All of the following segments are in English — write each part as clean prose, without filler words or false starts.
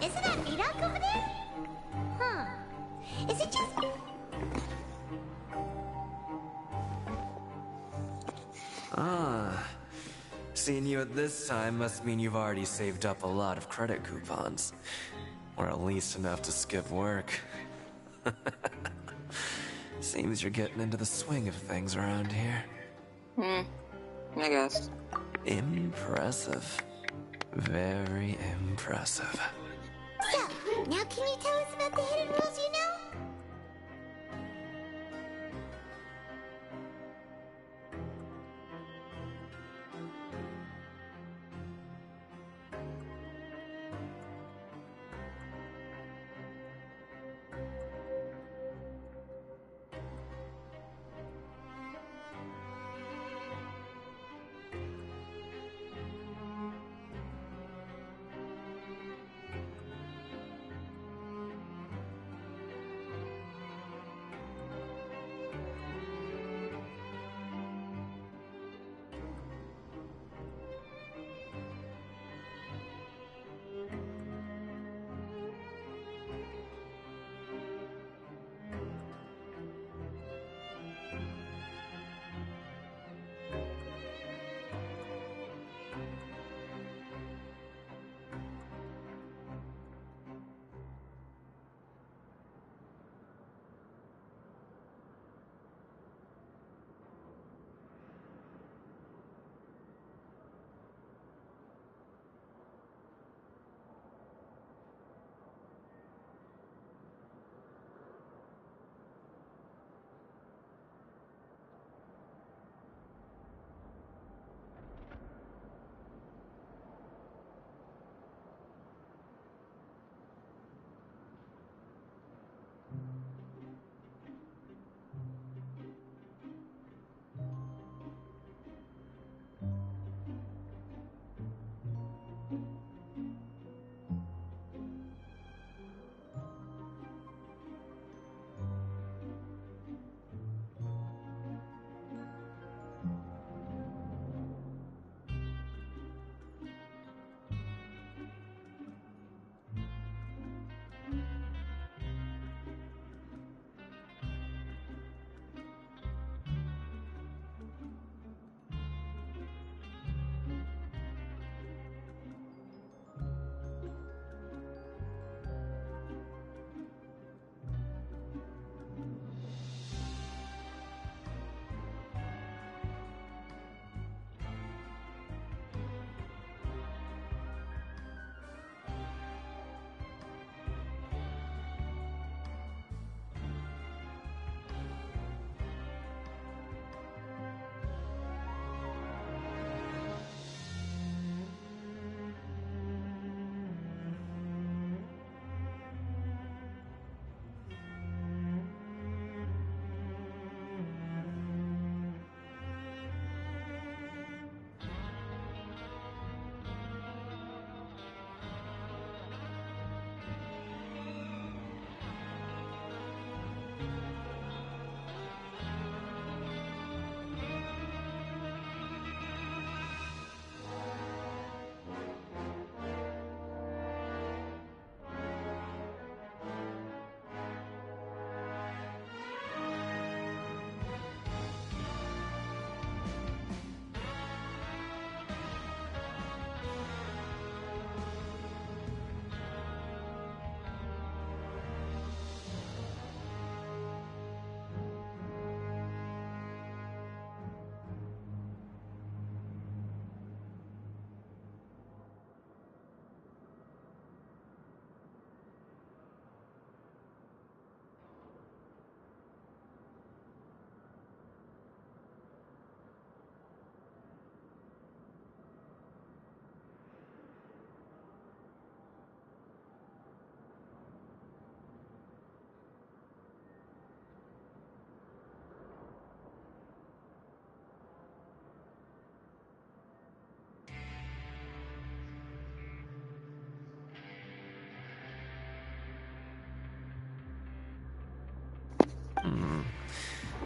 Isn't that Mirak over there? Huh. Is it just... Ah. Seeing you at this time must mean you've already saved up a lot of credit coupons. Or at least enough to skip work. Seems you're getting into the swing of things around here. I guess. Impressive. Very impressive. So, now can you tell us about the hidden rules you know?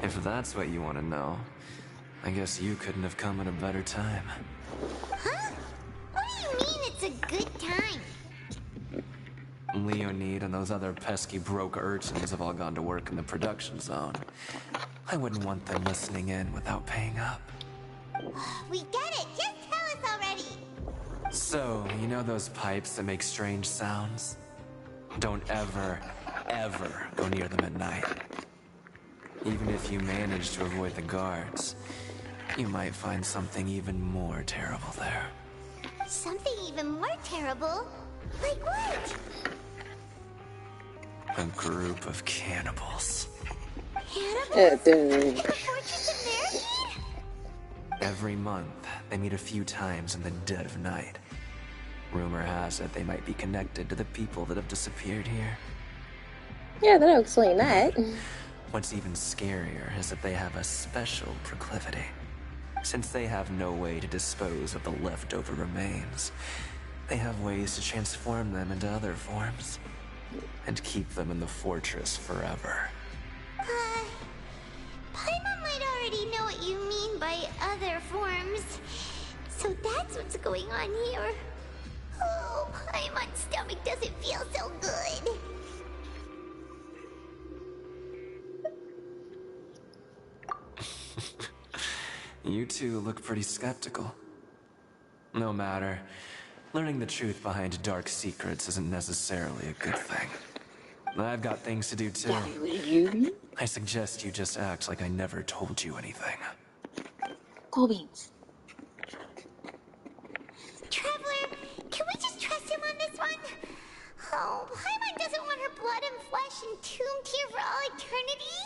If that's what you want to know, I guess you couldn't have come at a better time. Huh? What do you mean it's a good time? Leonid and those other pesky broke urchins have all gone to work in the production zone. I wouldn't want them listening in without paying up. We get it! Just tell us already! So, you know those pipes that make strange sounds? Don't ever, ever go near them at night. Even if you manage to avoid the guards, you might find something even more terrible there. Something even more terrible? Like what? A group of cannibals. Cannibals? In the Fortress of Nervine? Every month, they meet a few times in the dead of night. Rumor has it they might be connected to the people that have disappeared here. Yeah, that'll explain that. What's even scarier is that they have a special proclivity. Since they have no way to dispose of the leftover remains, they have ways to transform them into other forms and keep them in the fortress forever. Paimon might already know what you mean by other forms. So that's what's going on here. Oh, Paimon's stomach doesn't feel so good. You two look pretty skeptical. No matter. Learning the truth behind dark secrets isn't necessarily a good thing. I've got things to do too. I suggest you just act like I never told you anything. Cool beans. Traveler, can we just trust him on this one? Oh, Paimon doesn't want her blood and flesh entombed here for all eternity?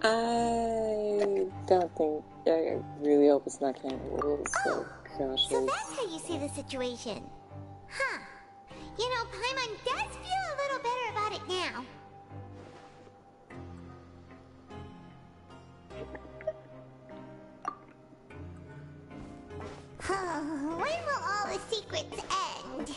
I don't think. I really hope it's not cannibals. So cautious. So that's how you see the situation. Huh. You know, Paimon does feel a little better about it now. When will all the secrets end?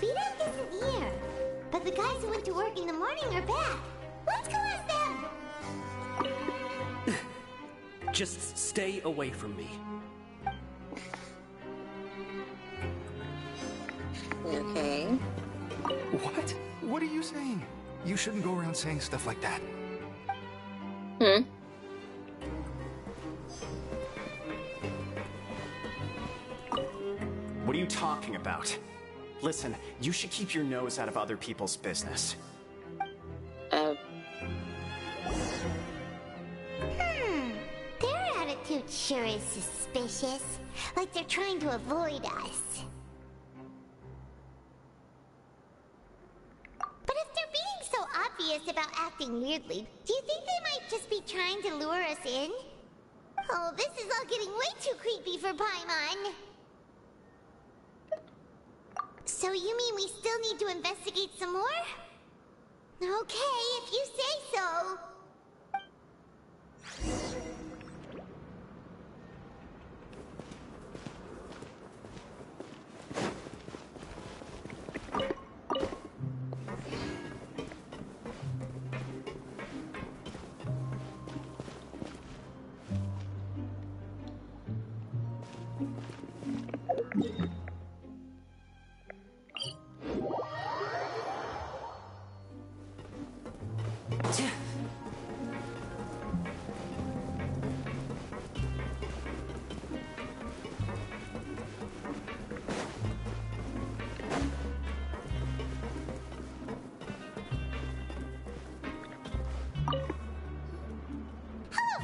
Vidal isn't here. But the guys who went to work in the morning are back. Let's go ask them! Just stay away from me. Okay. What? What are you saying? You shouldn't go around saying stuff like that. What are you talking about? Listen, you should keep your nose out of other people's business. Their attitude sure is suspicious. Like they're trying to avoid us. But if they're being so obvious about acting weirdly, do you think they might just be trying to lure us in? Oh, this is all getting way too creepy for Paimon. So you mean we still need to investigate some more? Okay, if you say so.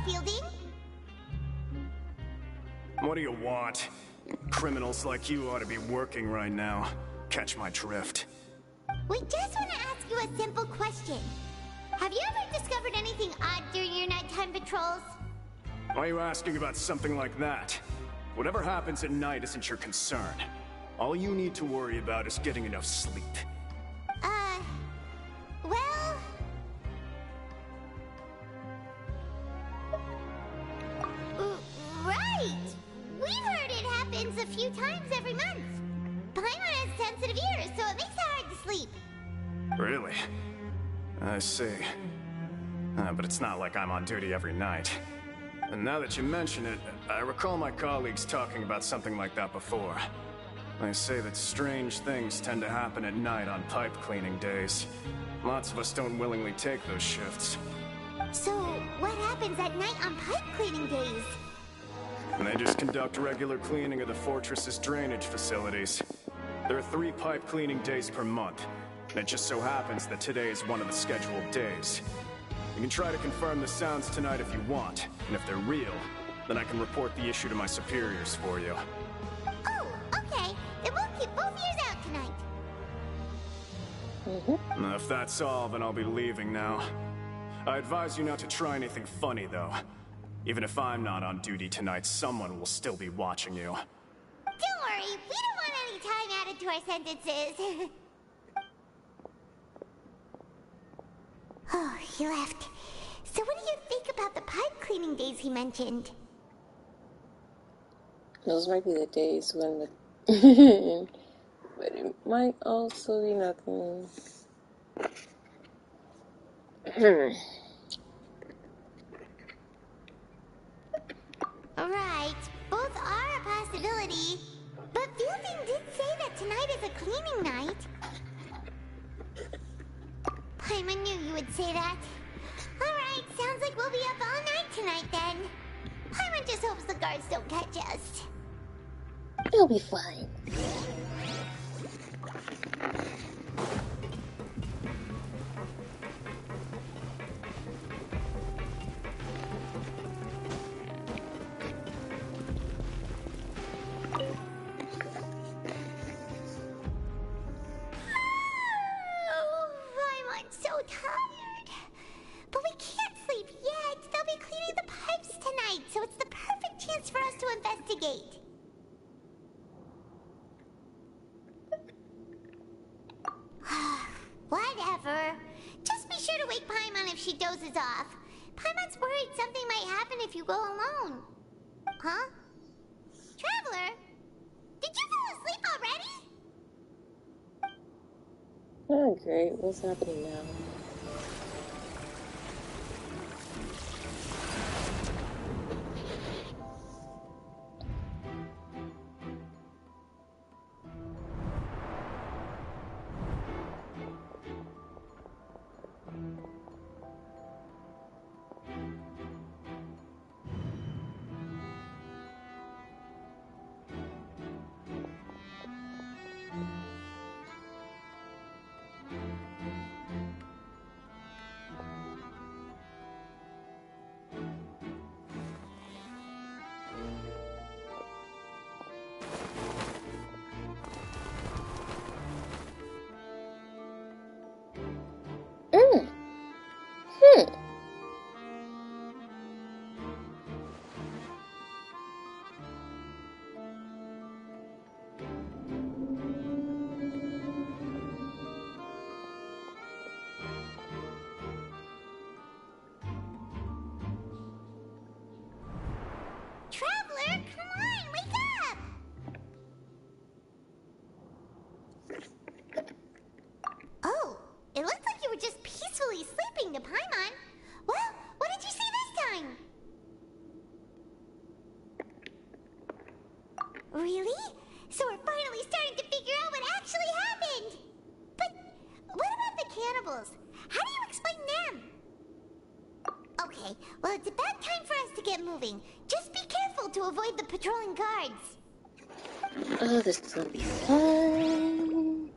Fielding? What do you want? Criminals like you ought to be working right now. Catch my drift. We just want to ask you a simple question. Have you ever discovered anything odd during your nighttime patrols? Why are you asking about something like that? Whatever happens at night isn't your concern. All you need to worry about is getting enough sleep. Well... Right! We've heard it happens a few times every month. Paimon has sensitive ears, so it makes it hard to sleep. Really? I see. But it's not like I'm on duty every night. And now that you mention it, I recall my colleagues talking about something like that before. They say that strange things tend to happen at night on pipe cleaning days. Lots of us don't willingly take those shifts. So, what happens at night on pipe cleaning days? And they just conduct regular cleaning of the fortress's drainage facilities. There are 3 pipe cleaning days per month, and it just so happens that today is one of the scheduled days. You can try to confirm the sounds tonight if you want, and if they're real, then I can report the issue to my superiors for you. Oh, okay. Then we'll keep both ears out tonight. Now, if that's all, then I'll be leaving now. I advise you not to try anything funny, though. Even if I'm not on duty tonight, someone will still be watching you. Don't worry, we don't want any time added to our sentences. Oh, he left. So what do you think about the pipe cleaning days he mentioned? Those might be the days when the... but it might also be nothing. Right, both are a possibility. But Fielding did say that tonight is a cleaning night. Paimon knew you would say that. Alright, sounds like we'll be up all night tonight then. Paimon just hopes the guards don't catch us. It'll be fine. I'm so tired. But we can't sleep yet. They'll be cleaning the pipes tonight, so it's the perfect chance for us to investigate. Whatever. Just be sure to wake Paimon if she dozes off. Paimon's worried something might happen if you go alone. Huh? Traveler? Did you fall asleep already? Oh, great. What's happening now? Traveler, come on, wake up! Oh, it looked like you were just peacefully sleeping to Paimon. Well, what did you see this time? Really? So we're finally starting to figure out what actually happened! But what about the cannibals? How do you explain them? Okay, well, it's about time for us to get moving. Just be careful to avoid the patrolling guards. Oh, this is gonna be fun.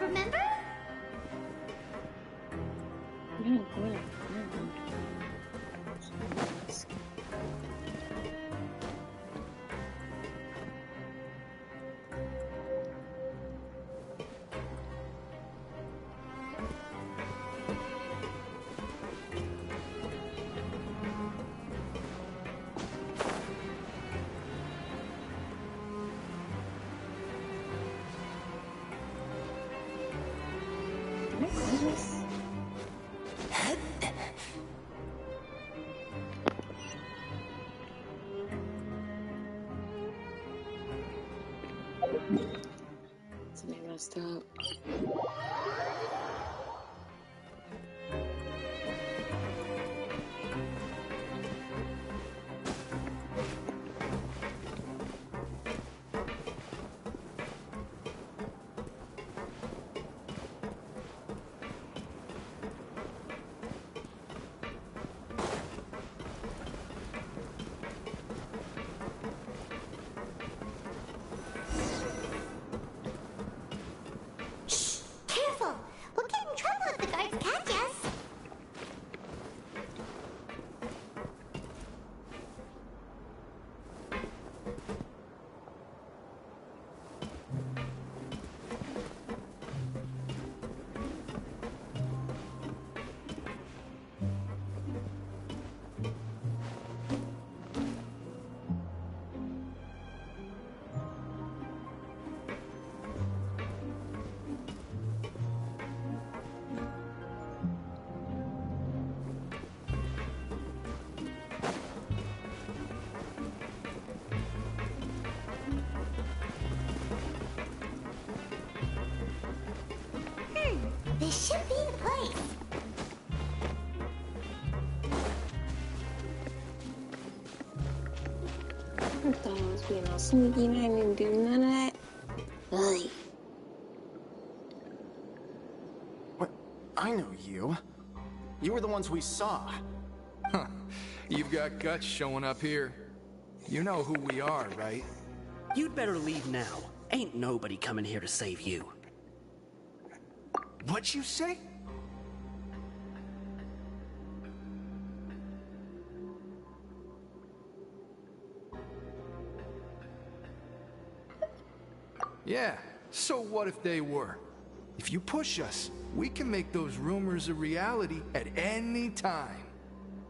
remember? Something messed up. Careful! We'll get in trouble if the guards catch us. This should be the place. I thought I was being all sneaky and I didn't do none of that. Ugh. What? I know you. You were the ones we saw. Huh. You've got guts showing up here. You know who we are, right? You'd better leave now. Ain't nobody coming here to save you. What'd you say? Yeah, so what if they were? If you push us, we can make those rumors a reality at any time.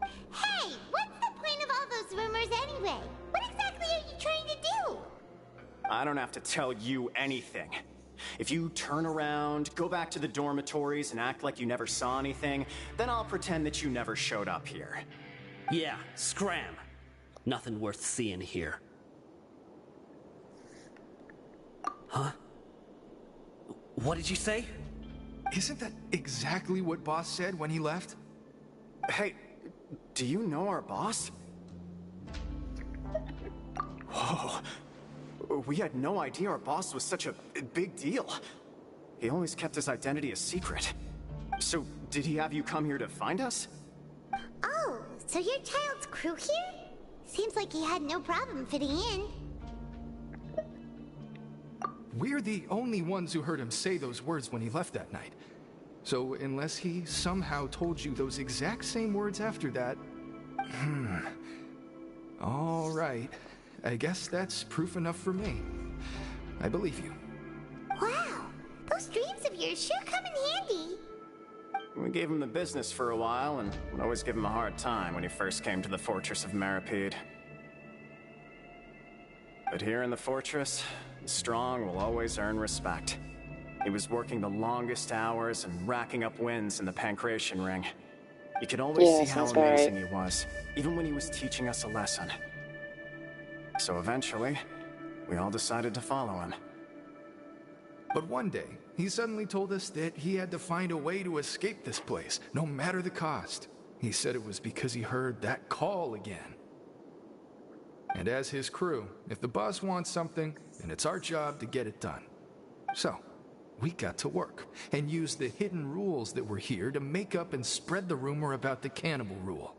Hey, what's the point of all those rumors anyway? What exactly are you trying to do? I don't have to tell you anything. If you turn around, go back to the dormitories and act like you never saw anything, then I'll pretend that you never showed up here. Yeah, scram. Nothing worth seeing here. Huh? What did you say? Isn't that exactly what Boss said when he left? Hey, do you know our boss? Whoa. We had no idea our boss was such a big deal. He always kept his identity a secret. So, did he have you come here to find us? Oh, so you're Child's crew here? Seems like he had no problem fitting in. We're the only ones who heard him say those words when he left that night. So, unless he somehow told you those exact same words after that... All right. I guess that's proof enough for me. I believe you. Wow, those dreams of yours sure come in handy. We gave him the business for a while and would always give him a hard time when he first came to the fortress of Maripede. But here in the fortress, the strong will always earn respect. He was working the longest hours and racking up wins in the Pancration Ring. You could always see how amazing he was, even when he was teaching us a lesson. So eventually, we all decided to follow him. But one day, he suddenly told us that he had to find a way to escape this place, no matter the cost. He said it was because he heard that call again. And as his crew, if the boss wants something, then it's our job to get it done. So, we got to work, and used the hidden rules that were here to make up and spread the rumor about the cannibal rule.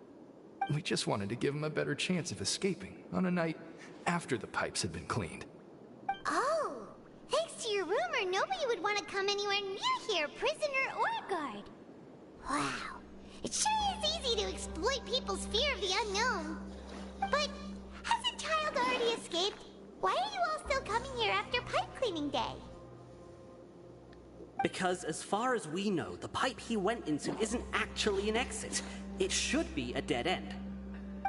We just wanted to give him a better chance of escaping on a night after the pipes had been cleaned. Oh, thanks to your rumor, nobody would want to come anywhere near here, prisoner or guard. Wow. It sure is easy to exploit people's fear of the unknown. But hasn't Child already escaped? Why are you all still coming here after pipe cleaning day? Because as far as we know, the pipe he went into isn't actually an exit. It should be a dead end.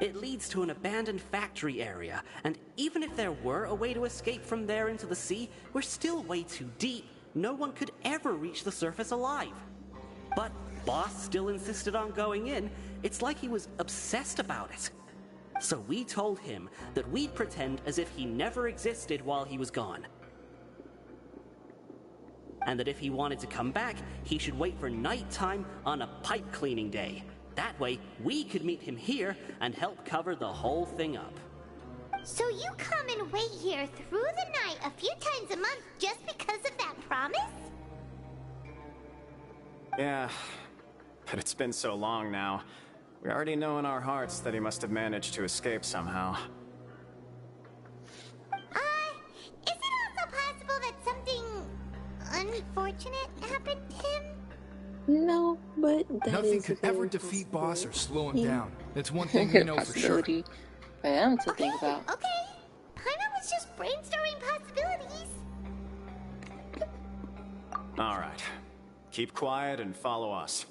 It leads to an abandoned factory area, and even if there were a way to escape from there into the sea, we're still way too deep. No one could ever reach the surface alive. But Boss still insisted on going in. It's like he was obsessed about it. So we told him that we'd pretend as if he never existed while he was gone. And that if he wanted to come back, he should wait for nighttime on a pipe cleaning day. That way, we could meet him here and help cover the whole thing up. So you come and wait here through the night a few times a month just because of that promise? Yeah, but it's been so long now. We already know in our hearts that he must have managed to escape somehow. Is it also possible that something unfortunate happened to him? No, but that Nothing is could a ever very defeat possible Boss or slow him thing. down. That's one thing we know for sure. Possibility for him to think about. Okay. Paimon was just brainstorming possibilities. All right. Keep quiet and follow us.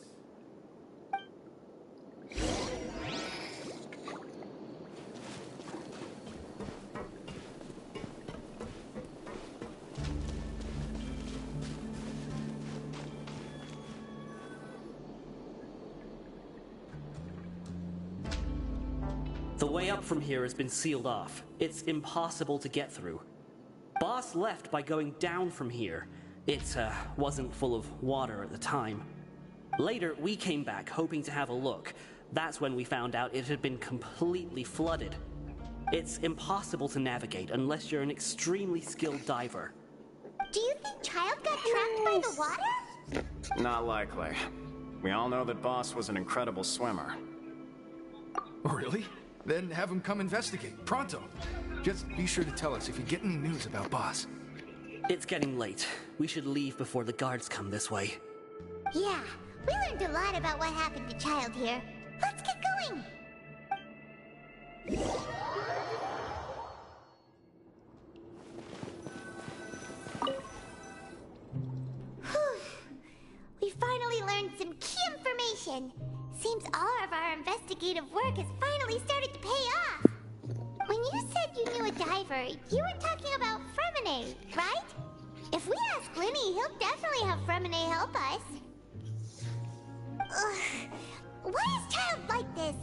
The way up from here has been sealed off. It's impossible to get through. Boss left by going down from here. It wasn't full of water at the time. Later, we came back hoping to have a look. That's when we found out it had been completely flooded. It's impossible to navigate unless you're an extremely skilled diver. Do you think Child got trapped by the water? Not likely. We all know that Boss was an incredible swimmer. Really? Then have him come investigate. Pronto. Just be sure to tell us if you get any news about Boss. It's getting late. We should leave before the guards come this way. Yeah, we learned a lot about what happened to Child here. Let's get going. Whew. We finally learned some key information. Seems all of our investigative work has finally started to pay off. When you said you knew a diver, you were talking about Fremine, right? If we ask Linny, he'll definitely have Fremine help us. Ugh. Why is Child like this?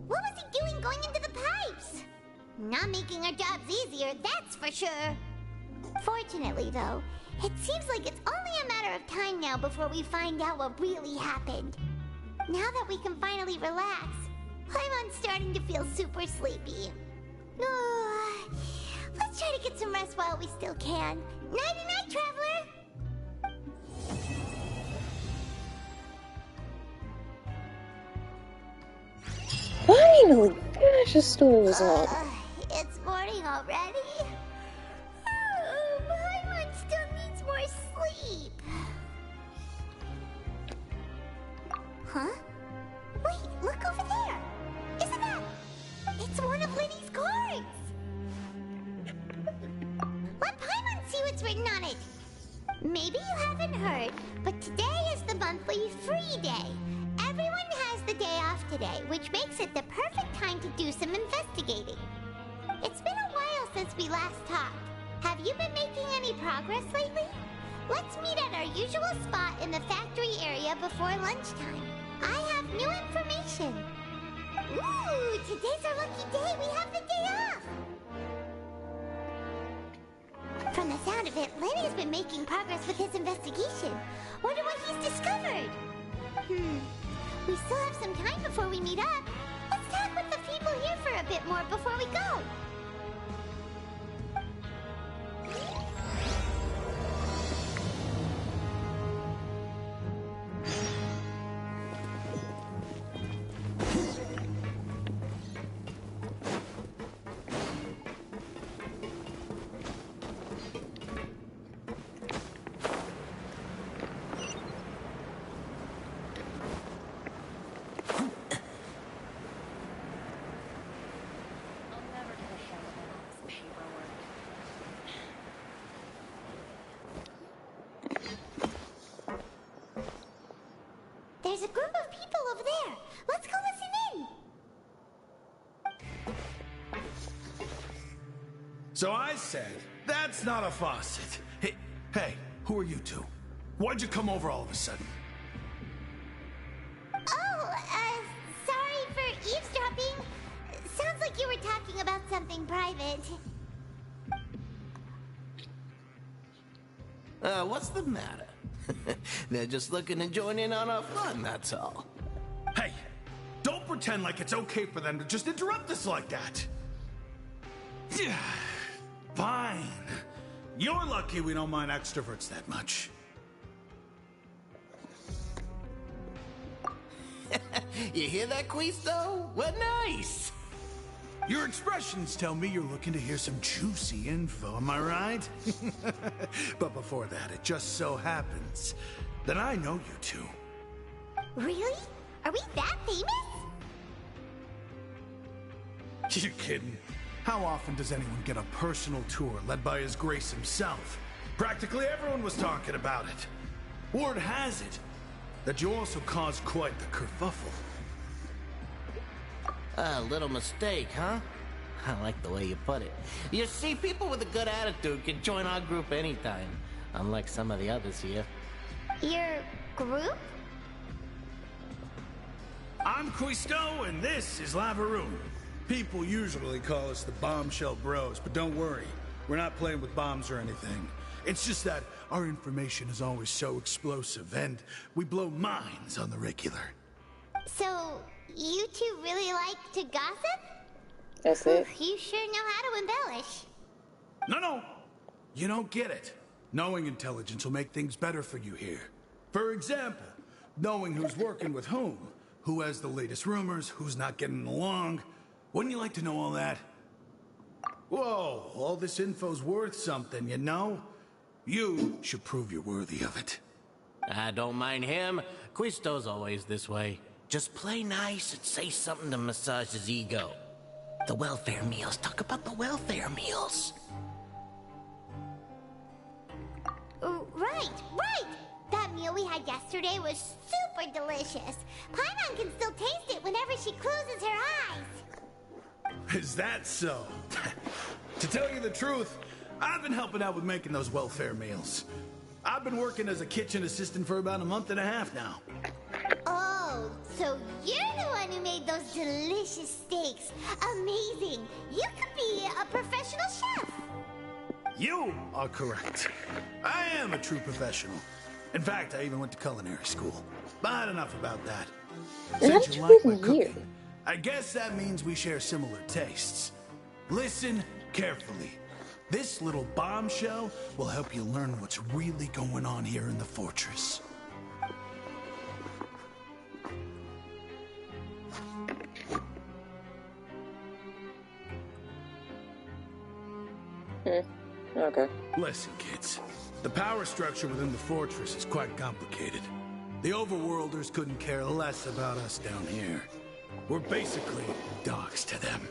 What was he doing going into the pipes? Not making our jobs easier, that's for sure. Fortunately, though, it seems like it's only a matter of time now before we find out what really happened. Now that we can finally relax, I'm starting to feel super sleepy. Let's try to get some rest while we still can. Nighty-night, traveler! Finally! Gosh, the story was long. It's morning already? Paimon still needs more sleep. Huh? Wait, look over there! Isn't that... It's one of Linny's cards! Let Paimon see what's written on it. Maybe you haven't heard, but today is the monthly free day. Everyone has the day off today, which makes it the perfect time to do some investigating. It's been a while since we last talked. Have you been making any progress lately? Let's meet at our usual spot in the factory area before lunchtime. I have new information. Ooh, today's our lucky day. We have the day off. From the sound of it, Lenny's been making progress with his investigation. Wonder what he's discovered. We still have some time before we meet up. Let's talk with the people here for a bit more before we go. there's a group of people over there. Let's go listen in. So I said, that's not a faucet. Hey, who are you two? Why'd you come over all of a sudden? Oh, sorry for eavesdropping. Sounds like you were talking about something private. What's the matter? They're just looking to join in on our fun, that's all. Hey, don't pretend like it's okay for them to just interrupt us like that. Fine. You're lucky we don't mind extroverts that much. You hear that, Quisto? We're nice. Your expressions tell me you're looking to hear some juicy info, am I right? But before that, it just so happens that I know you two. Really? Are we that famous? You're kidding. How often does anyone get a personal tour led by His Grace himself? Practically everyone was talking about it. Word has it that you also caused quite the kerfuffle. A little mistake, huh? I like the way you put it. You see, people with a good attitude can join our group anytime, unlike some of the others here. Your group? I'm Quisto, and this is Lavaroon. People usually call us the Bombshell Bros, but don't worry. We're not playing with bombs or anything. It's just that our information is always so explosive, and we blow minds on the regular. So, you two really like to gossip? That's it. You sure know how to embellish. No. You don't get it. Knowing intelligence will make things better for you here. For example, knowing who's working with whom, who has the latest rumors, who's not getting along. Wouldn't you like to know all that? Whoa, all this info's worth something, you know? You should prove you're worthy of it. I don't mind him. Quisto's always this way. Just play nice and say something to massage his ego. The welfare meals. Talk about the welfare meals. Right. That meal we had yesterday was super delicious. Paimon can still taste it whenever she closes her eyes. Is that so? To tell you the truth, I've been helping out with making those welfare meals. I've been working as a kitchen assistant for about a month and a half now. Oh, so you're the one who made those delicious steaks. Amazing. You could be a professional chef. You are correct. I am a true professional. In fact, I even went to culinary school. But enough about that. And how Since did you you like my even hear? cooking, I guess that means we share similar tastes. Listen carefully. This little bombshell will help you learn what's really going on here in the fortress. Okay. Listen, kids. The power structure within the fortress is quite complicated. The overworlders couldn't care less about us down here. We're basically dogs to them.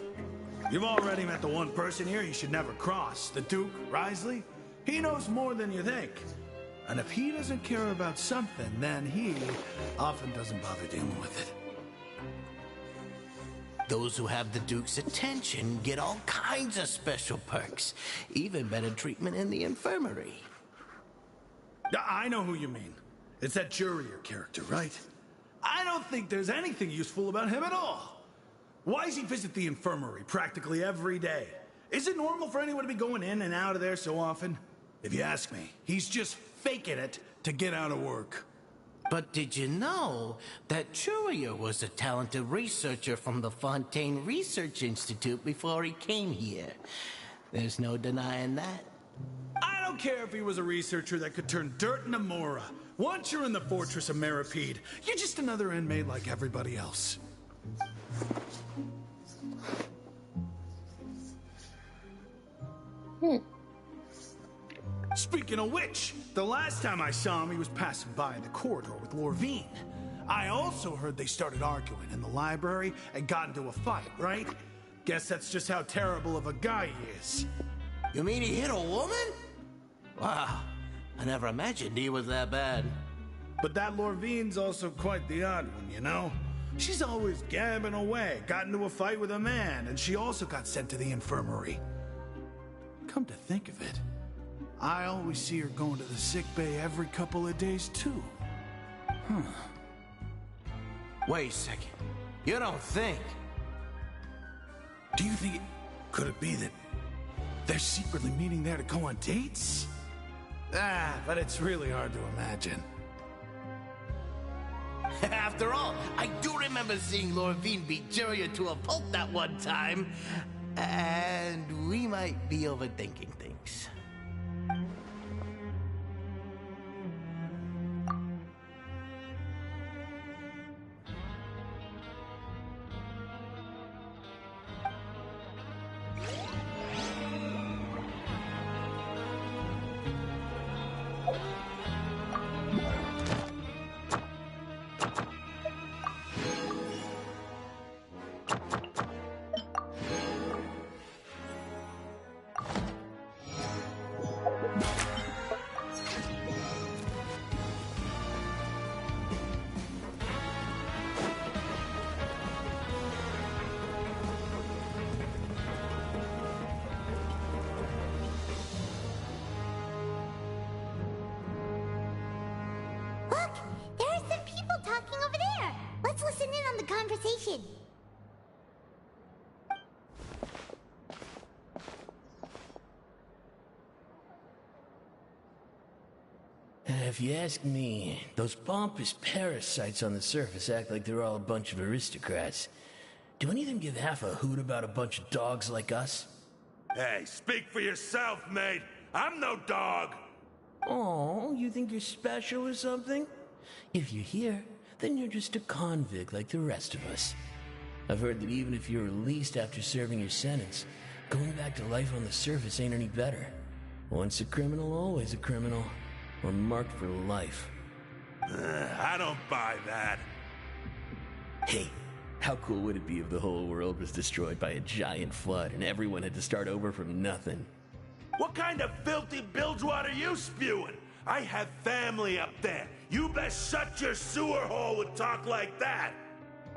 You've already met the one person here you should never cross, the Duke, Risley. He knows more than you think. And if he doesn't care about something, then he often doesn't bother dealing with it. Those who have the Duke's attention get all kinds of special perks. Even better treatment in the infirmary. I know who you mean. It's that Jurier character, right? I don't think there's anything useful about him at all. Why does he visit the infirmary practically every day? Is it normal for anyone to be going in and out of there so often? If you ask me, he's just faking it to get out of work. But did you know that Jurier was a talented researcher from the Fontaine Research Institute before he came here? There's no denying that. I don't care if he was a researcher that could turn dirt into Mora. Once you're in the fortress of Meripede, you're just another inmate like everybody else. Speaking of which, the last time I saw him, he was passing by in the corridor with Lorvine. I also heard they started arguing in the library and got into a fight, right? Guess that's just how terrible of a guy he is. You mean he hit a woman? Wow, I never imagined he was that bad. But that Lorvine's also quite the odd one, you know? She's always gabbing away, got into a fight with a man, and she also got sent to the infirmary. Come to think of it, I always see her going to the sick bay every couple of days, too. Wait a second. You don't think? Do you think could it be that they're secretly meeting there to go on dates? But it's really hard to imagine. After all, I do remember seeing Lorvine beat Juria to a pulp that one time. And we might be overthinking things. Conversation. If you ask me, those pompous parasites on the surface act like they're all a bunch of aristocrats. Do any of them give half a hoot about a bunch of dogs like us? Hey, speak for yourself, mate. I'm no dog. Oh, you think you're special or something? If you're here, then you're just a convict like the rest of us. I've heard that even if you're released after serving your sentence, going back to life on the surface ain't any better. Once a criminal, always a criminal. Or marked for life. I don't buy that. Hey, how cool would it be if the whole world was destroyed by a giant flood and everyone had to start over from nothing? What kind of filthy bilgewater are you spewing? I have family up there. You best shut your sewer hole with talk like that.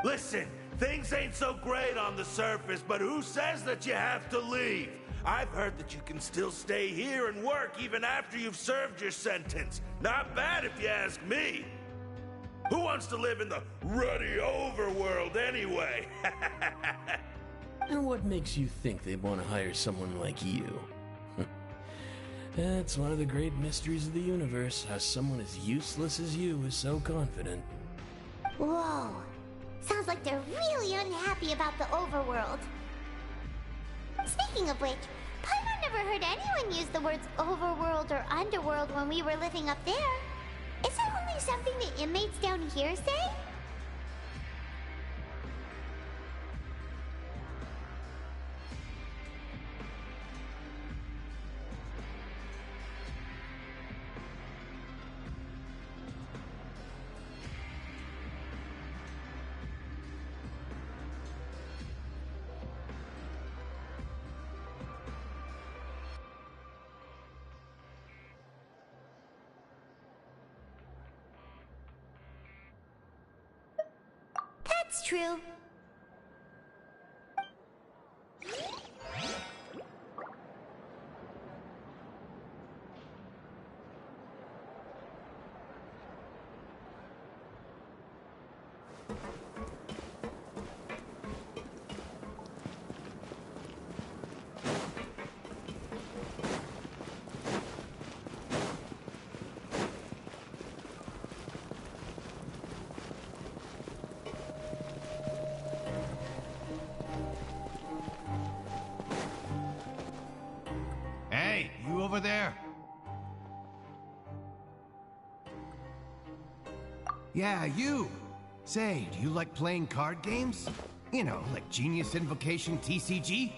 Listen, things ain't so great on the surface, but who says that you have to leave? I've heard that you can still stay here and work even after you've served your sentence. Not bad if you ask me. Who wants to live in the ruddy overworld anyway? And what makes you think they'd want to hire someone like you? That's one of the great mysteries of the universe, how someone as useless as you is so confident. Whoa. Sounds like they're really unhappy about the overworld. Speaking of which, Paimon never heard anyone use the words overworld or underworld when we were living up there. Is it only something the inmates down here say? That's true. Hey, you over there? Yeah, you. Say, do you like playing card games? You know, like Genius Invocation TCG?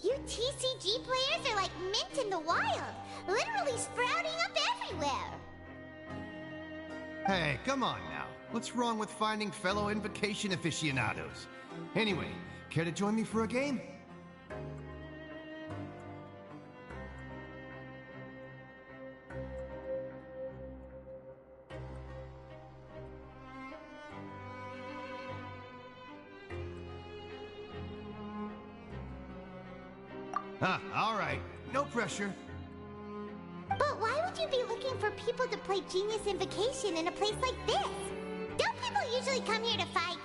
You TCG players are like mint in the wild, literally sprouting up everywhere. Hey, come on now. What's wrong with finding fellow Invocation aficionados? Anyway, care to join me for a game? All right. No pressure. But why would you be looking for people to play Genius Invocation in a place like this? Don't people usually come here to fight?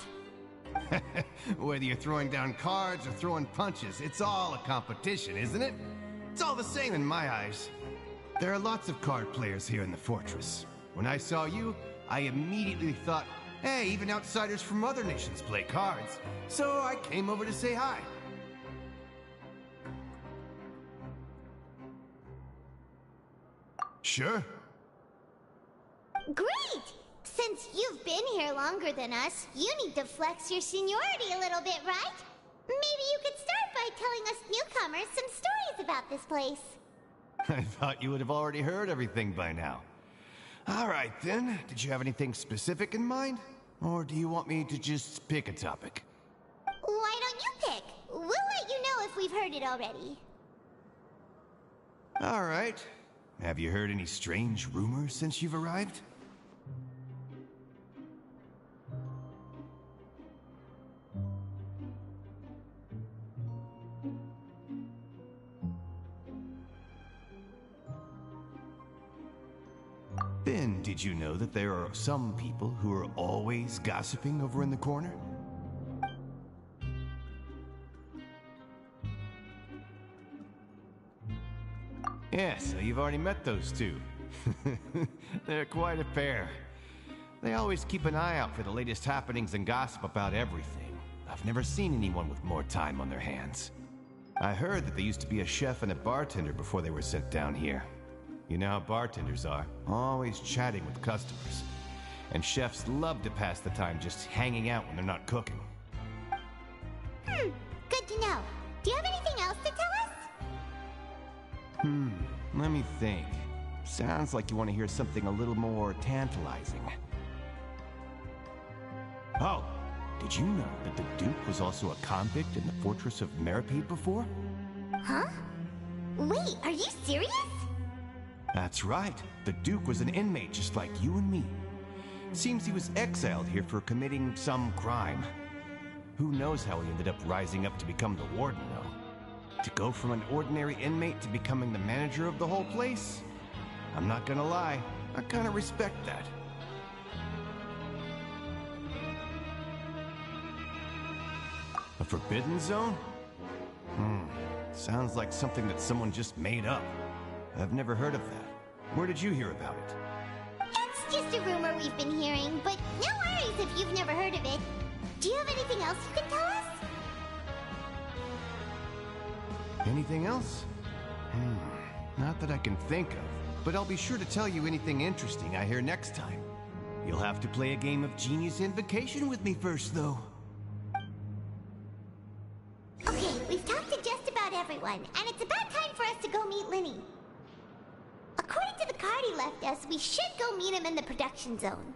Whether you're throwing down cards or throwing punches, it's all a competition, isn't it? It's all the same in my eyes. There are lots of card players here in the fortress. When I saw you, I immediately thought, hey, even outsiders from other nations play cards. So I came over to say hi. Sure. Great! Since you've been here longer than us, you need to flex your seniority a little bit, right? Maybe you could start by telling us newcomers some stories about this place. I thought you would have already heard everything by now. All right, then. Did you have anything specific in mind? Or do you want me to just pick a topic? Why don't you pick? We'll let you know if we've heard it already. All right. Have you heard any strange rumors since you've arrived? Then, did you know that there are some people who are always gossiping over in the corner? Yeah, so you've already met those two. They're quite a pair. They always keep an eye out for the latest happenings and gossip about everything. I've never seen anyone with more time on their hands. I heard that they used to be a chef and a bartender before they were sent down here. You know how bartenders are, always chatting with customers. And chefs love to pass the time just hanging out when they're not cooking. Good to know. Do you have anything else to tell us? Let me think. Sounds like you want to hear something a little more tantalizing. Oh, did you know that the Duke was also a convict in the Fortress of Meripede before? Huh? Wait, are you serious? That's right. The Duke was an inmate just like you and me. Seems he was exiled here for committing some crime. Who knows how he ended up rising up to become the warden, though. To go from an ordinary inmate to becoming the manager of the whole place? I'm not gonna lie, I kinda respect that. A forbidden zone? Sounds like something that someone just made up. I've never heard of that. Where did you hear about it? It's just a rumor we've been hearing, but no worries if you've never heard of it. Do you have anything else you can tell us? Anything else? Not that I can think of, but I'll be sure to tell you anything interesting I hear next time. You'll have to play a game of Genius Invocation with me first, though. Okay, we've talked to just about everyone, and it's about time for us to go meet Linny. According to the card he left us, we should go meet him in the production zone.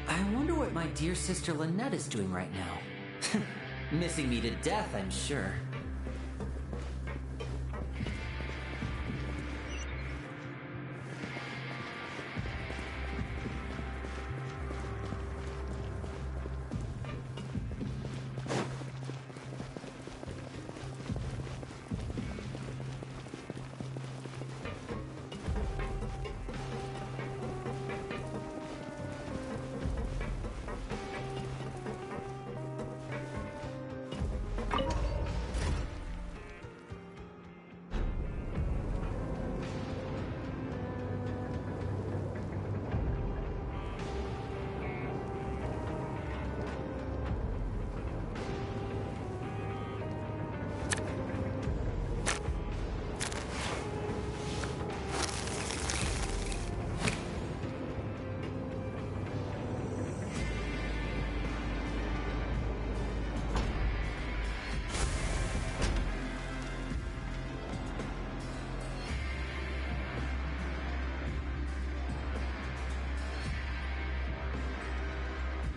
I wonder what my dear sister Lynette is doing right now. Missing me to death, I'm sure.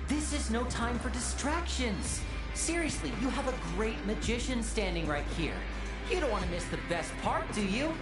This is no time for distractions. Seriously, you have a great magician standing right here. You don't want to miss the best part, do you?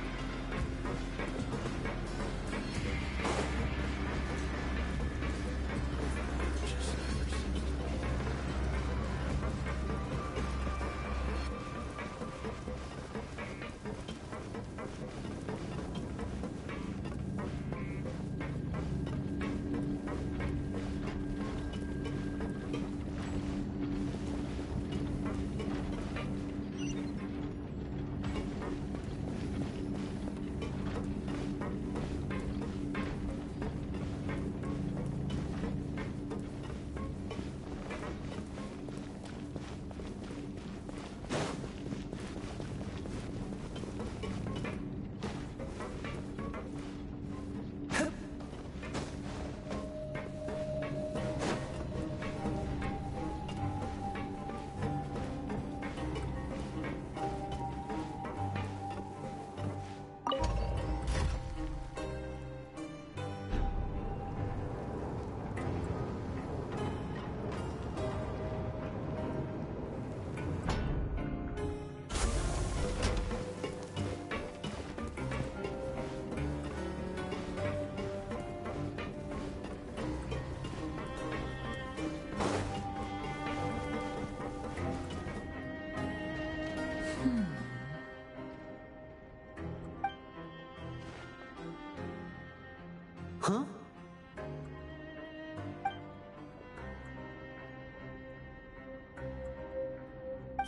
Huh?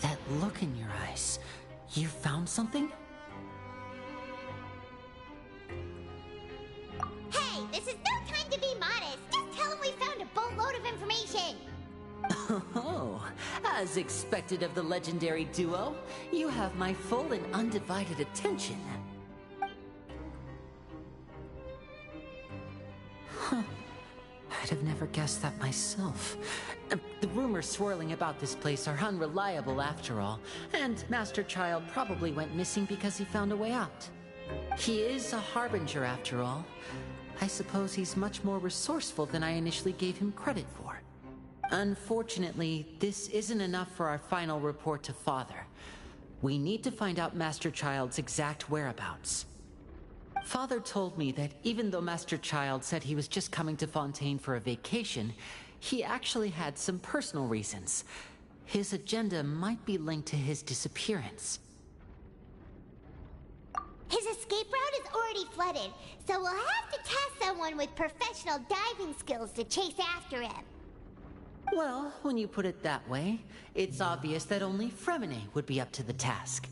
That look in your eyes. You found something? Hey, this is no time to be modest. Just tell him we found a boatload of information. Oh, as expected of the legendary duo, you have my full and undivided attention. Huh. I'd have never guessed that myself. The rumors swirling about this place are unreliable after all, and Master Child probably went missing because he found a way out. He is a harbinger after all. I suppose he's much more resourceful than I initially gave him credit for. Unfortunately, this isn't enough for our final report to Father. We need to find out Master Child's exact whereabouts. Father told me that even though Master Child said he was just coming to Fontaine for a vacation, he actually had some personal reasons. His agenda might be linked to his disappearance. His escape route is already flooded, so we'll have to task someone with professional diving skills to chase after him. Well, when you put it that way, it's obvious that only Fremine would be up to the task.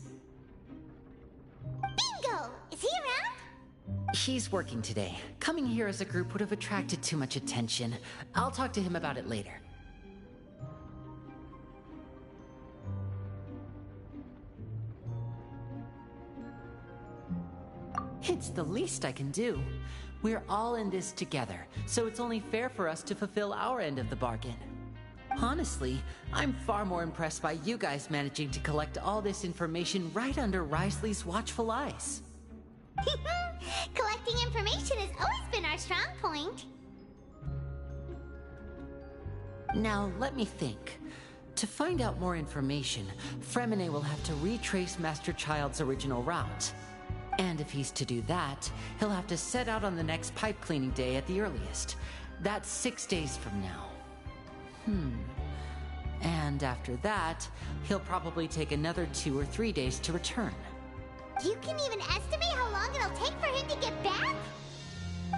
Bingo! Is he around? He's working today. Coming here as a group would have attracted too much attention. I'll talk to him about it later. It's the least I can do. We're all in this together, so it's only fair for us to fulfill our end of the bargain. Honestly, I'm far more impressed by you guys managing to collect all this information right under Risley's watchful eyes. Collecting information has always been our strong point. Now, let me think. To find out more information, Fremine will have to retrace Master Child's original route. And if he's to do that, he'll have to set out on the next pipe cleaning day at the earliest. That's 6 days from now. And after that, he'll probably take another 2 or 3 days to return. You can even estimate how long it'll take for him to get back?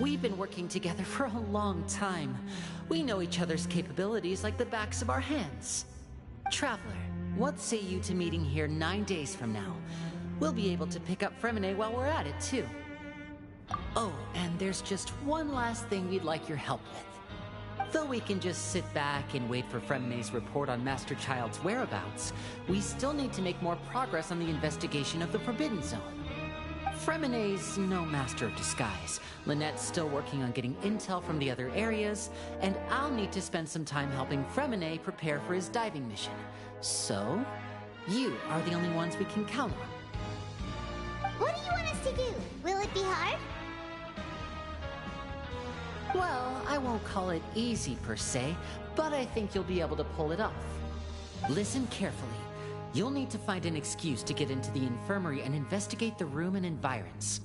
We've been working together for a long time. We know each other's capabilities like the backs of our hands. Traveler, what say you to meeting here 9 days from now? We'll be able to pick up Fremine while we're at it, too. Oh, and there's just one last thing we'd like your help with. Though we can just sit back and wait for Fremine's report on Master Child's whereabouts, we still need to make more progress on the investigation of the Forbidden Zone. Fremine's no master of disguise. Lynette's still working on getting intel from the other areas, and I'll need to spend some time helping Fremine prepare for his diving mission. So, you are the only ones we can count on. What do you want us to do? Will it be hard? Well, I won't call it easy per se, but I think you'll be able to pull it off. Listen carefully. You'll need to find an excuse to get into the infirmary and investigate the room and environs.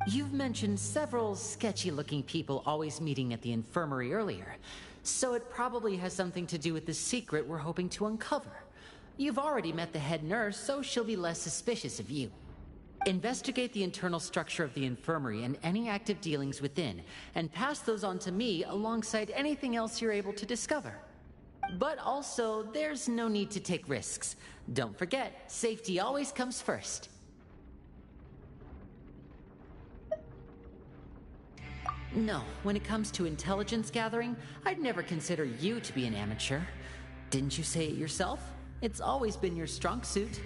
You've mentioned several sketchy-looking people always meeting at the infirmary earlier, so it probably has something to do with the secret we're hoping to uncover. You've already met the head nurse, so she'll be less suspicious of you. Investigate the internal structure of the infirmary and any active dealings within, and pass those on to me alongside anything else you're able to discover. But also, there's no need to take risks. Don't forget, safety always comes first. No, when it comes to intelligence gathering, I'd never consider you to be an amateur. Didn't you say it yourself? It's always been your strong suit.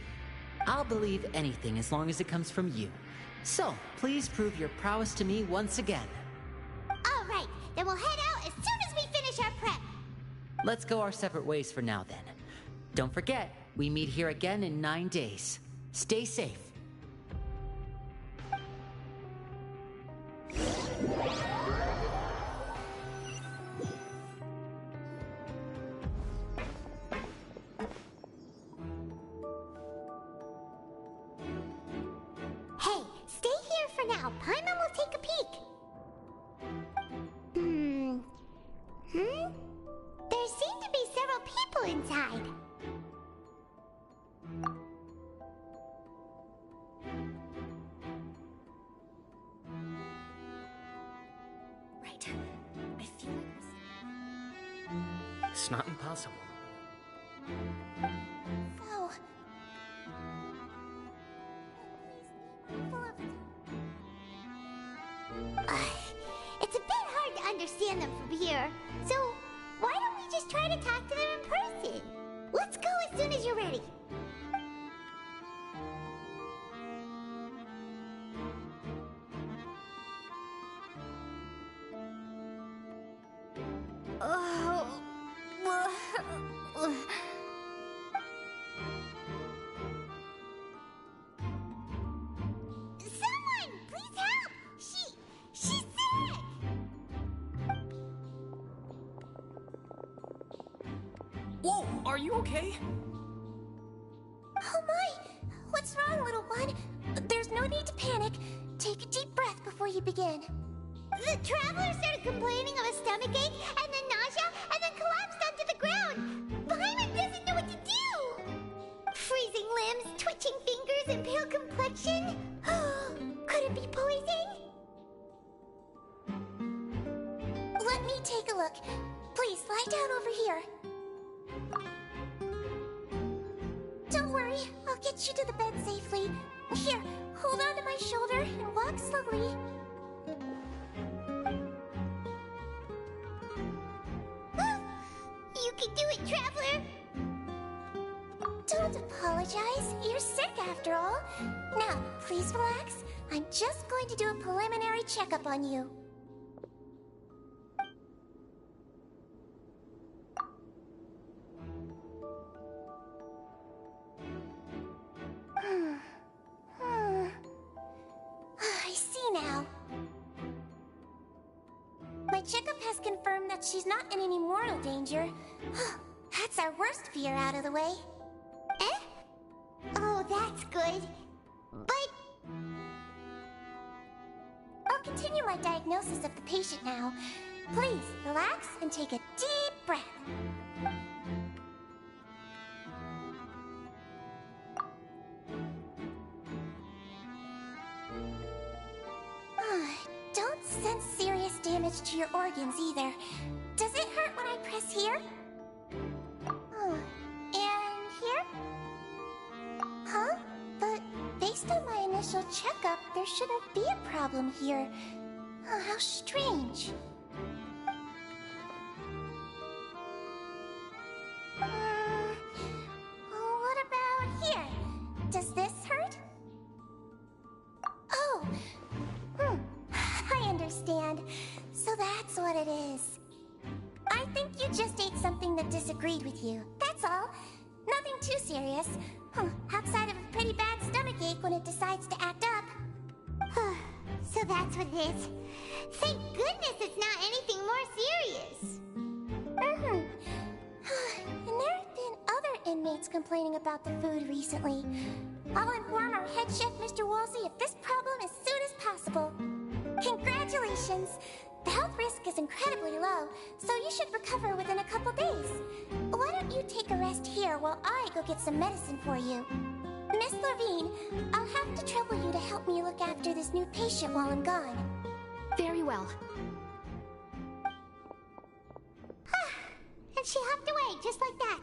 I'll believe anything as long as it comes from you. So, please prove your prowess to me once again. All right, then we'll head out as soon as we finish our prep. Let's go our separate ways for now then. Don't forget, we meet here again in 9 days. Stay safe. Hey, stay here for now. Paimon will take a peek. There seem to be several people inside. Right. I feel like It's not impossible. Whoa. It's a bit hard to understand them from here, so why don't we just try to talk to them in person? Let's go as soon as you're ready. Someone, please help! She's sick! Whoa, are you okay? Oh my! What's wrong, little one? There's no need to panic. Take a deep breath before you begin. The traveler started complaining of a stomachache, and then nausea, and then collapsed onto the ground. Paimon doesn't know what to do! Freezing limbs, twitching fingers, and pale complexion? Could it be poison? Let me take a look. Please, lie down over here. Don't worry, I'll get you to the bed safely. Here, hold on to my shoulder and walk slowly. You can do it, Traveler! Don't apologize. You're sick after all. Now, please relax. I'm just going to do a preliminary checkup on you. I see now. My checkup has confirmed that she's not in any mortal danger. That's our worst fear out of the way. Eh? Oh, that's good. But I'll continue my diagnosis of the patient now. Please, relax and take a deep breath. Don't sense serious damage to your organs either. Does it hurt when I press here? And here? Huh? But based on my initial checkup, there shouldn't be a problem here. Oh, how strange. What about here? Does this hurt? Oh, I understand. So that's what it is. I think you just ate something that disagreed with you. That's all. Nothing too serious. Outside of a pretty bad stomachache when it decides to act up. So that's what it is. Thank goodness it's not anything more serious. And there have been other inmates complaining about the food recently. I'll inform our head chef, Mr. Wolsey, of this problem as soon as possible. Congratulations! The health risk is incredibly low, so you should recover within a couple days. Why don't you take a rest here while I go get some medicine for you? Miss Levine, I'll have to trouble you to help me look after this new patient while I'm gone. Very well. And she hopped away, just like that.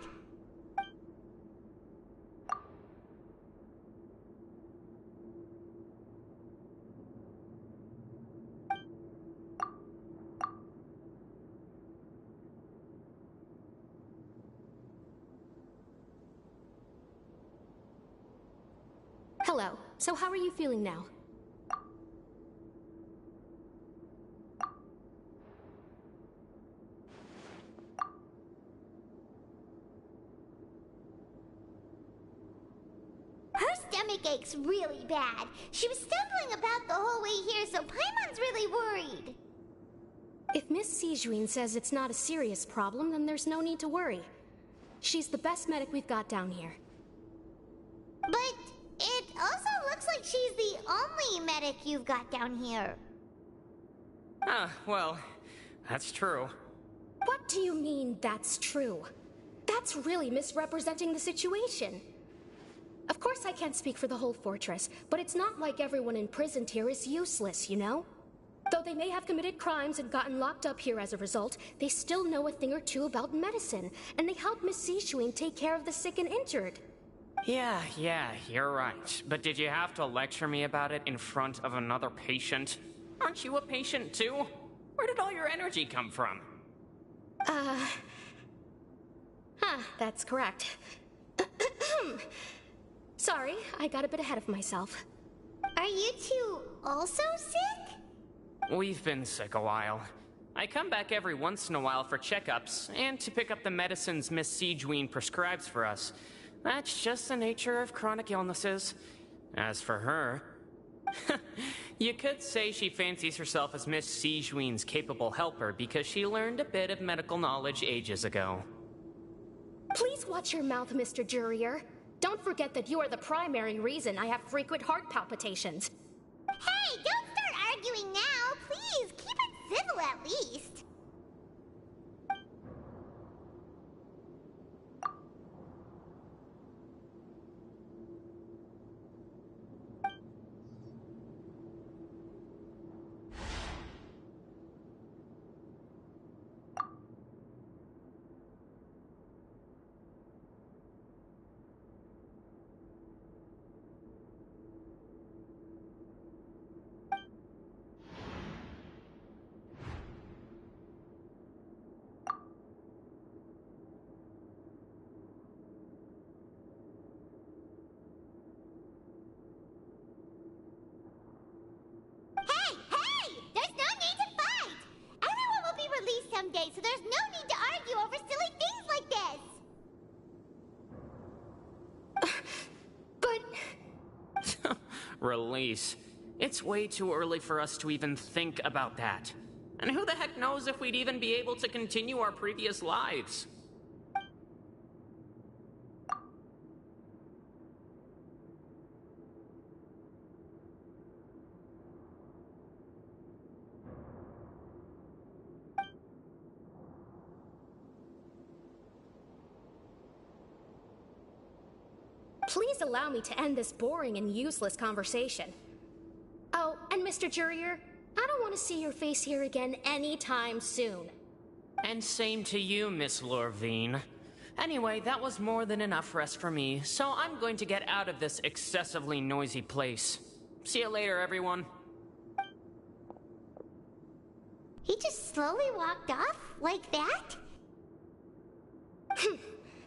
Hello. So how are you feeling now? Her stomach aches really bad. She was stumbling about the whole way here, so Paimon's really worried. If Miss Sijuin says it's not a serious problem, then there's no need to worry. She's the best medic we've got down here. But it also looks like she's the only medic you've got down here. Well, that's true. What do you mean, that's true? That's really misrepresenting the situation. Of course I can't speak for the whole fortress, but it's not like everyone imprisoned here is useless, you know? Though they may have committed crimes and gotten locked up here as a result, they still know a thing or two about medicine, and they help Miss Sijuin take care of the sick and injured. Yeah, you're right. But did you have to lecture me about it in front of another patient? Aren't you a patient too? Where did all your energy come from? That's correct. Sorry, I got a bit ahead of myself. Are you two also sick? We've been sick a while. I come back every once in a while for checkups, and to pick up the medicines Miss Sijuin prescribes for us. That's just the nature of chronic illnesses. As for her, you could say she fancies herself as Miss Sijuin's capable helper because she learned a bit of medical knowledge ages ago. Please watch your mouth, Mr. Jurier. Don't forget that you are the primary reason I have frequent heart palpitations. Hey, don't start arguing now. Please, keep it civil at least. Someday, so there's no need to argue over silly things like this. But... Release. It's way too early for us to even think about that. And who the heck knows if we'd even be able to continue our previous lives? Please allow me to end this boring and useless conversation. Oh, and Mr. Jurier, I don't want to see your face here again anytime soon. And same to you, Miss Lorvine. Anyway, that was more than enough rest for me, so I'm going to get out of this excessively noisy place. See you later, everyone. He just slowly walked off like that?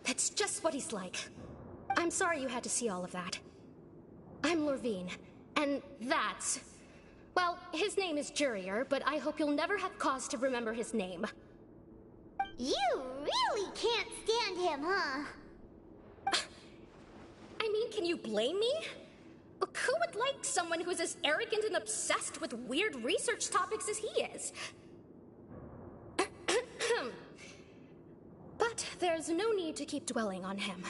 That's just what he's like. I'm sorry you had to see all of that. I'm Lorvine, and that's... Well, his name is Jurier, but I hope you'll never have cause to remember his name. You really can't stand him, huh? I mean, can you blame me? Who would like someone who's as arrogant and obsessed with weird research topics as he is? But there's no need to keep dwelling on him.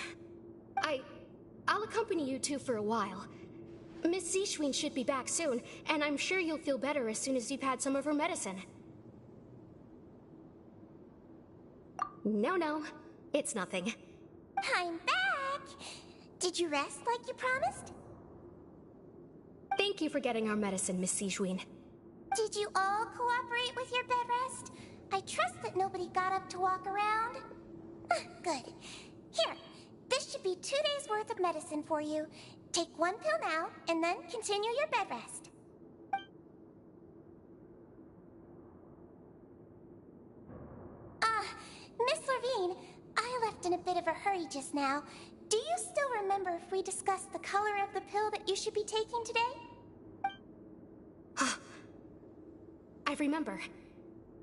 I'll accompany you two for a while. Miss Zishwin should be back soon, and I'm sure you'll feel better as soon as you've had some of her medicine. No, it's nothing. I'm back! Did you rest like you promised? Thank you for getting our medicine, Miss Zishwin. Did you all cooperate with your bed rest? I trust that nobody got up to walk around. Good. Here, this should be 2 days' worth of medicine for you. Take 1 pill now, and then continue your bed rest. Miss Levine, I left in a bit of a hurry just now. Do you still remember if we discussed the color of the pill that you should be taking today? I remember.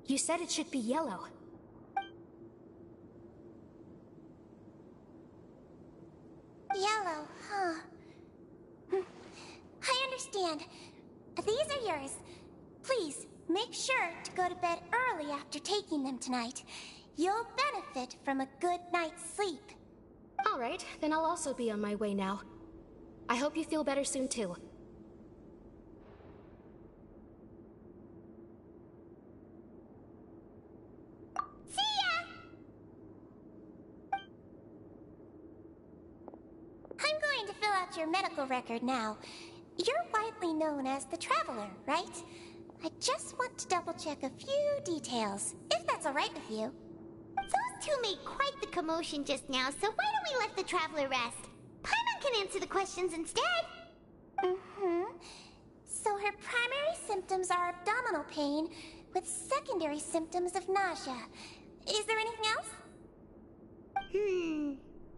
You said it should be yellow. Yellow, huh? I understand. These are yours. Please, make sure to go to bed early after taking them tonight. You'll benefit from a good night's sleep. All right, then I'll also be on my way now. I hope you feel better soon, too. See ya! I'm going to fill out your medical record now. You're widely known as the Traveler, right? I just want to double-check a few details, if that's all right with you. Those two made quite the commotion just now, so why don't we let the Traveler rest? Paimon can answer the questions instead. So her primary symptoms are abdominal pain, with secondary symptoms of nausea. Is there anything else?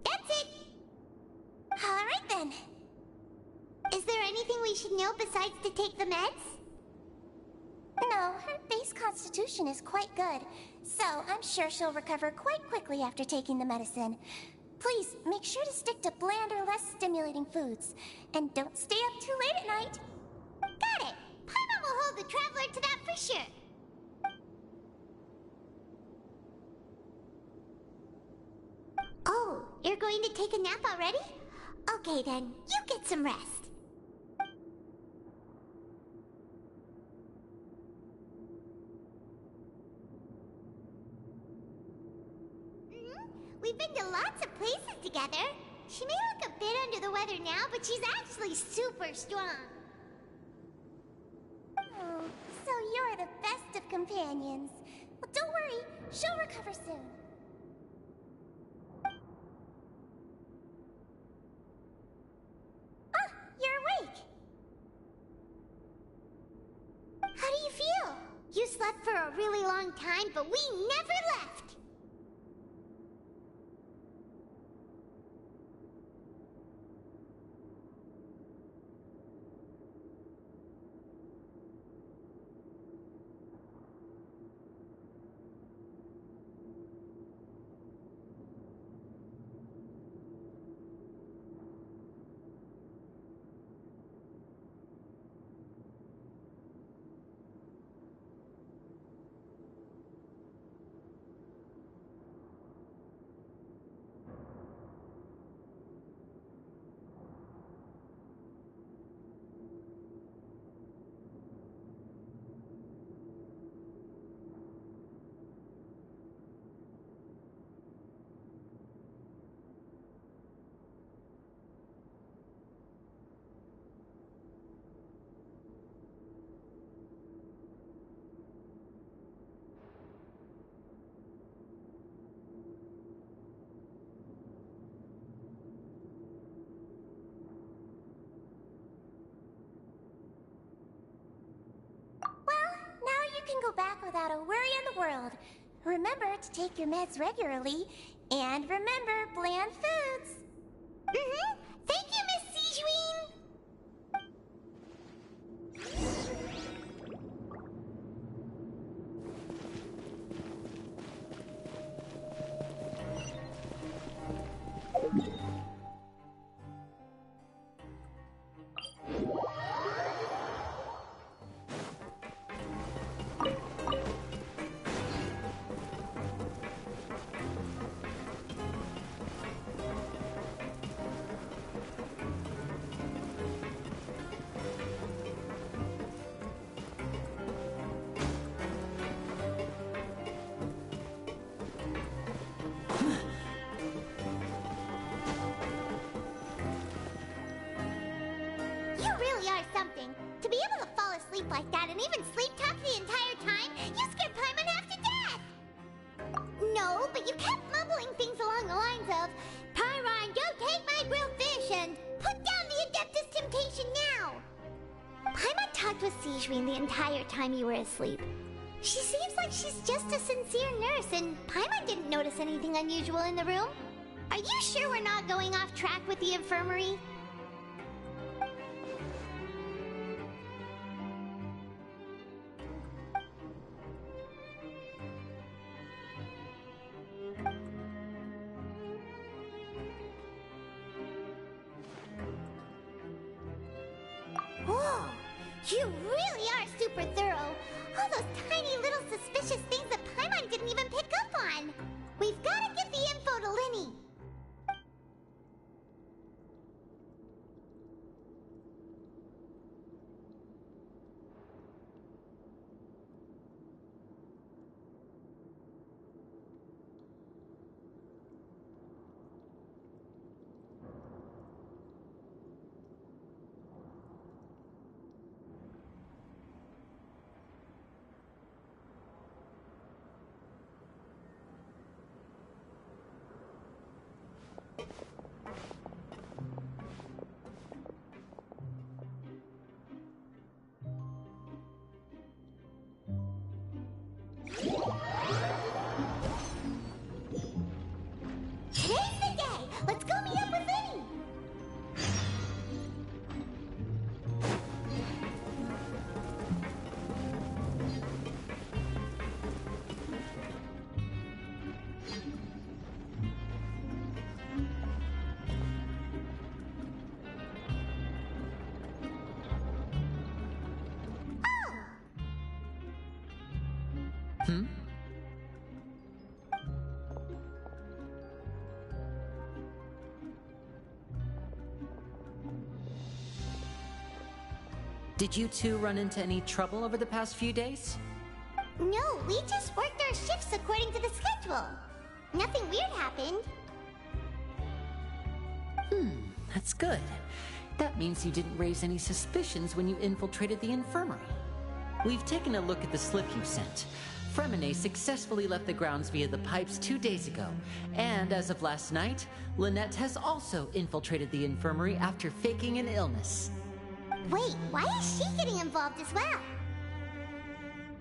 That's it. All right then. Is there anything we should know besides to take the meds? No, her base constitution is quite good, so I'm sure she'll recover quite quickly after taking the medicine. Please, make sure to stick to bland or less stimulating foods, and don't stay up too late at night. Got it! Paimon will hold the Traveler to that for sure. Oh, you're going to take a nap already? Okay then, you get some rest. We've been to lots of places together. She may look a bit under the weather now, but she's actually super strong. Oh, so you're the best of companions. Well, don't worry, she'll recover soon. Ah, you're awake. How do you feel? You slept for a really long time, but we never left. Go back without a worry in the world. Remember to take your meds regularly, and remember bland foods. Thank you, Miss Zishwin. asleep like that and even sleep-talk the entire time, you scared Paimon half to death! No, but you kept mumbling things along the lines of, Pyron, don't take my grilled fish, and put down the Adeptus Temptation now! Paimon talked with Sijwin the entire time you were asleep. She seems like she's just a sincere nurse, and Paimon didn't notice anything unusual in the room. Are you sure we're not going off track with the infirmary? Whoa! You really are super thorough! All those tiny little suspicious things that Paimon didn't even pick up on! We've gotta get the info to Linny! Today's the day! Let's go meet up with Linny! Hmm? Did you two run into any trouble over the past few days? No, we just worked our shifts according to the schedule. Nothing weird happened. That's good. That means you didn't raise any suspicions when you infiltrated the infirmary. We've taken a look at the slip you sent. Fremine successfully left the grounds via the pipes 2 days ago, and as of last night, Lynette has also infiltrated the infirmary after faking an illness. Wait, why is she getting involved as well?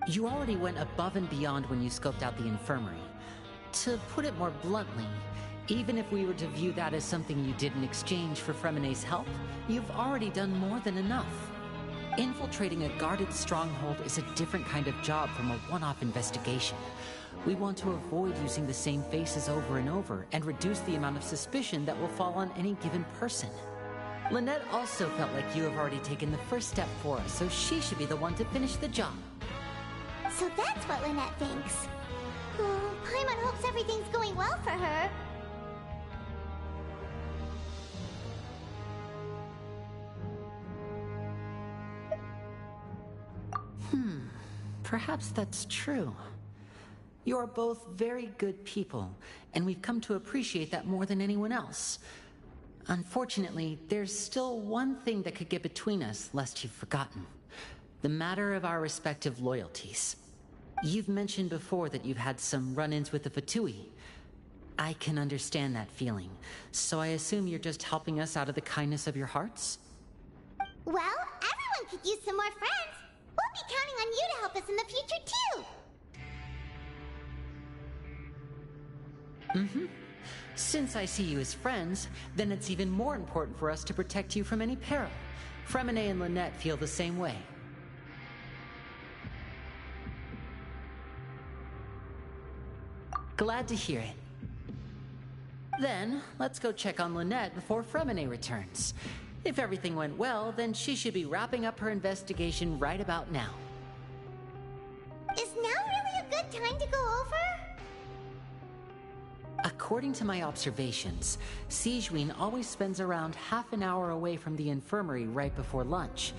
You already went above and beyond when you scoped out the infirmary. To put it more bluntly, even if we were to view that as something you did in exchange for Fremine's help, you've already done more than enough. Infiltrating a guarded stronghold is a different kind of job from a one-off investigation. We want to avoid using the same faces over and over and reduce the amount of suspicion that will fall on any given person. Lynette also felt like you have already taken the first step for us, so she should be the one to finish the job. So that's what Lynette thinks. Oh, Paimon hopes everything's going well for her. Perhaps that's true. You're both very good people, and we've come to appreciate that more than anyone else. Unfortunately, there's still one thing that could get between us, lest you've forgotten. The matter of our respective loyalties. You've mentioned before that you've had some run-ins with the Fatui. I can understand that feeling, so I assume you're just helping us out of the kindness of your hearts? Well, everyone could use some more friends. We'll be counting on you to help us in the future, too. Since I see you as friends, then it's even more important for us to protect you from any peril. Fremine and Lynette feel the same way. Glad to hear it. Then, let's go check on Lynette before Fremine returns. If everything went well, then she should be wrapping up her investigation right about now. Is now really a good time to go over? According to my observations, Sijwin always spends around half an hour away from the infirmary right before lunch.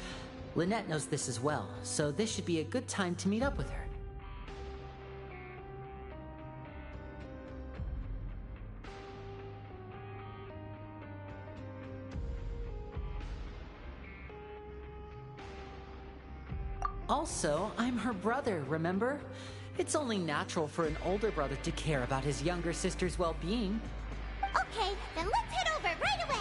Lynette knows this as well, so this should be a good time to meet up with her. Also, I'm her brother, remember? It's only natural for an older brother to care about his younger sister's well-being. Okay, then let's head over right away.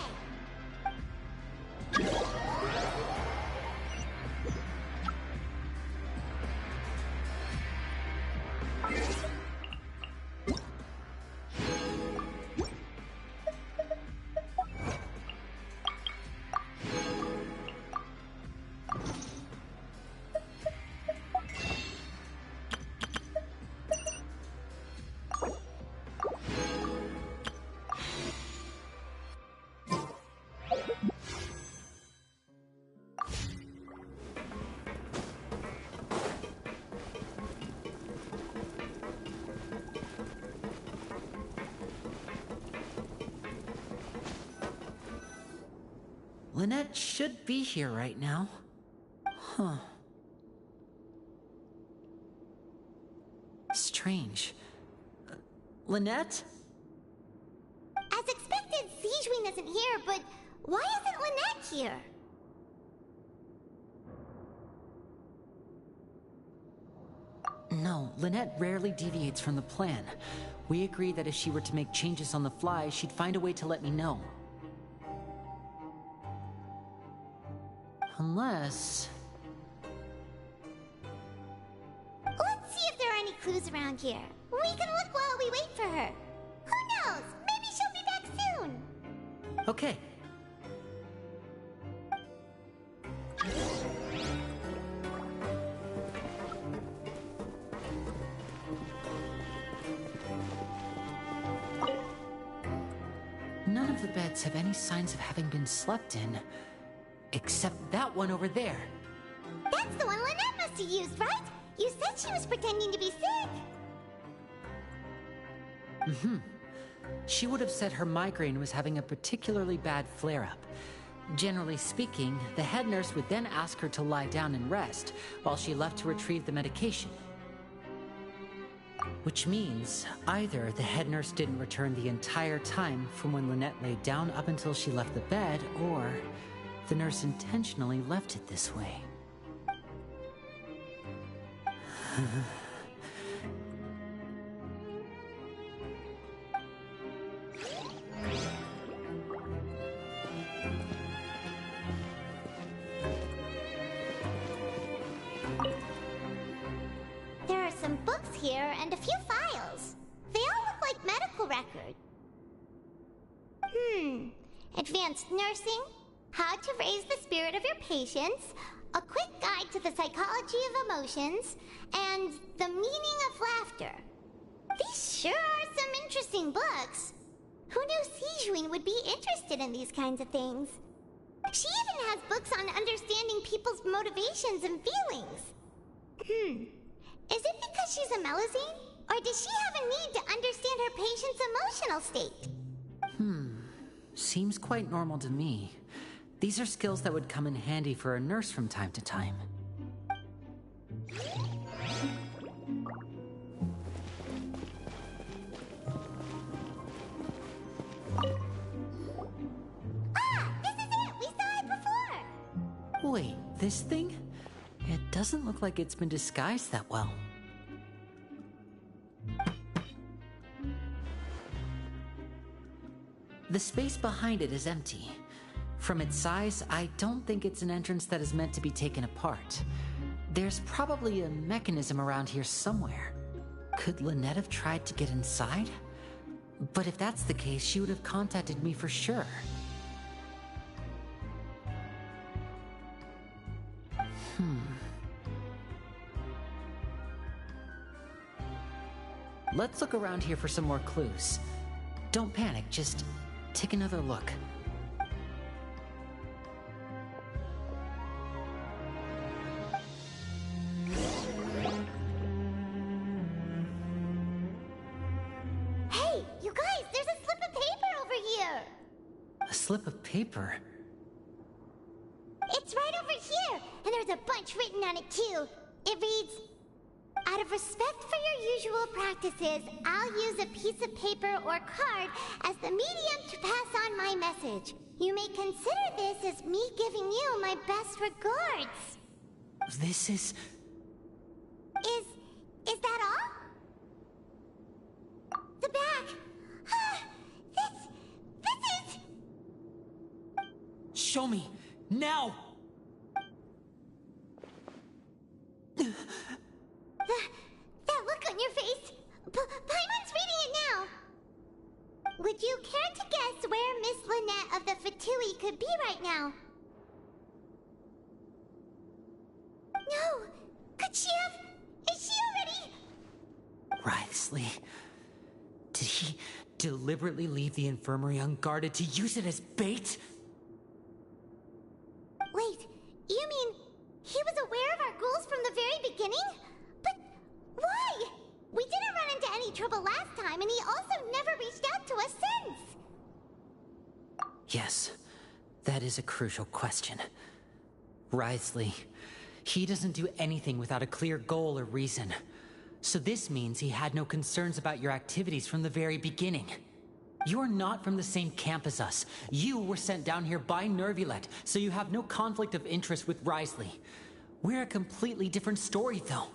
Lynette should be here right now. Huh. Strange. Lynette? As expected, Sijwin isn't here, but why isn't Lynette here? No, Lynette rarely deviates from the plan. We agreed that if she were to make changes on the fly, she'd find a way to let me know. Unless... Let's see if there are any clues around here. We can look while we wait for her. Who knows? Maybe she'll be back soon. Okay. None of the beds have any signs of having been slept in. Except that one over there. That's the one Lynette must have used, right? You said she was pretending to be sick. Mm-hmm. She would have said her migraine was having a particularly bad flare-up. Generally speaking, the head nurse would then ask her to lie down and rest, while she left to retrieve the medication. Which means, either the head nurse didn't return the entire time from when Lynette laid down up until she left the bed, or the nurse intentionally left it this way. There are some books here and a few files. They all look like medical records. Advanced nursing, how to raise the spirit of your patients, a quick guide to the psychology of emotions, and the meaning of laughter. These sure are some interesting books. Who knew Sijwin would be interested in these kinds of things? She even has books on understanding people's motivations and feelings. Is it because she's a Melazine? Or does she have a need to understand her patient's emotional state? Seems quite normal to me. These are skills that would come in handy for a nurse from time to time. This is it! We saw it before! Wait, this thing? It doesn't look like it's been disguised that well. The space behind it is empty. From its size, I don't think it's an entrance that is meant to be taken apart. There's probably a mechanism around here somewhere. Could Lynette have tried to get inside? But if that's the case, she would have contacted me for sure. Let's look around here for some more clues. Don't panic, just take another look. Hey, you guys, there's a slip of paper over here! A slip of paper? It's right over here, and there's a bunch written on it too. It reads, "Out of respect for your usual practices, I'll use a piece of paper or card as the medium to pass on my message. You may consider this as me giving you my best regards." This is Is that all? The back. This is... Show me, now! That look on your face. Paimon's reading it now. Would you care to guess where Miss Lynette of the Fatui could be right now? No. Could she have... Is she already... Wriothesley, did he deliberately leave the infirmary unguarded to use it as bait? Wait, you mean he was aware of our goals from the very beginning? But why? We didn't run into any trouble last time, and he also never reached out to us since. Yes, that is a crucial question. Wriothesley, he doesn't do anything without a clear goal or reason. So this means he had no concerns about your activities from the very beginning. You're not from the same camp as us. You were sent down here by Nervulet, so you have no conflict of interest with Wriothesley. We're a completely different story, though.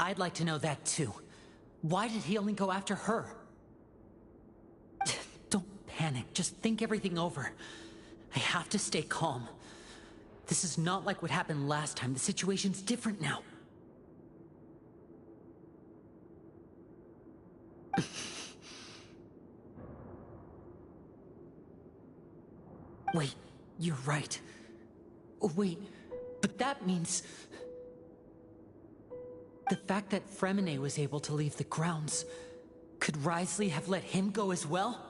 I'd like to know that, too. Why did he only go after her? Don't panic. Just think everything over. I have to stay calm. This is not like what happened last time. The situation's different now. Wait, you're right. Wait, but that means... the fact that Fremine was able to leave the grounds... Could Wriothesley have let him go as well?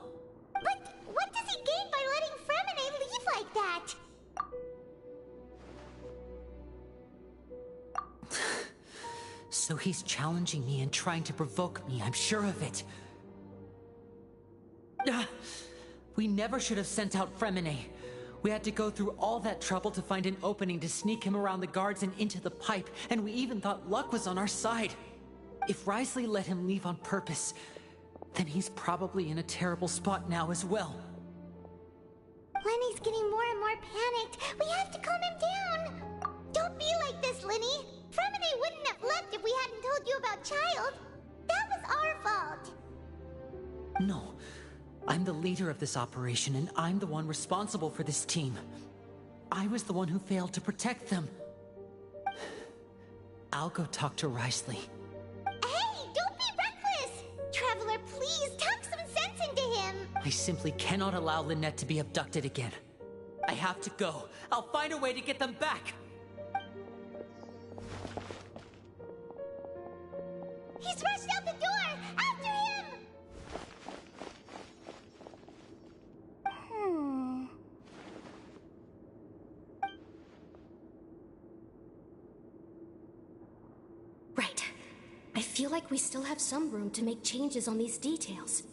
But what does he gain by letting Fremine leave like that? So he's challenging me and trying to provoke me, I'm sure of it. We never should have sent out Fremine. We had to go through all that trouble to find an opening to sneak him around the guards and into the pipe, and we even thought luck was on our side. If Wriothesley let him leave on purpose, then he's probably in a terrible spot now as well. Lenny's getting more and more panicked. We have to calm him down. Don't be like this, Lenny. Fremine wouldn't have left if we hadn't told you about Child. That was our fault. No. I'm the leader of this operation, and I'm the one responsible for this team. I was the one who failed to protect them. I'll go talk to Wriothesley. Hey, don't be reckless! Traveler, please, talk some sense into him! I simply cannot allow Lynette to be abducted again. I have to go. I'll find a way to get them back! He's rushed out the door! After him! Right. I feel like we still have some room to make changes on these details.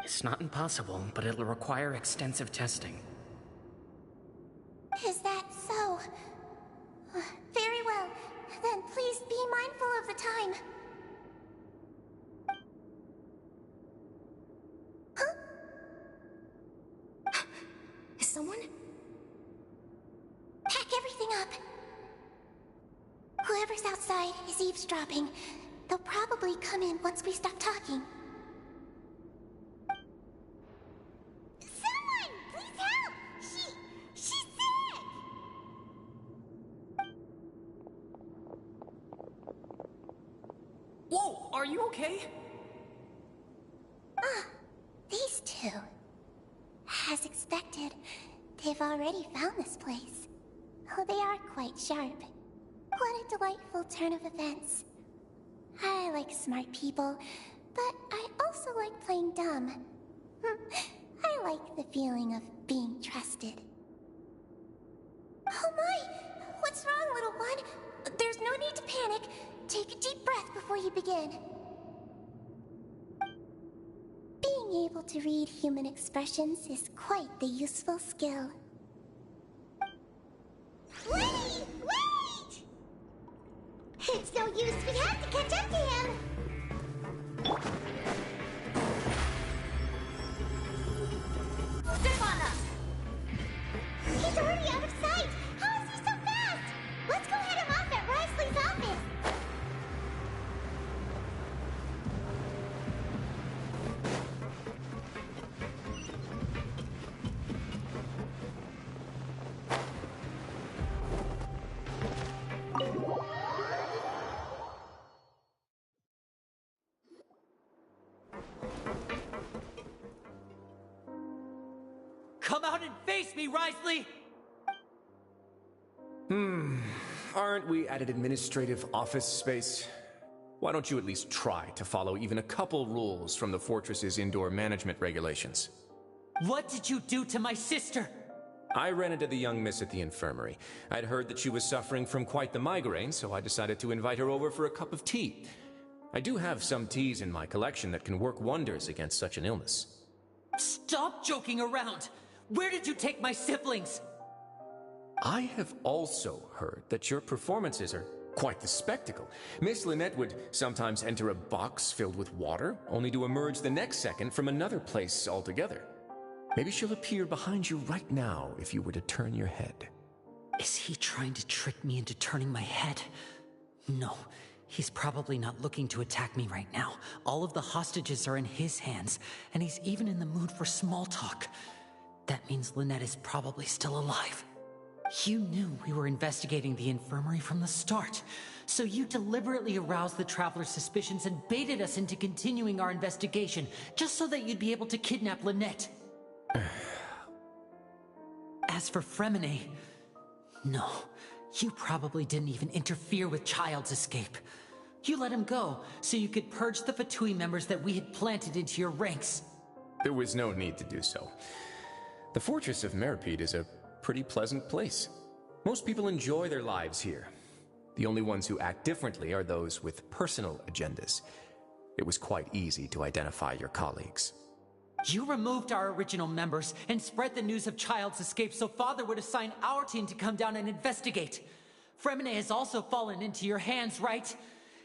It's not impossible, but it'll require extensive testing. Is that so? Very well. Then please be mindful of the time. Huh? Is someone? Pack everything up. Whoever's outside is eavesdropping. They'll probably come in once we stop talking. Someone! Please help! She's sick! Whoa, are you okay? These two. As expected, they've already found this place. Oh, they are quite sharp. What a delightful turn of events. I like smart people, but I also like playing dumb. I like the feeling of being trusted. Oh my! What's wrong, little one? There's no need to panic. Take a deep breath before you begin. Being able to read human expressions is quite the useful skill. Lenny! Wait! It's no use, we have to catch up to him! Stefana! He's already out of sight! How is he so fast? out and face me, Risley! Aren't we at an administrative office space? Why don't you at least try to follow even a couple rules from the fortress's indoor management regulations? What did you do to my sister? I ran into the young miss at the infirmary. I'd heard that she was suffering from quite the migraine, so I decided to invite her over for a cup of tea. I do have some teas in my collection that can work wonders against such an illness. Stop joking around! Where did you take my siblings? I have also heard that your performances are quite the spectacle. Miss Lynette would sometimes enter a box filled with water, only to emerge the next second from another place altogether. Maybe she'll appear behind you right now if you were to turn your head. Is he trying to trick me into turning my head? No, he's probably not looking to attack me right now. All of the hostages are in his hands, and he's even in the mood for small talk. That means Lynette is probably still alive. You knew we were investigating the infirmary from the start, so you deliberately aroused the Traveler's suspicions and baited us into continuing our investigation, just so that you'd be able to kidnap Lynette. As for Fremine, no, you probably didn't even interfere with Child's escape. You let him go, so you could purge the Fatui members that we had planted into your ranks. There was no need to do so. The Fortress of Meripede is a pretty pleasant place. Most people enjoy their lives here. The only ones who act differently are those with personal agendas. It was quite easy to identify your colleagues. You removed our original members and spread the news of Child's escape so Father would assign our team to come down and investigate. Fremine has also fallen into your hands, right?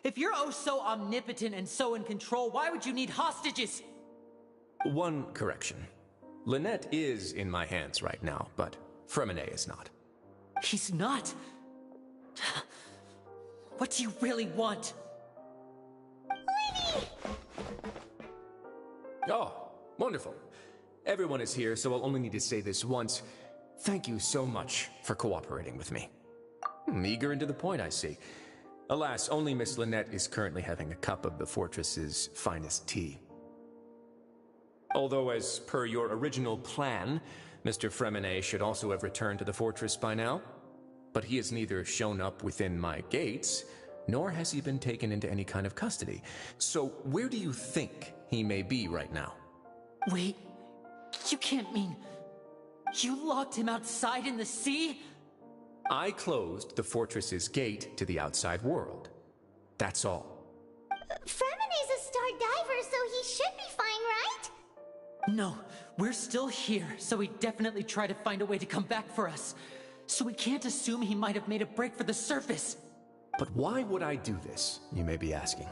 If you're oh so omnipotent and so in control, why would you need hostages? One correction. Lynette is in my hands right now, but Fremine is not. He's not? What do you really want? Lenny! Oh, wonderful. Everyone is here, so I'll only need to say this once. Thank you so much for cooperating with me. Eager and to the point, I see. Alas, only Miss Lynette is currently having a cup of the fortress's finest tea. Although, as per your original plan, Mr. Fremine should also have returned to the fortress by now. But he has neither shown up within my gates, nor has he been taken into any kind of custody. So where do you think he may be right now? Wait, you can't mean... You locked him outside in the sea? I closed the fortress's gate to the outside world. That's all. Fremine's a star diver, so he should be fine, right? No, we're still here, so he'd definitely try to find a way to come back for us. So we can't assume he might have made a break for the surface. But why would I do this, you may be asking?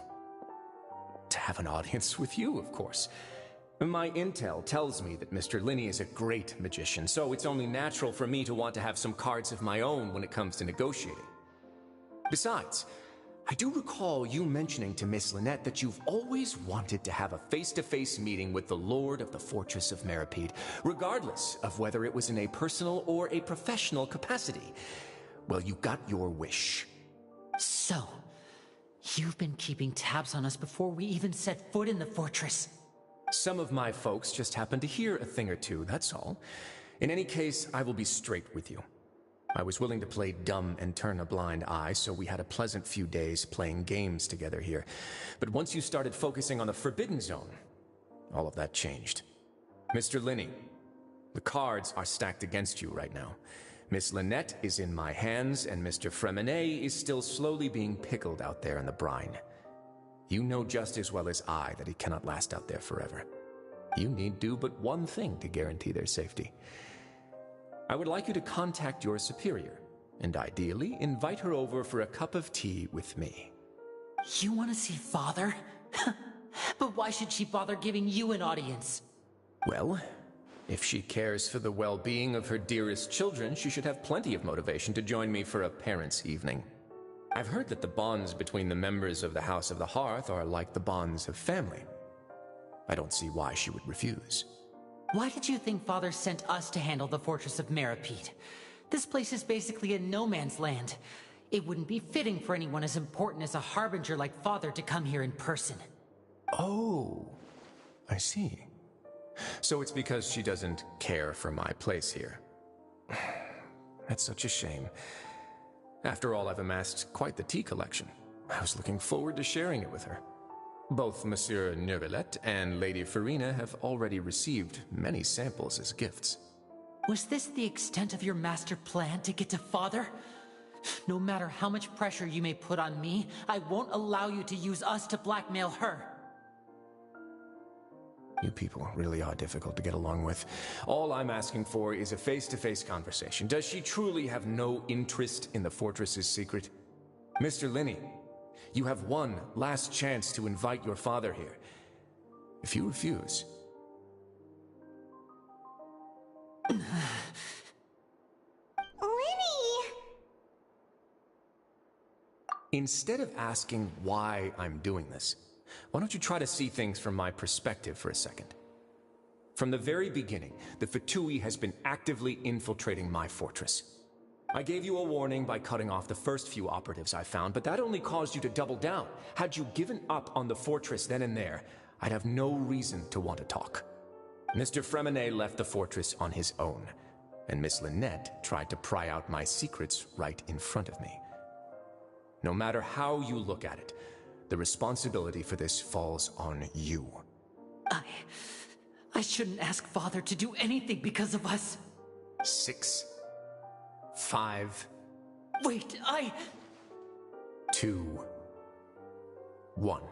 To have an audience with you, of course. My intel tells me that Mr. Linney is a great magician, so it's only natural for me to want to have some cards of my own when it comes to negotiating. Besides, I do recall you mentioning to Miss Lynette that you've always wanted to have a face-to-face meeting with the Lord of the Fortress of Meripede, regardless of whether it was in a personal or a professional capacity. Well, you got your wish. So, you've been keeping tabs on us before we even set foot in the fortress. Some of my folks just happened to hear a thing or two, that's all. In any case, I will be straight with you. I was willing to play dumb and turn a blind eye, so we had a pleasant few days playing games together here. But once you started focusing on the Forbidden Zone, all of that changed. Mr. Linney, the cards are stacked against you right now. Miss Lynette is in my hands, and Mr. Fremine is still slowly being pickled out there in the brine. You know just as well as I that he cannot last out there forever. You need do but one thing to guarantee their safety. I would like you to contact your superior, and ideally invite her over for a cup of tea with me. You want to see Father? But why should she bother giving you an audience? Well, if she cares for the well-being of her dearest children, she should have plenty of motivation to join me for a parents' evening. I've heard that the bonds between the members of the House of the Hearth are like the bonds of family. I don't see why she would refuse. Why did you think Father sent us to handle the Fortress of Meripede? This place is basically a no-man's land. It wouldn't be fitting for anyone as important as a harbinger like Father to come here in person. Oh, I see. So it's because she doesn't care for my place here. That's such a shame. After all, I've amassed quite the tea collection. I was looking forward to sharing it with her. Both Monsieur Neuvillette and Lady Farina have already received many samples as gifts. Was this the extent of your master plan to get to Father? No matter how much pressure you may put on me, I won't allow you to use us to blackmail her. You people really are difficult to get along with. All I'm asking for is a face-to-face conversation. Does she truly have no interest in the fortress's secret? Mr. Linney, you have one last chance to invite your father here. If you refuse... Linny! Instead of asking why I'm doing this, why don't you try to see things from my perspective for a second? From the very beginning, the Fatui has been actively infiltrating my fortress. I gave you a warning by cutting off the first few operatives I found, but that only caused you to double down. Had you given up on the fortress then and there, I'd have no reason to want to talk. Mr. Fremenet left the fortress on his own, and Miss Lynette tried to pry out my secrets right in front of me. No matter how you look at it, the responsibility for this falls on you. I shouldn't ask Father to do anything because of us. 6, 5... Wait, 2, 1.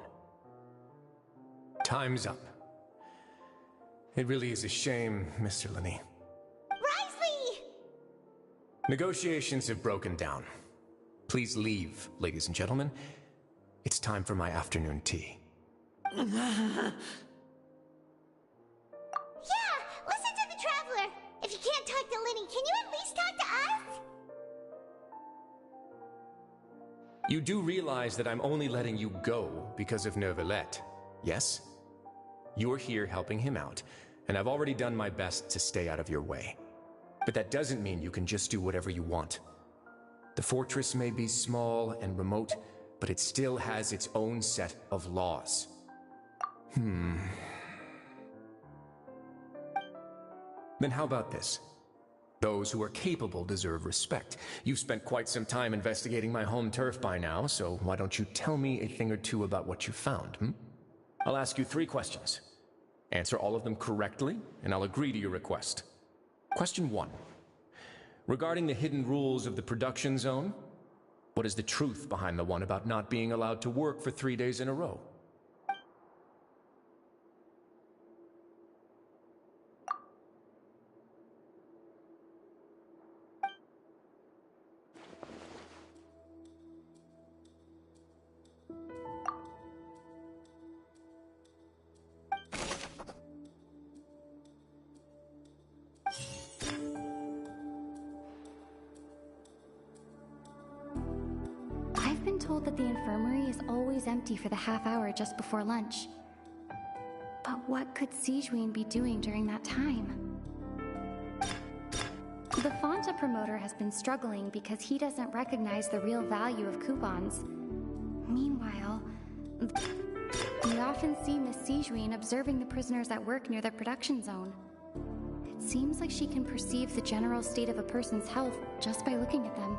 Time's up. It really is a shame, Mr. Linney. Risley! Negotiations have broken down. Please leave, ladies and gentlemen. It's time for my afternoon tea. Yeah, listen to the Traveler. If you can't talk to Linny, can you at least talk to us? You do realize that I'm only letting you go because of Neuvillette, yes? You're here helping him out, and I've already done my best to stay out of your way. But that doesn't mean you can just do whatever you want. The fortress may be small and remote, but it still has its own set of laws. Then how about this? Those who are capable deserve respect. You've spent quite some time investigating my home turf by now, so why don't you tell me a thing or two about what you found, I'll ask you 3 questions. Answer all of them correctly, and I'll agree to your request. Question 1. Regarding the hidden rules of the production zone, what is the truth behind the one about not being allowed to work for 3 days in a row? I've been told that the infirmary is always empty for the half hour just before lunch. But what could Sijuin be doing during that time? The Fonta promoter has been struggling because he doesn't recognize the real value of coupons. Meanwhile, we often see Miss Sijuin observing the prisoners at work near the production zone. It seems like she can perceive the general state of a person's health just by looking at them.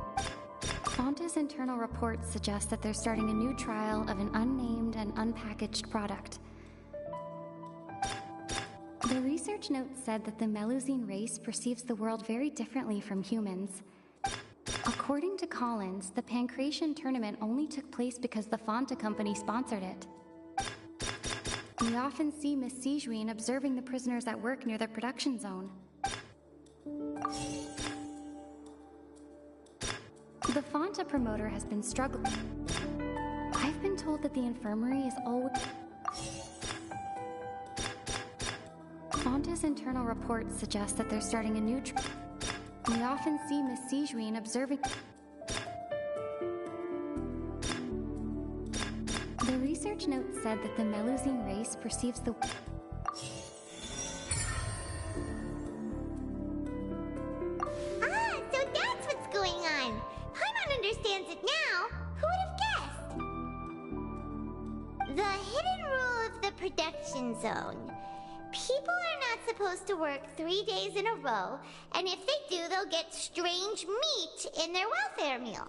Fonta's internal reports suggest that they're starting a new trial of an unnamed and unpackaged product. The research note said that the Melusine race perceives the world very differently from humans. According to Collins, the Pancration tournament only took place because the Fonta company sponsored it. We often see Miss Sijuin observing the prisoners at work near the production zone. The Fonta promoter has been struggling. I've been told that the infirmary is always... Fonta's internal reports suggest that they're starting a new we often see Miss Sijuin observing... The research note said that the Melusine race perceives the... So that's what's going on. Paimon understands it now. Who would have guessed? The hidden rule of the production zone. People are not not supposed to work 3 days in a row, and if they do, they'll get strange meat in their welfare meal.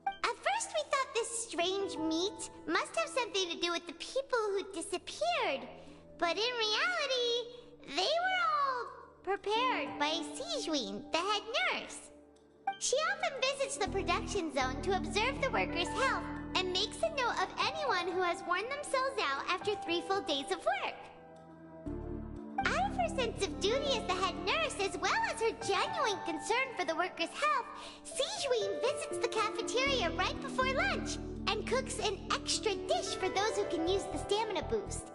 At first we thought this strange meat must have something to do with the people who disappeared, but in reality, they were all prepared by Sigewinne, the head nurse. She often visits the production zone to observe the workers' health and makes a note of anyone who has worn themselves out after 3 full days of work. Out of her sense of duty as the head nurse, as well as her genuine concern for the workers' health, Sigewinne visits the cafeteria right before lunch and cooks an extra dish for those who can use the stamina boost.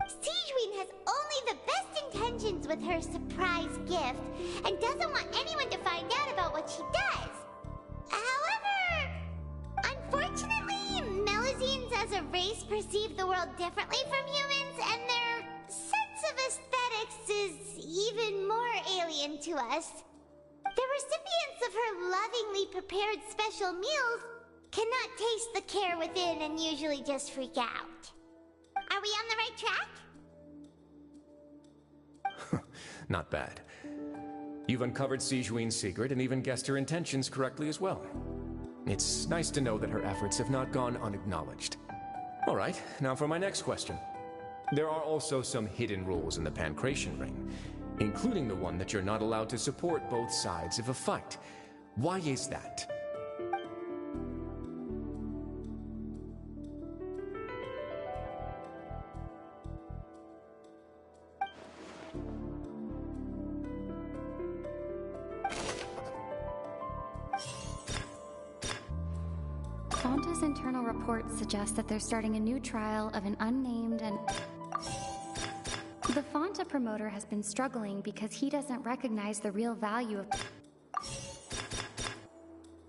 Sigewinne has only the best intentions with her surprise gift and doesn't want anyone to find out about what she does. However, unfortunately, Melusines as a race perceive the world differently from humans, and their sense of aesthetics is even more alien to us. The recipients of her lovingly prepared special meals cannot taste the care within and usually just freak out. Are we on the right track? Not bad. You've uncovered Sigewinne's secret and even guessed her intentions correctly as well. It's nice to know that her efforts have not gone unacknowledged. All right, now for my next question. There are also some hidden rules in the Pancration Ring, including the one that you're not allowed to support both sides of a fight. Why is that? Fonta's internal reports suggest that they're starting a new trial of an unnamed and... The Fonta promoter has been struggling because he doesn't recognize the real value of...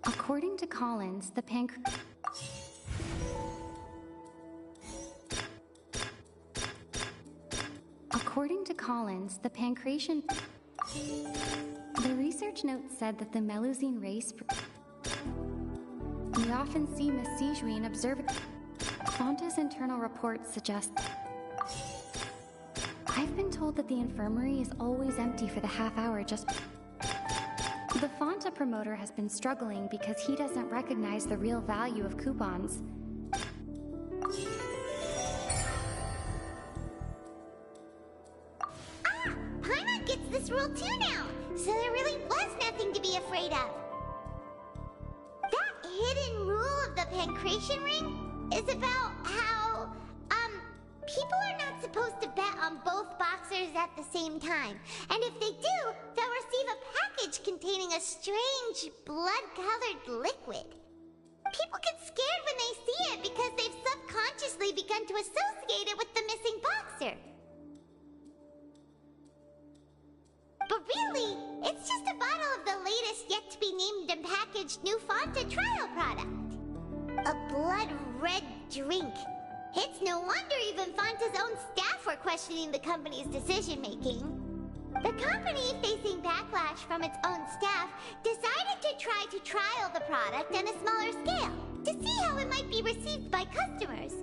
According to Collins, the Pancration... The research note said that the Melusine race... We often see Miss Sigewinne observe... Fonta's internal reports suggest... I've been told that the infirmary is always empty for the half hour just... The Fonta promoter has been struggling because he doesn't recognize the real value of coupons. Paimon gets this rule too now, so there really was nothing to be afraid of. That hidden rule of the Pancration Ring is about how, people are not supposed to bet on both boxers at the same time. And if they do, they'll receive a package containing a strange, blood-colored liquid. People get scared when they see it because they've subconsciously begun to associate it with the missing boxer. But really, it's just a bottle of the latest yet-to-be-named and packaged new Fonta trial product. A blood-red drink. It's no wonder even Fonta's own staff were questioning the company's decision-making. The company, facing backlash from its own staff, decided to try to trial the product on a smaller scale, to see how it might be received by customers.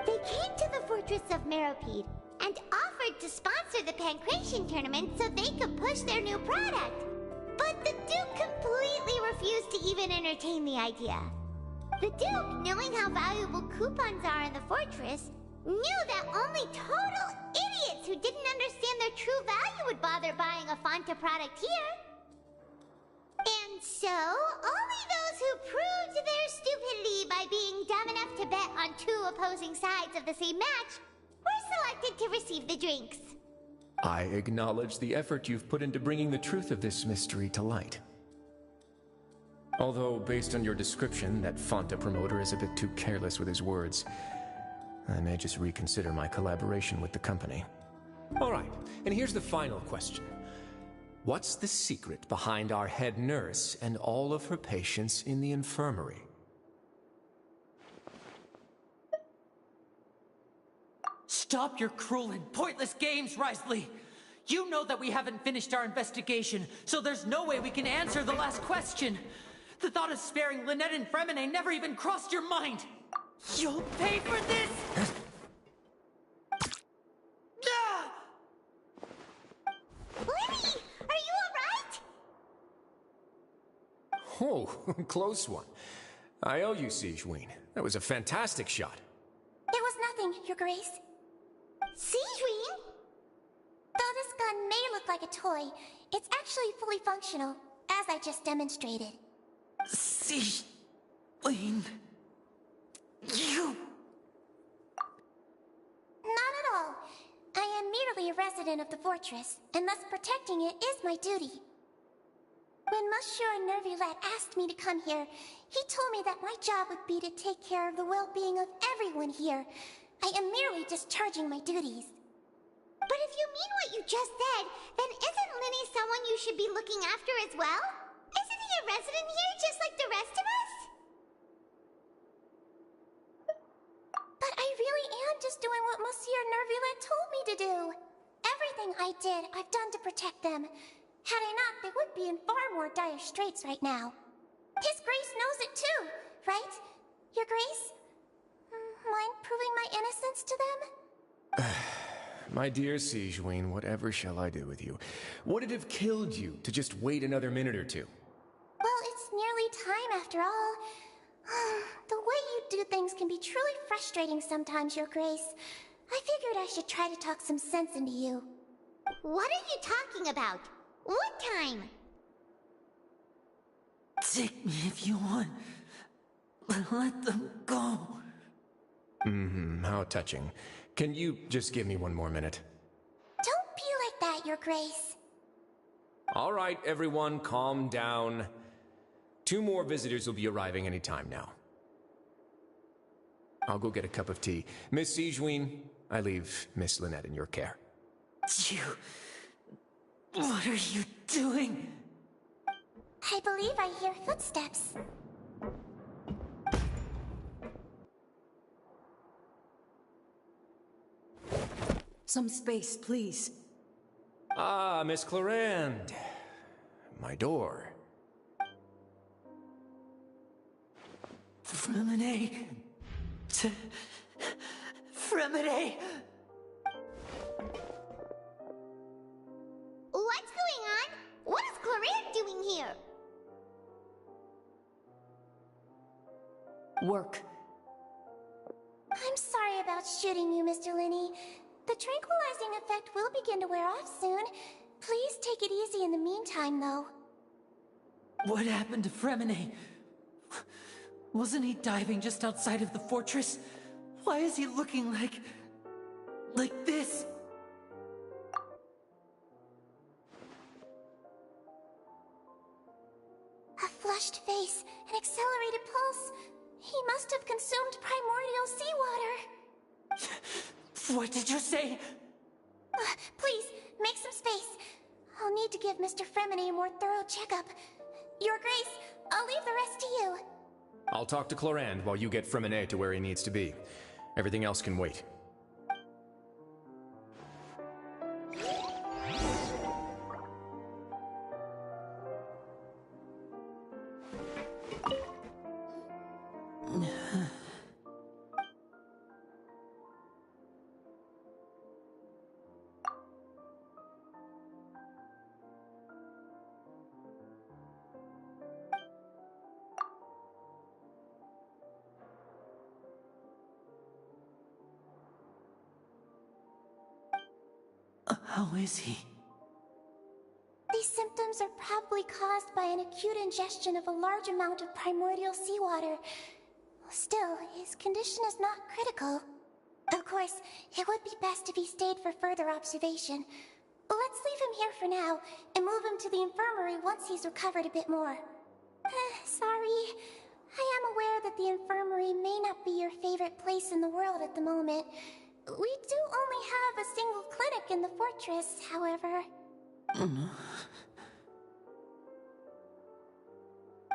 They came to the Fortress of Meropide and offered to sponsor the Pancration tournament so they could push their new product. But the Duke completely refused to even entertain the idea. The Duke, knowing how valuable coupons are in the fortress, knew that only total idiots who didn't understand their true value would bother buying a Fonta product here. And so, only those who proved their stupidity by being dumb enough to bet on 2 opposing sides of the same match were selected to receive the drinks. I acknowledge the effort you've put into bringing the truth of this mystery to light. Although, based on your description, that Fonta promoter is a bit too careless with his words, I may just reconsider my collaboration with the company. All right, and here's the final question. What's the secret behind our head nurse and all of her patients in the infirmary? Stop your cruel and pointless games, Risley! You know that we haven't finished our investigation, so there's no way we can answer the last question! The thought of sparing Lynette and Fremine never even crossed your mind! You'll pay for this! Oh, close one. I owe you, Sigewinne. That was a fantastic shot. It was nothing, Your Grace. Sigewinne? Though this gun may look like a toy, it's actually fully functional, as I just demonstrated. Sigewinne... You... Not at all. I am merely a resident of the fortress, and thus protecting it is my duty. When Monsieur Nervulette asked me to come here, he told me that my job would be to take care of the well-being of everyone here. I am merely discharging my duties. But if you mean what you just said, then isn't Linny someone you should be looking after as well? Isn't he a resident here just like the rest of us? But I really am just doing what Monsieur Nervulette told me to do. Everything I did, I've done to protect them. Had I not, they would be in far more dire straits right now. His Grace knows it too, right? Your Grace? Mind proving my innocence to them? My dear Sigewinne, whatever shall I do with you? Would it have killed you to just wait another minute or two? Well, it's nearly time after all. The way you do things can be truly frustrating sometimes, Your Grace. I figured I should try to talk some sense into you. What are you talking about? What time? Take me if you want, but let them go. How touching. Can you just give me one more minute? Don't be like that, Your Grace. All right, everyone, calm down. 2 more visitors will be arriving any time now. I'll go get a cup of tea. Miss Sigewinne, I leave Miss Lynette in your care. What are you doing? I believe I hear footsteps. Some space, please. Ah, Miss Clarande. My door. Fremine. Fremine. What's going on? What is Clarande doing here? Work. I'm sorry about shooting you, Mr. Linney. The tranquilizing effect will begin to wear off soon. Please take it easy in the meantime, though. What happened to Fremine? Wasn't he diving just outside of the fortress? Why is he looking like this? A flushed face, an accelerated pulse. He must have consumed primordial seawater. What did you say? Please, make some space. I'll need to give Mr. Fremine a more thorough checkup. Your Grace, I'll leave the rest to you. I'll talk to Clarande while you get Fremine to where he needs to be. Everything else can wait. How is he? These symptoms are probably caused by an acute ingestion of a large amount of primordial seawater. Still, his condition is not critical. Of course, it would be best if he stayed for further observation. Let's leave him here for now, and move him to the infirmary once he's recovered a bit more. Sorry. I am aware that the infirmary may not be your favorite place in the world at the moment. We do only have a single clinic in the fortress, however.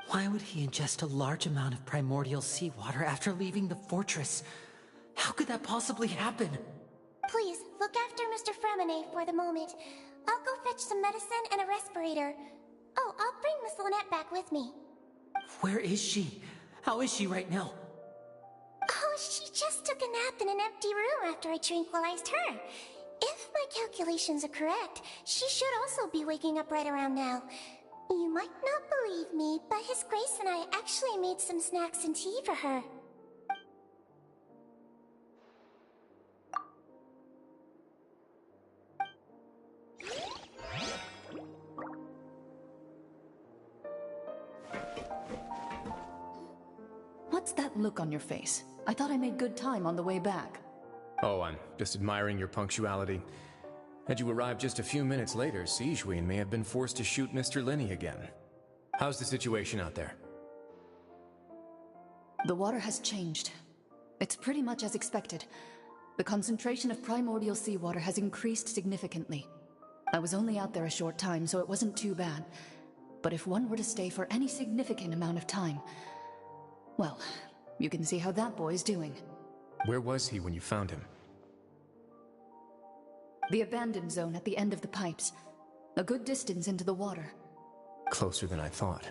Why would he ingest a large amount of primordial seawater after leaving the fortress? How could that possibly happen? Please, look after Mr. Fremine for the moment. I'll go fetch some medicine and a respirator. Oh, I'll bring Miss Lynette back with me. Where is she? How is she right now? Oh, she just took a nap in an empty room after I tranquilized her. If my calculations are correct, she should also be waking up right around now. You might not believe me, but His Grace and I actually made some snacks and tea for her. What's that look on your face? I thought I made good time on the way back. Oh, I'm just admiring your punctuality. Had you arrived just a few minutes later, Sigewinne may have been forced to shoot Mr. Linney again. How's the situation out there? The water has changed. It's pretty much as expected. The concentration of primordial seawater has increased significantly. I was only out there a short time, so it wasn't too bad. But if one were to stay for any significant amount of time, well, you can see how that boy's doing. Where was he when you found him? The abandoned zone at the end of the pipes. A good distance into the water. Closer than I thought.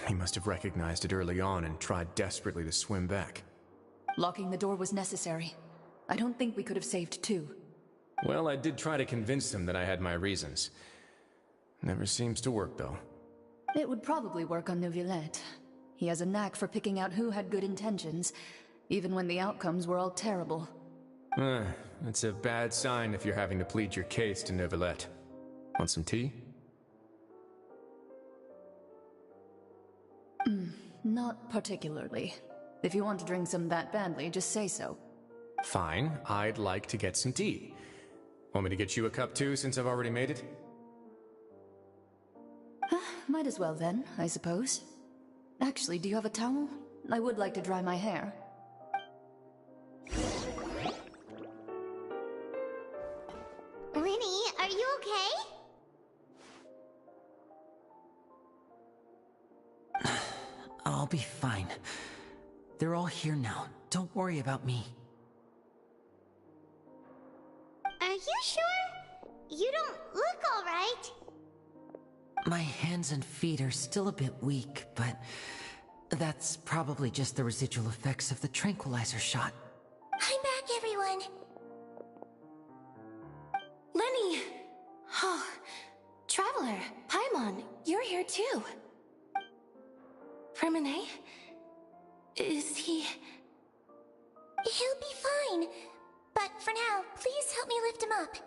He must have recognized it early on and tried desperately to swim back. Locking the door was necessary. I don't think we could have saved two. Well, I did try to convince him that I had my reasons. Never seems to work, though. It would probably work on Neuvillette. He has a knack for picking out who had good intentions, even when the outcomes were all terrible. It's a bad sign if you're having to plead your case to Neuvillette. Want some tea? Not particularly. If you want to drink some that badly, just say so. Fine, I'd like to get some tea. Want me to get you a cup too, since I've already made it? Might as well then, I suppose. Actually, do you have a towel? I would like to dry my hair. Linny, are you okay? I'll be fine. They're all here now. Don't worry about me. Are you sure? You don't look alright. My hands and feet are still a bit weak, but that's probably just the residual effects of the tranquilizer shot. I'm back, everyone. Lenny! Oh, Traveler, Paimon, you're here too. Fremine? Is he... He'll be fine. But for now, please help me lift him up.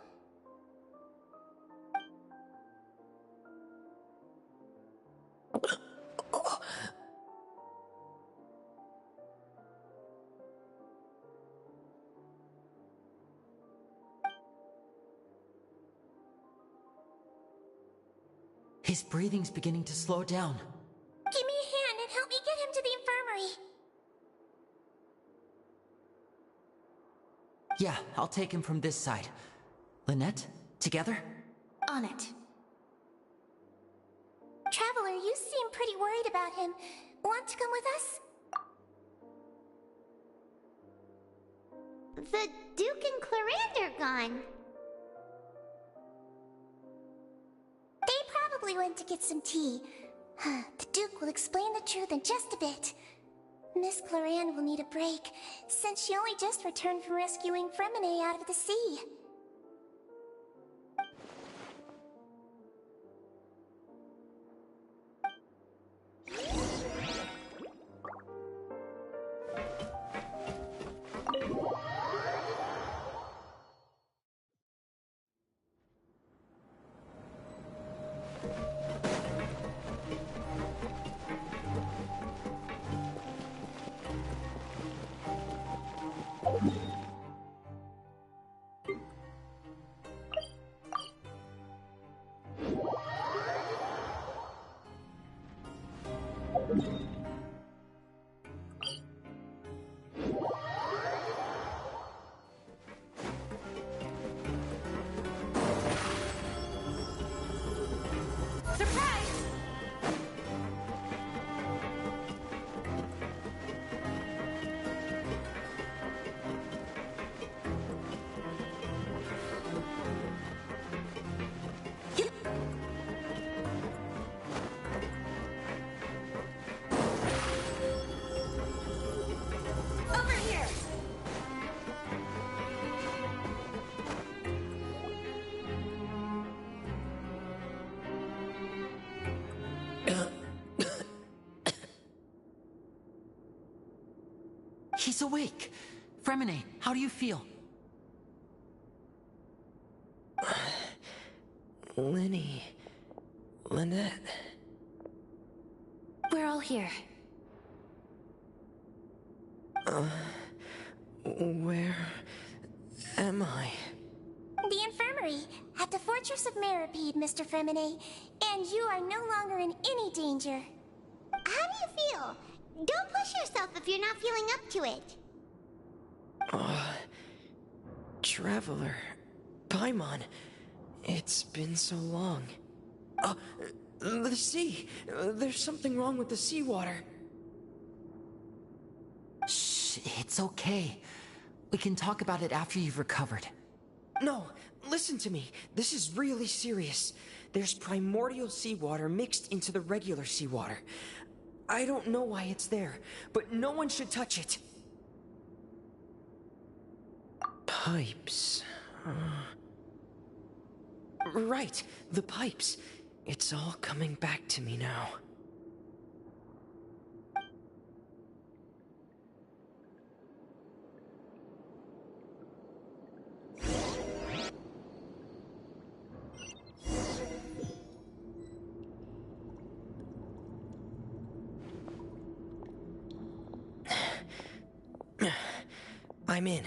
His breathing's beginning to slow down. Give me a hand and help me get him to the infirmary. Yeah, I'll take him from this side. Lynette, together? On it. Traveler, you seem pretty worried about him. Want to come with us? The Duke and Clarande are gone. They probably went to get some tea. The Duke will explain the truth in just a bit. Miss Clarande will need a break, since she only just returned from rescuing Fremine out of the sea. It's awake. Fremine, how do you feel? Lenny... Lynette... We're all here. Where am I? The infirmary, at the Fortress of Meripede, Mr. Fremine, and you are no longer in any danger. How do you feel? Don't push yourself if you're not feeling up to it. Traveler... Paimon... It's been so long. The sea! There's something wrong with the seawater. Shh, it's okay. We can talk about it after you've recovered. No, listen to me. This is really serious. There's primordial seawater mixed into the regular seawater. I don't know why it's there, but no one should touch it. Pipes... Right, the pipes. It's all coming back to me now. I'm in.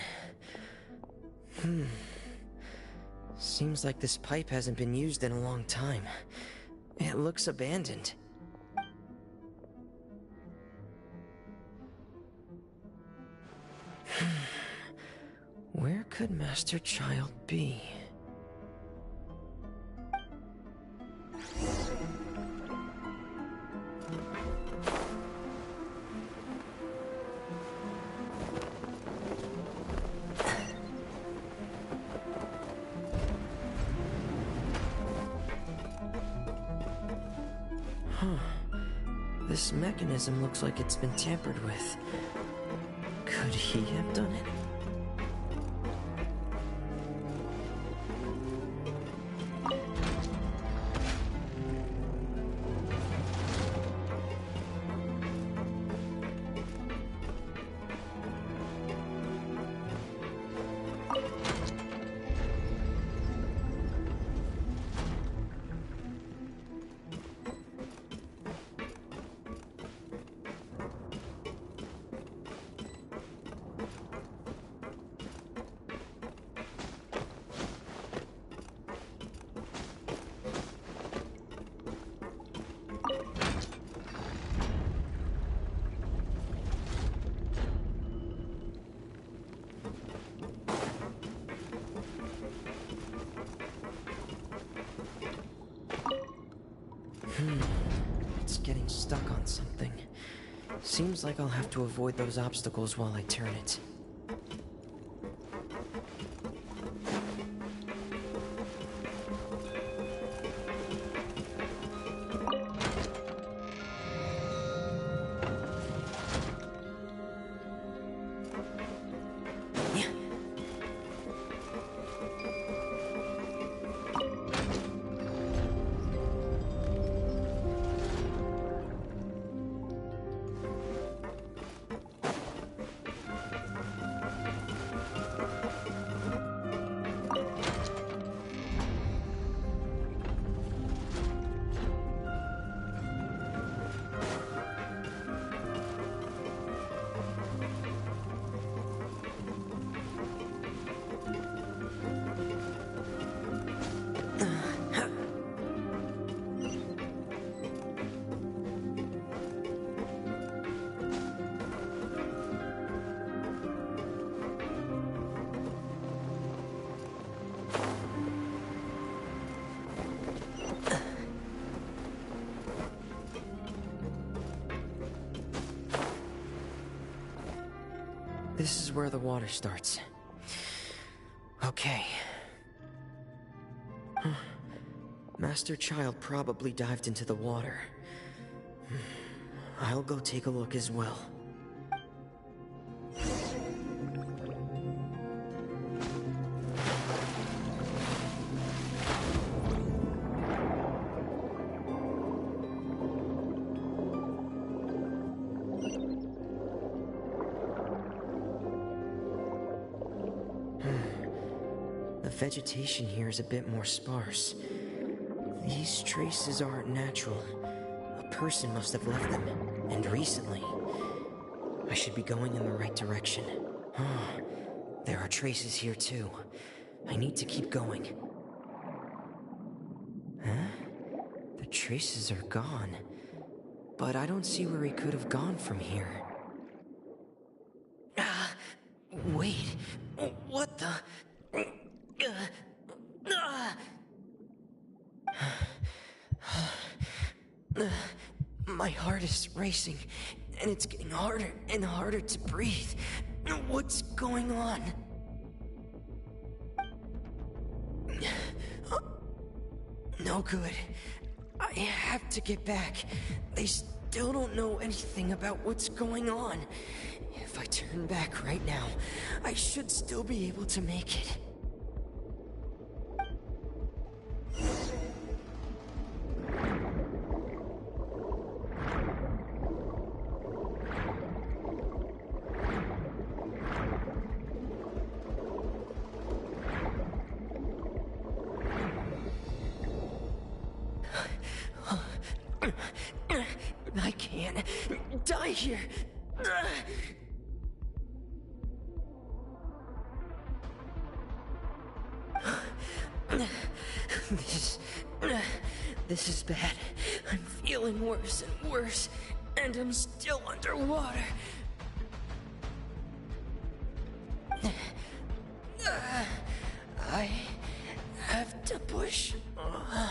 Seems like this pipe hasn't been used in a long time. It looks abandoned. Where could Master Child be? This mechanism looks like it's been tampered with. Could he have done it? It's getting stuck on something. Seems like I'll have to avoid those obstacles while I turn it. This is where the water starts. Okay. Master Child probably dived into the water. I'll go take a look as well. The vegetation here is a bit more sparse. These traces aren't natural. A person must have left them, and recently. I should be going in the right direction. There are traces here too. I need to keep going. Huh? The traces are gone. But I don't see where he could have gone from here. Wait. What the... My heart is racing, and it's getting harder and harder to breathe. What's going on? No good. I have to get back. They still don't know anything about what's going on. If I turn back right now, I should still be able to make it. I can't die here. This is bad. I'm feeling worse and worse, and I'm still underwater. I have to push on.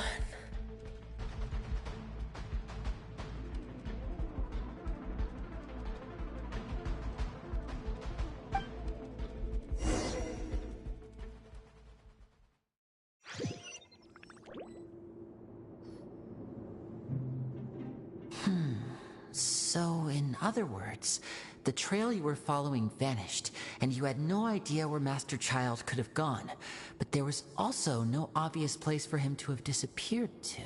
So, in other words, the trail you were following vanished, and you had no idea where Master Child could have gone. But there was also no obvious place for him to have disappeared to.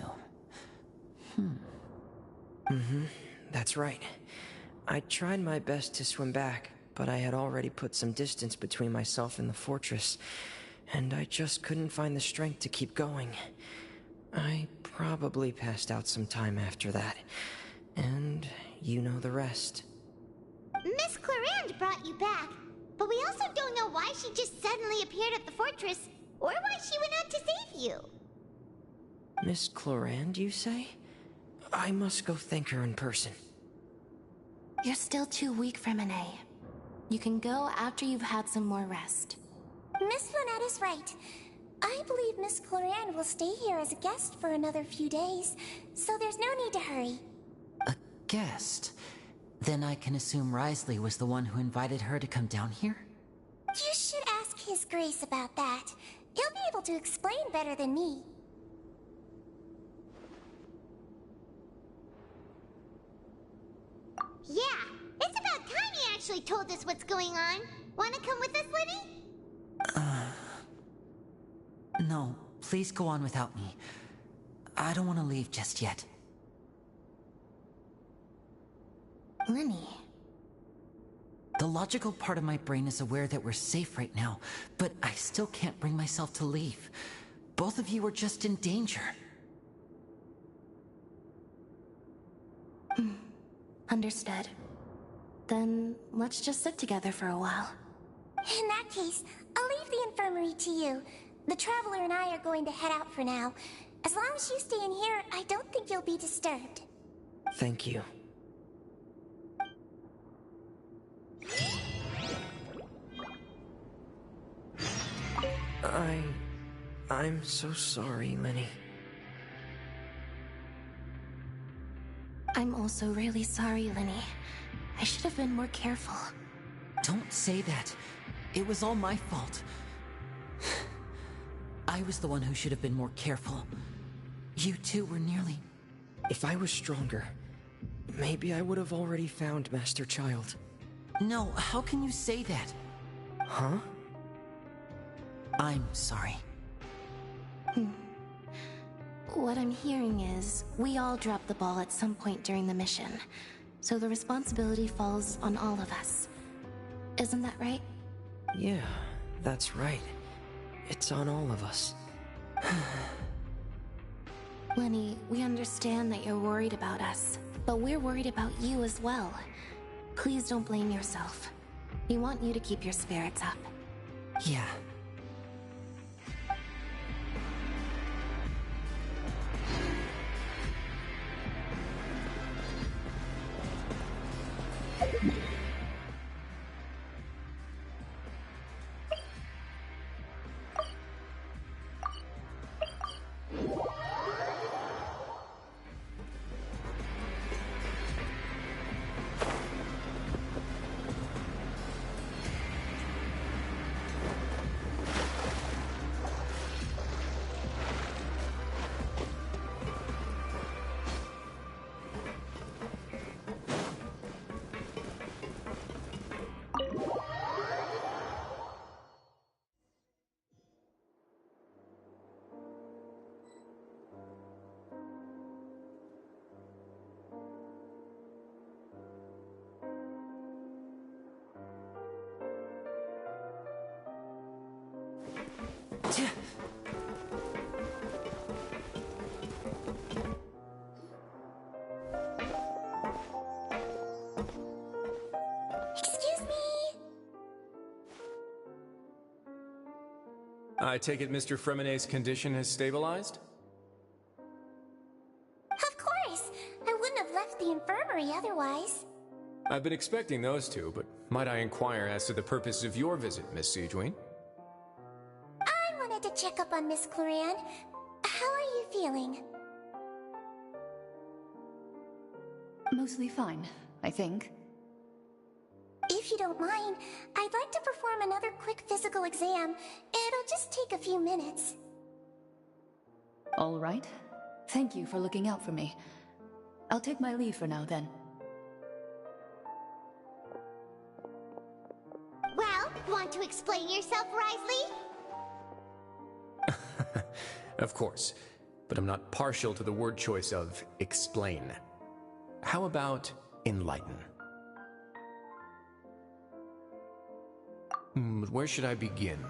That's right. I tried my best to swim back, but I had already put some distance between myself and the fortress, and I just couldn't find the strength to keep going. I probably passed out some time after that, and you know the rest. Miss Clarande brought you back, but we also don't know why she just suddenly appeared at the fortress, or why she went out to save you. Miss Clarande, you say? I must go thank her in person. You're still too weak for Monet. You can go after you've had some more rest. Miss Lynette is right. I believe Miss Clarande will stay here as a guest for another few days, so there's no need to hurry. A guest? Then I can assume Risley was the one who invited her to come down here? You should ask His Grace about that. He'll be able to explain better than me. Yeah, it's about time he actually told us what's going on. Wanna come with us, Liddy? No, please go on without me. I don't want to leave just yet. Lenny. The logical part of my brain is aware that we're safe right now, but I still can't bring myself to leave. Both of you are just in danger. Understood. Then let's just sit together for a while. In that case, I'll leave the infirmary to you. The Traveler and I are going to head out for now. As long as you stay in here, I don't think you'll be disturbed. Thank you. I'm so sorry, Lenny. I'm also really sorry, Lenny. I should have been more careful. Don't say that. It was all my fault. I was the one who should have been more careful. You two were nearly... If I was stronger, maybe I would have already found Master Child. No, how can you say that? Huh? I'm sorry. What I'm hearing is, we all dropped the ball at some point during the mission, so the responsibility falls on all of us. Isn't that right? Yeah, that's right. It's on all of us. Lenny, we understand that you're worried about us, but we're worried about you as well. Please don't blame yourself. We want you to keep your spirits up. Yeah. Excuse me? I take it Mr. Fremenet's condition has stabilized? Of course. I wouldn't have left the infirmary otherwise. I've been expecting those two, but might I inquire as to the purpose of your visit, Miss Siegewien? I wanted to check up on Miss Cloran. How are you feeling? Mostly fine, I think. If you don't mind, I'd like to perform another quick physical exam. It'll just take a few minutes. All right. Thank you for looking out for me. I'll take my leave for now, then. Well, want to explain yourself, Risley? Of course, but I'm not partial to the word choice of explain. How about enlighten? But where should I begin?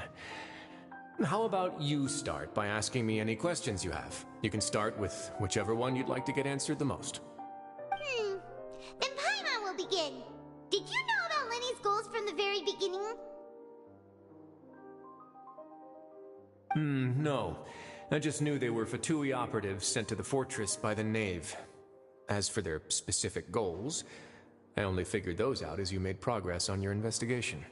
How about you start by asking me any questions you have? You can start with whichever one you'd like to get answered the most. Then Paimon will begin. Did you know about Lenny's goals from the very beginning? No. I just knew they were Fatui operatives sent to the fortress by the Knave. As for their specific goals, I only figured those out as you made progress on your investigation.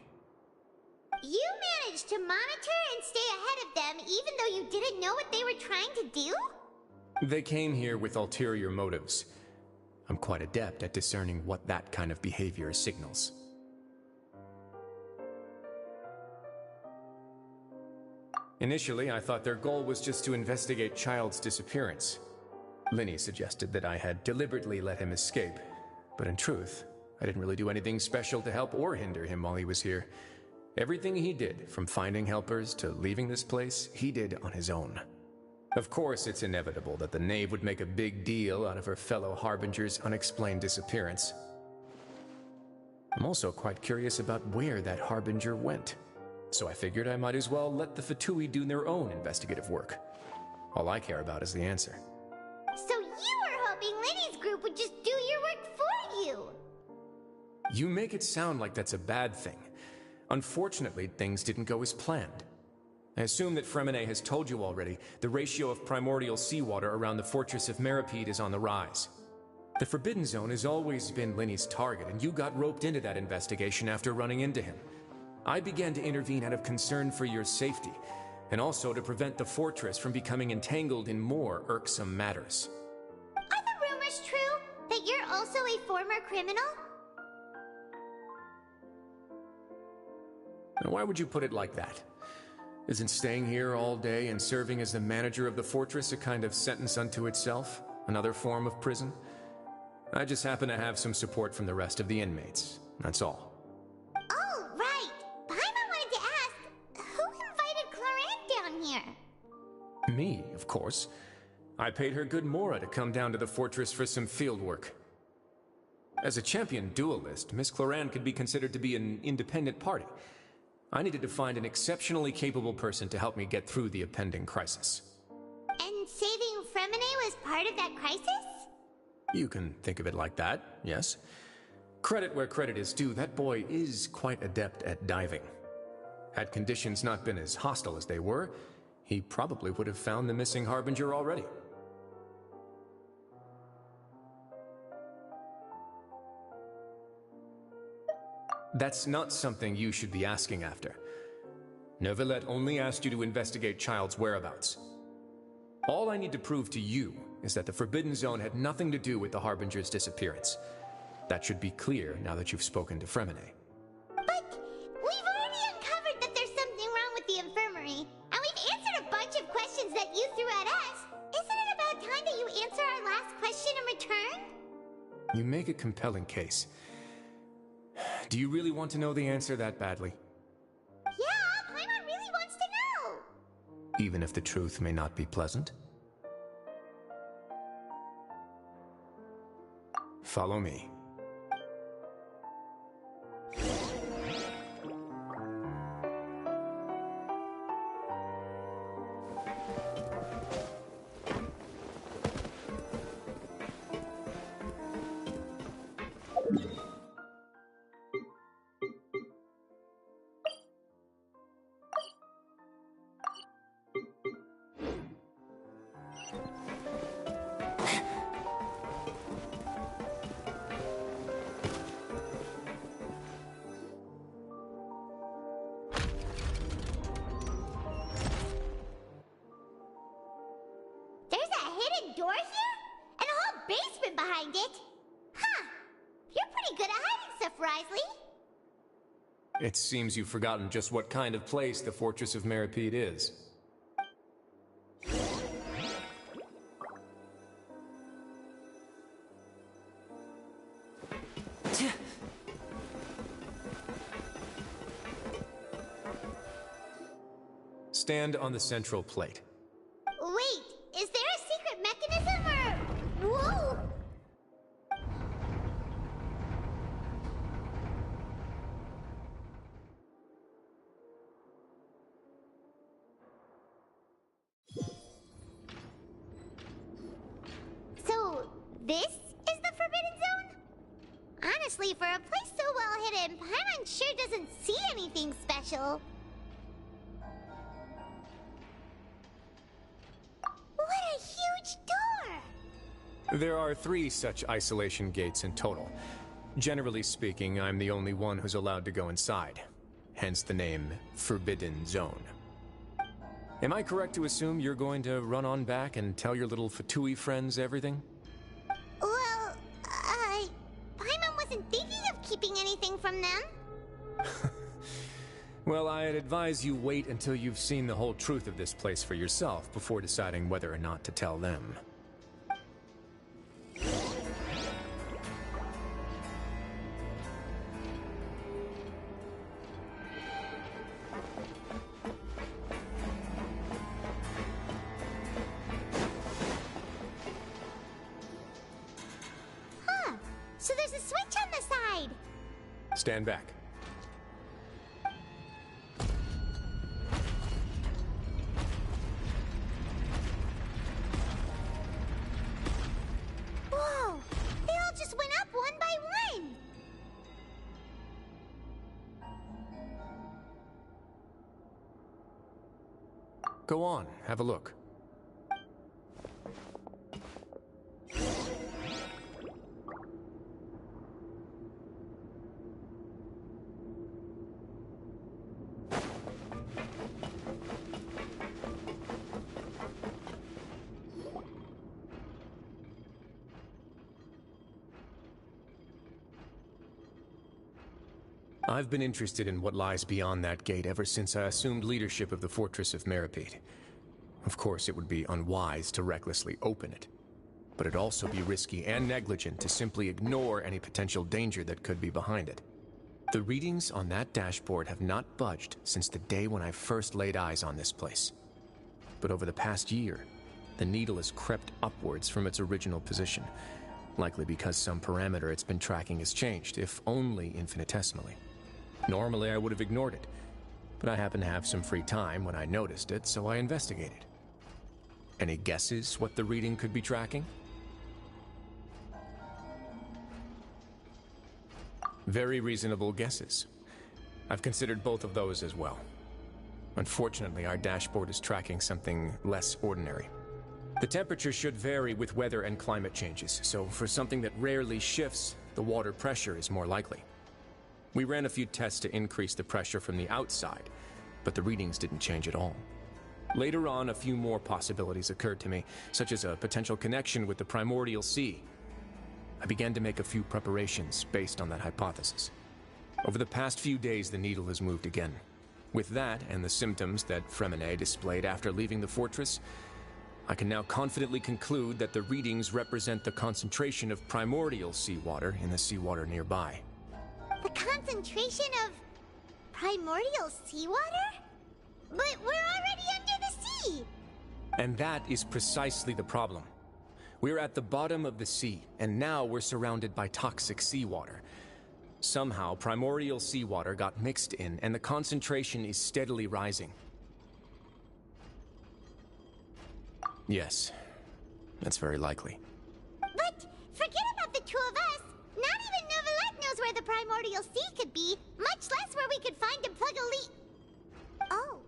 You managed to monitor and stay ahead of them even though you didn't know what they were trying to do? They came here with ulterior motives. I'm quite adept at discerning what that kind of behavior signals. Initially, I thought their goal was just to investigate Child's disappearance. Linny suggested that I had deliberately let him escape, but in truth, I didn't really do anything special to help or hinder him while he was here. Everything he did, from finding helpers to leaving this place, he did on his own. Of course, it's inevitable that the Knave would make a big deal out of her fellow Harbinger's unexplained disappearance. I'm also quite curious about where that Harbinger went, so I figured I might as well let the Fatui do their own investigative work. All I care about is the answer. So you were hoping Lenny's group would just do your work for you? You make it sound like that's a bad thing. Unfortunately, things didn't go as planned. I assume that Fremenet has told you already, the ratio of primordial seawater around the fortress of Meripede is on the rise. The Forbidden Zone has always been Linny's target, and you got roped into that investigation after running into him. I began to intervene out of concern for your safety, and also to prevent the fortress from becoming entangled in more irksome matters. Are the rumors true that you're also a former criminal? Now, why would you put it like that? Isn't staying here all day and serving as the manager of the fortress a kind of sentence unto itself? Another form of prison? I just happen to have some support from the rest of the inmates. That's all. Oh, right. Paimon wanted to ask, who invited Cloran down here? Me, of course. I paid her good Mora to come down to the fortress for some field work. As a champion duelist, Miss Cloran could be considered to be an independent party. I needed to find an exceptionally capable person to help me get through the impending crisis. And saving Fremine was part of that crisis? You can think of it like that, yes. Credit where credit is due, that boy is quite adept at diving. Had conditions not been as hostile as they were, he probably would have found the missing Harbinger already. That's not something you should be asking after. Neuvillette only asked you to investigate Child's whereabouts. All I need to prove to you is that the Forbidden Zone had nothing to do with the Harbinger's disappearance. That should be clear now that you've spoken to Fremine. But we've already uncovered that there's something wrong with the infirmary, and we've answered a bunch of questions that you threw at us. Isn't it about time that you answer our last question in return? You make a compelling case. Do you really want to know the answer that badly? Yeah, Paimon really wants to know! Even if the truth may not be pleasant? Follow me. Door here? And a whole basement behind it? Huh. You're pretty good at hiding stuff, Wriothesley. It seems you've forgotten just what kind of place the Fortress of Meripede is. Stand on the central plate. Wait, is there a secret mechanism or... Whoa! So, this is the Forbidden Zone? Honestly, for a place so well hidden, Paimon sure doesn't see anything special. What a huge door! There are 3 such isolation gates in total. Generally speaking, I'm the only one who's allowed to go inside. Hence the name Forbidden Zone. Am I correct to assume you're going to run on back and tell your little Fatui friends everything? Well, Paimon wasn't thinking of keeping anything from them. Well, I'd advise you wait until you've seen the whole truth of this place for yourself before deciding whether or not to tell them. Huh. So there's a switch on the side. Stand back. Whoa! They all just went up one by one! Go on, have a look. I've been interested in what lies beyond that gate ever since I assumed leadership of the Fortress of Meripede. Of course, it would be unwise to recklessly open it, but it'd also be risky and negligent to simply ignore any potential danger that could be behind it. The readings on that dashboard have not budged since the day when I first laid eyes on this place. But over the past year, the needle has crept upwards from its original position, likely because some parameter it's been tracking has changed, if only infinitesimally. Normally, I would have ignored it, but I happened to have some free time when I noticed it, so I investigated. Any guesses what the reading could be tracking? Very reasonable guesses. I've considered both of those as well. Unfortunately, our dashboard is tracking something less ordinary. The temperature should vary with weather and climate changes, so for something that rarely shifts, the water pressure is more likely. We ran a few tests to increase the pressure from the outside, but the readings didn't change at all. Later on, a few more possibilities occurred to me, such as a potential connection with the primordial sea. I began to make a few preparations based on that hypothesis. Over the past few days, the needle has moved again. With that, and the symptoms that Fremine displayed after leaving the fortress, I can now confidently conclude that the readings represent the concentration of primordial seawater in the seawater nearby. The concentration of primordial seawater? But we're already under the sea! And that is precisely the problem. We're at the bottom of the sea, and now we're surrounded by toxic seawater. Somehow, primordial seawater got mixed in, and the concentration is steadily rising. Yes, that's very likely. But forget about the two of us. Not even Novelette knows where the primordial sea could be, much less where we could find and plug a leak. Oh.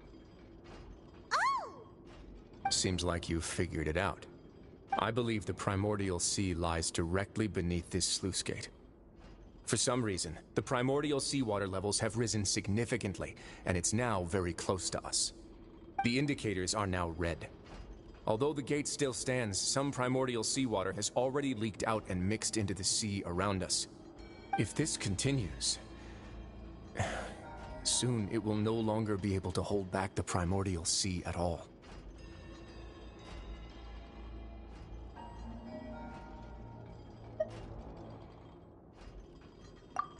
Oh! Seems like you've figured it out. I believe the primordial sea lies directly beneath this sluice gate. For some reason, the primordial seawater levels have risen significantly, and it's now very close to us. The indicators are now red. Although the gate still stands, some primordial seawater has already leaked out and mixed into the sea around us. If this continues, soon it will no longer be able to hold back the primordial sea at all.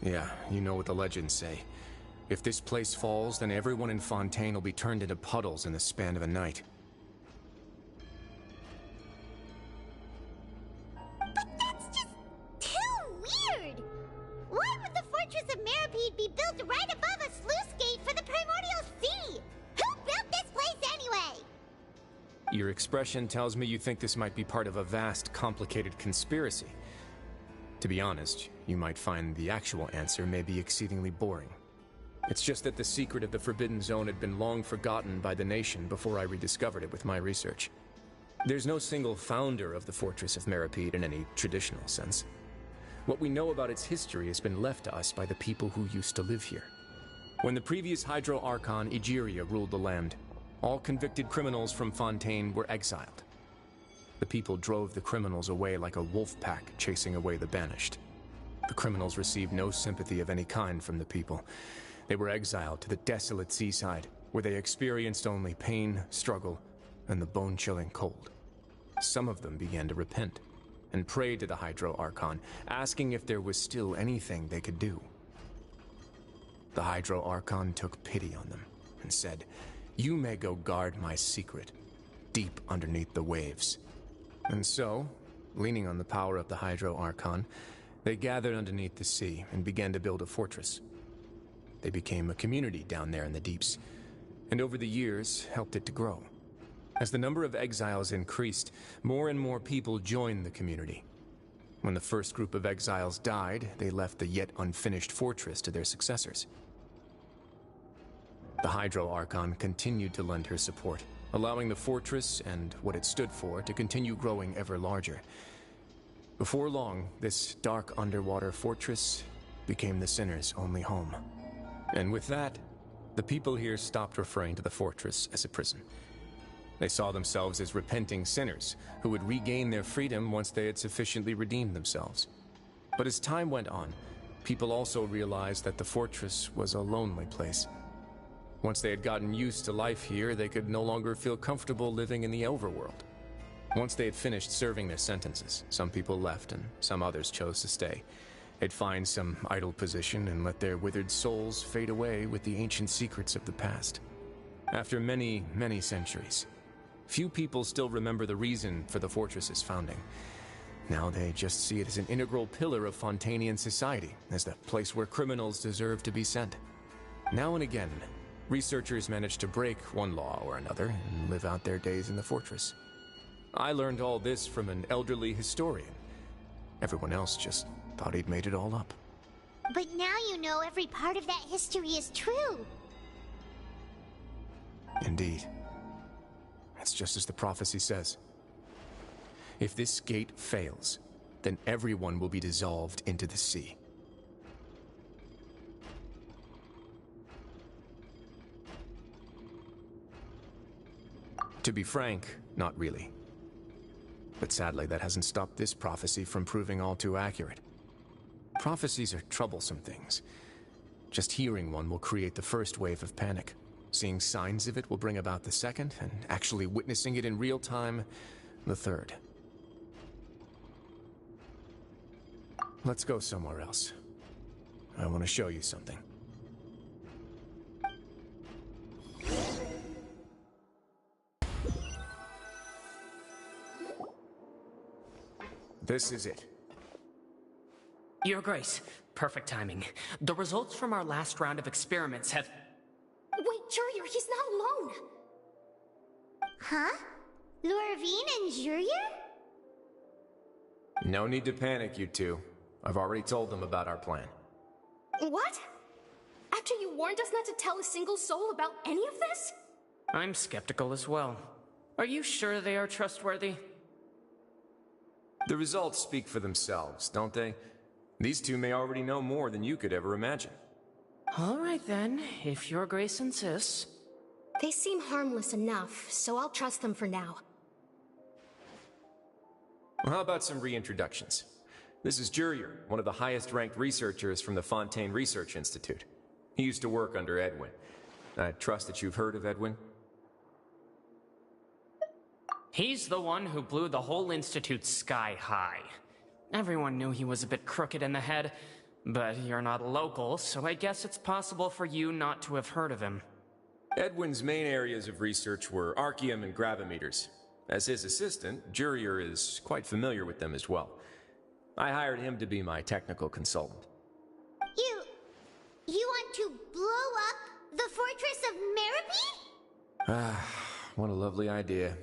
Yeah, you know what the legends say. If this place falls, then everyone in Fontaine will be turned into puddles in the span of a night. But that's just too weird! Why would the Fortress of Meripede be built right above a sluice gate for the primordial sea? Who built this place anyway? Your expression tells me you think this might be part of a vast, complicated conspiracy. To be honest, you might find the actual answer may be exceedingly boring. It's just that the secret of the Forbidden Zone had been long forgotten by the nation before I rediscovered it with my research. There's no single founder of the Fortress of Meripede in any traditional sense. What we know about its history has been left to us by the people who used to live here. When the previous Hydro Archon Egeria ruled the land, all convicted criminals from Fontaine were exiled. The people drove the criminals away like a wolf pack chasing away the banished. The criminals received no sympathy of any kind from the people. They were exiled to the desolate seaside, where they experienced only pain, struggle, and the bone-chilling cold. Some of them began to repent, and prayed to the Hydro Archon, asking if there was still anything they could do. The Hydro Archon took pity on them, and said, "You may go guard my secret, deep underneath the waves." And so, leaning on the power of the Hydro Archon, they gathered underneath the sea and began to build a fortress. They became a community down there in the deeps, and over the years helped it to grow. As the number of exiles increased, more and more people joined the community. When the first group of exiles died, they left the yet unfinished fortress to their successors. The Hydro Archon continued to lend her support, allowing the fortress and what it stood for to continue growing ever larger. Before long, this dark underwater fortress became the sinner's only home. And with that, the people here stopped referring to the fortress as a prison. They saw themselves as repenting sinners who would regain their freedom once they had sufficiently redeemed themselves. But as time went on, people also realized that the fortress was a lonely place. Once they had gotten used to life here, they could no longer feel comfortable living in the overworld. Once they had finished serving their sentences, some people left and some others chose to stay. They'd find some idle position and let their withered souls fade away with the ancient secrets of the past. After many, many centuries, few people still remember the reason for the fortress's founding. Now they just see it as an integral pillar of Fontainian society, as the place where criminals deserve to be sent. Now and again, Researchers managed to break one law or another and live out their days in the fortress. I learned all this from an elderly historian. Everyone else just thought he'd made it all up. But now you know every part of that history is true. Indeed. It's just as the prophecy says. If this gate fails, then everyone will be dissolved into the sea. To be frank, not really. But sadly, that hasn't stopped this prophecy from proving all too accurate. Prophecies are troublesome things. Just hearing one will create the first wave of panic. Seeing signs of it will bring about the second, and actually witnessing it in real time, the third. Let's go somewhere else. I want to show you something. This is it. Your Grace, perfect timing. The results from our last round of experiments have... Wait, Jurier, he's not alone! Huh? Lorvine and Jurier? No need to panic, you two. I've already told them about our plan. What? After you warned us not to tell a single soul about any of this? I'm skeptical as well. Are you sure they are trustworthy? The results speak for themselves, don't they? These two may already know more than you could ever imagine. All right then, if Your Grace insists. They seem harmless enough, so I'll trust them for now. Well, how about some reintroductions? This is Jurier, one of the highest-ranked researchers from the Fontaine Research Institute. He used to work under Edwin. I trust that you've heard of Edwin? He's the one who blew the whole institute sky high. Everyone knew he was a bit crooked in the head, but you're not local, so I guess it's possible for you not to have heard of him. Edwin's main areas of research were archaeum and gravimeters. As his assistant, Jurier is quite familiar with them as well. I hired him to be my technical consultant. You want to blow up the Fortress of Merope? Ah, what a lovely idea.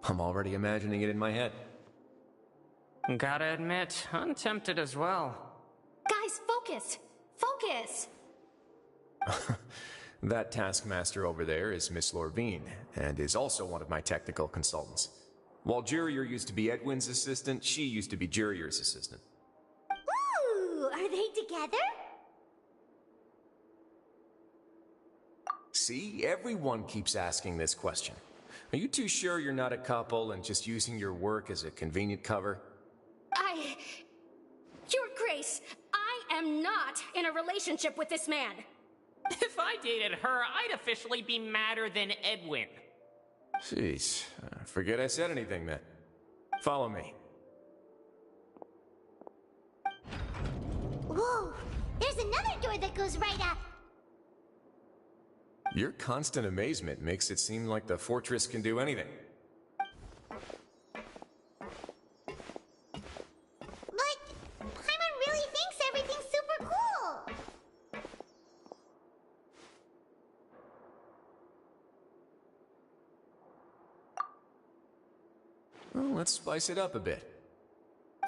I'm already imagining it in my head. Gotta admit, I'm tempted as well. Guys, focus! Focus! That taskmaster over there is Miss Lorvine, and is also one of my technical consultants. While Jurier used to be Edwin's assistant, she used to be Jurier's assistant. Ooh, are they together? See, everyone keeps asking this question. Are you too sure you're not a couple and just using your work as a convenient cover? Your Grace, I am not in a relationship with this man. If I dated her, I'd officially be madder than Edwin. Jeez, forget I said anything then. Follow me. Whoa, there's another door that goes right up. Your constant amazement makes it seem like the fortress can do anything. But Paimon really thinks everything's super cool. Well, let's spice it up a bit.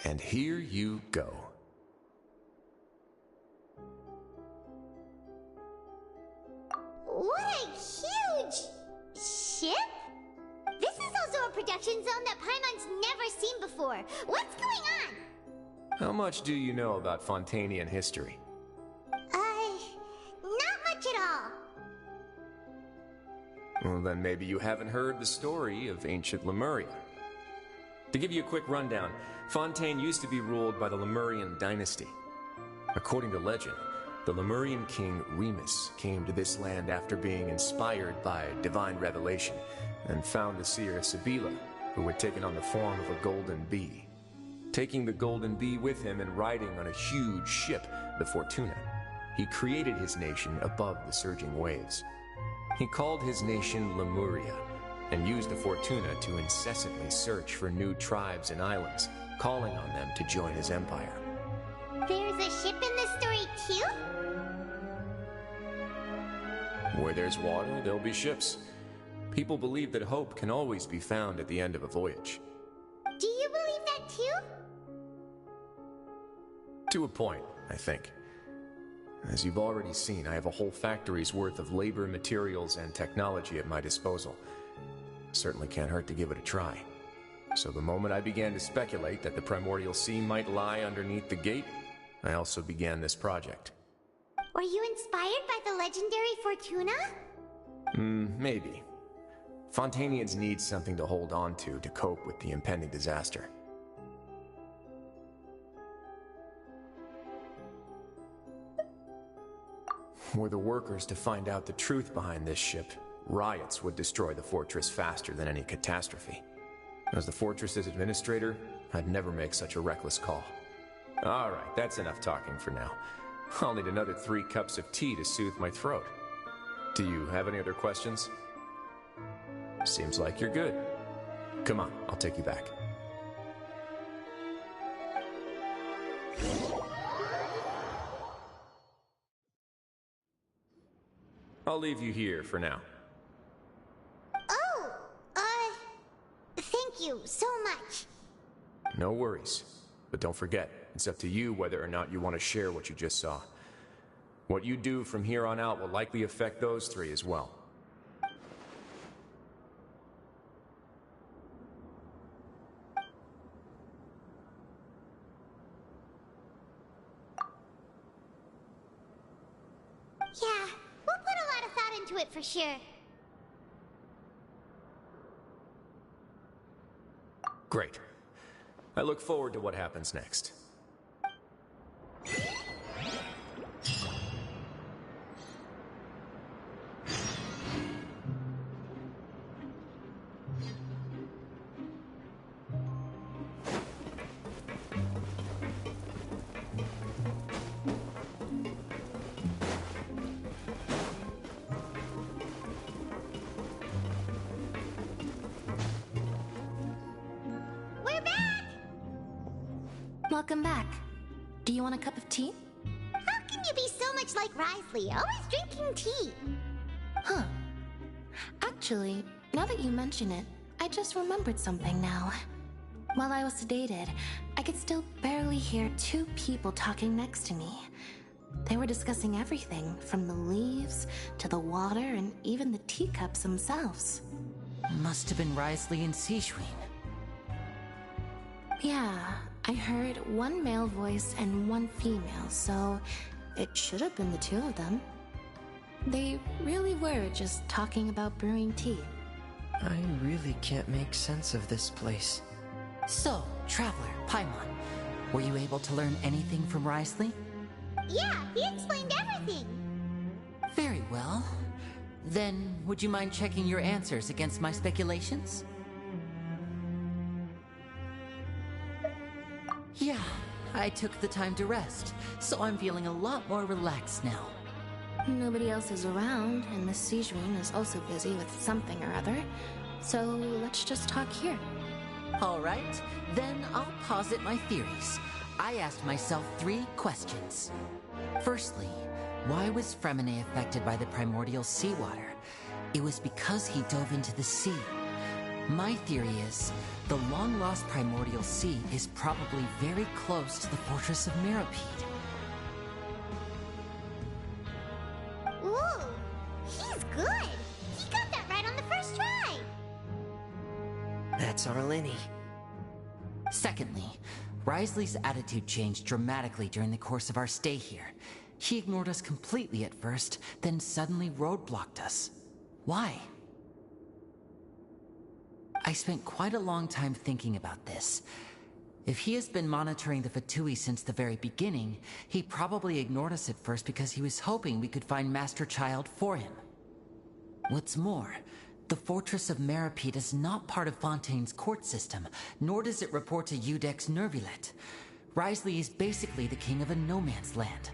And here you go. What a huge ship! This is also a production zone that Paimon's never seen before. What's going on? How much do you know about Fontainian history? Not much at all. Well, then maybe you haven't heard the story of ancient Lemuria. To give you a quick rundown, Fontaine used to be ruled by the Lemurian dynasty. According to legend, the Lemurian king Remus came to this land after being inspired by divine revelation and found the seer Sibila, who had taken on the form of a golden bee. Taking the golden bee with him and riding on a huge ship, the Fortuna, he created his nation above the surging waves. He called his nation Lemuria and used the Fortuna to incessantly search for new tribes and islands, calling on them to join his empire. There's a ship in this story too? Where there's water, there'll be ships. People believe that hope can always be found at the end of a voyage. Do you believe that too? To a point, I think. As you've already seen, I have a whole factory's worth of labor, materials, and technology at my disposal. Certainly can't hurt to give it a try. So the moment I began to speculate that the Primordial Sea might lie underneath the gate, I also began this project. Were you inspired by the legendary Fortuna? Maybe. Fontanians need something to hold on to cope with the impending disaster. Were the workers to find out the truth behind this ship, riots would destroy the fortress faster than any catastrophe. As the fortress's administrator, I'd never make such a reckless call. Alright, that's enough talking for now. I'll need another 3 cups of tea to soothe my throat. Do you have any other questions? Seems like you're good. Come on, I'll take you back. I'll leave you here for now. Oh, thank you so much. No worries. But don't forget, it's up to you whether or not you want to share what you just saw. What you do from here on out will likely affect those 3 as well. Yeah, we'll put a lot of thought into it for sure. Great. I look forward to what happens next. Welcome back. Do you want a cup of tea? How can you be so much like Risley, always drinking tea? Huh. Actually, now that you mention it, I just remembered something now. While I was sedated, I could still barely hear 2 people talking next to me. They were discussing everything, from the leaves to the water and even the teacups themselves. Must have been Risley and Sejuin. Yeah, I heard 1 male voice and 1 female, so it should have been the 2 of them. They really were just talking about brewing tea. I really can't make sense of this place. So, Traveler, Paimon, were you able to learn anything from Risley? Yeah, he explained everything. Very well. Then, would you mind checking your answers against my speculations? Yeah, I took the time to rest, so I'm feeling a lot more relaxed now. Nobody else is around, and Miss Sejuin is also busy with something or other, so let's just talk here. Alright, then I'll posit my theories. I asked myself 3 questions. Firstly, why was Fremine affected by the primordial seawater? It was because he dove into the sea. My theory is, the long-lost primordial sea is probably very close to the fortress of Mirapede. Ooh, he's good. He got that right on the first try. That's Arlene. Secondly, Risley's attitude changed dramatically during the course of our stay here. He ignored us completely at first, then suddenly roadblocked us. Why? I spent quite a long time thinking about this. If he has been monitoring the Fatui since the very beginning, he probably ignored us at first because he was hoping we could find Master Child for him. What's more, the Fortress of Mirapede is not part of Fontaine's court system, nor does it report to Iudex Nervulet. Risley is basically the king of a no-man's land.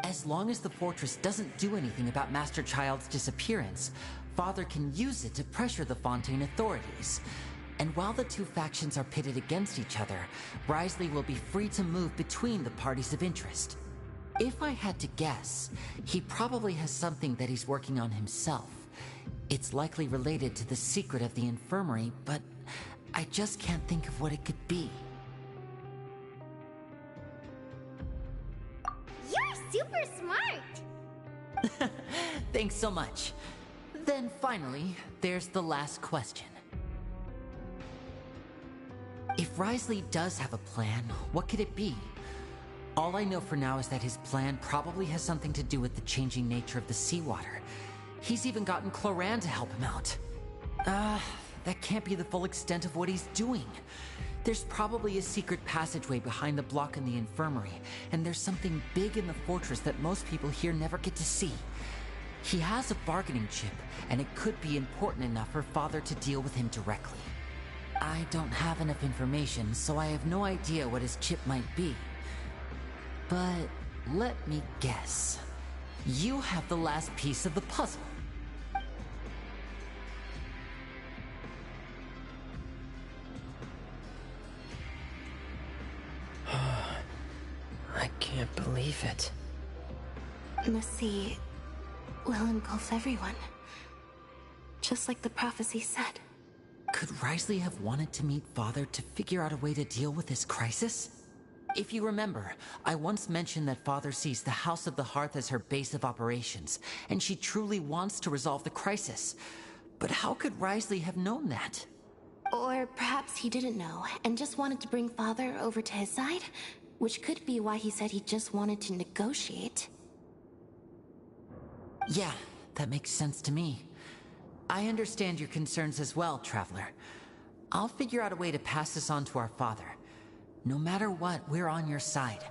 As long as the fortress doesn't do anything about Master Child's disappearance, Father can use it to pressure the Fontaine authorities. And while the 2 factions are pitted against each other, Risley will be free to move between the parties of interest. If I had to guess, he probably has something that he's working on himself. It's likely related to the secret of the infirmary, but I just can't think of what it could be. You're super smart! Thanks so much. Then finally, there's the last question. If Risley does have a plan, what could it be? All I know for now is that his plan probably has something to do with the changing nature of the seawater. He's even gotten Cloran to help him out. That can't be the full extent of what he's doing. There's probably a secret passageway behind the block in the infirmary, and there's something big in the fortress that most people here never get to see. He has a bargaining chip, and it could be important enough for Father to deal with him directly. I don't have enough information, so I have no idea what his chip might be. But let me guess. You have the last piece of the puzzle. I can't believe it. The sea will engulf everyone. Just like the prophecy said. Could Risley have wanted to meet Father to figure out a way to deal with this crisis? If you remember, I once mentioned that Father sees the House of the Hearth as her base of operations, and she truly wants to resolve the crisis. But how could Risley have known that? Or perhaps he didn't know, and just wanted to bring Father over to his side? Which could be why he said he just wanted to negotiate. Yeah, that makes sense to me. I understand your concerns as well, Traveler. I'll figure out a way to pass this on to our father. No matter what, we're on your side.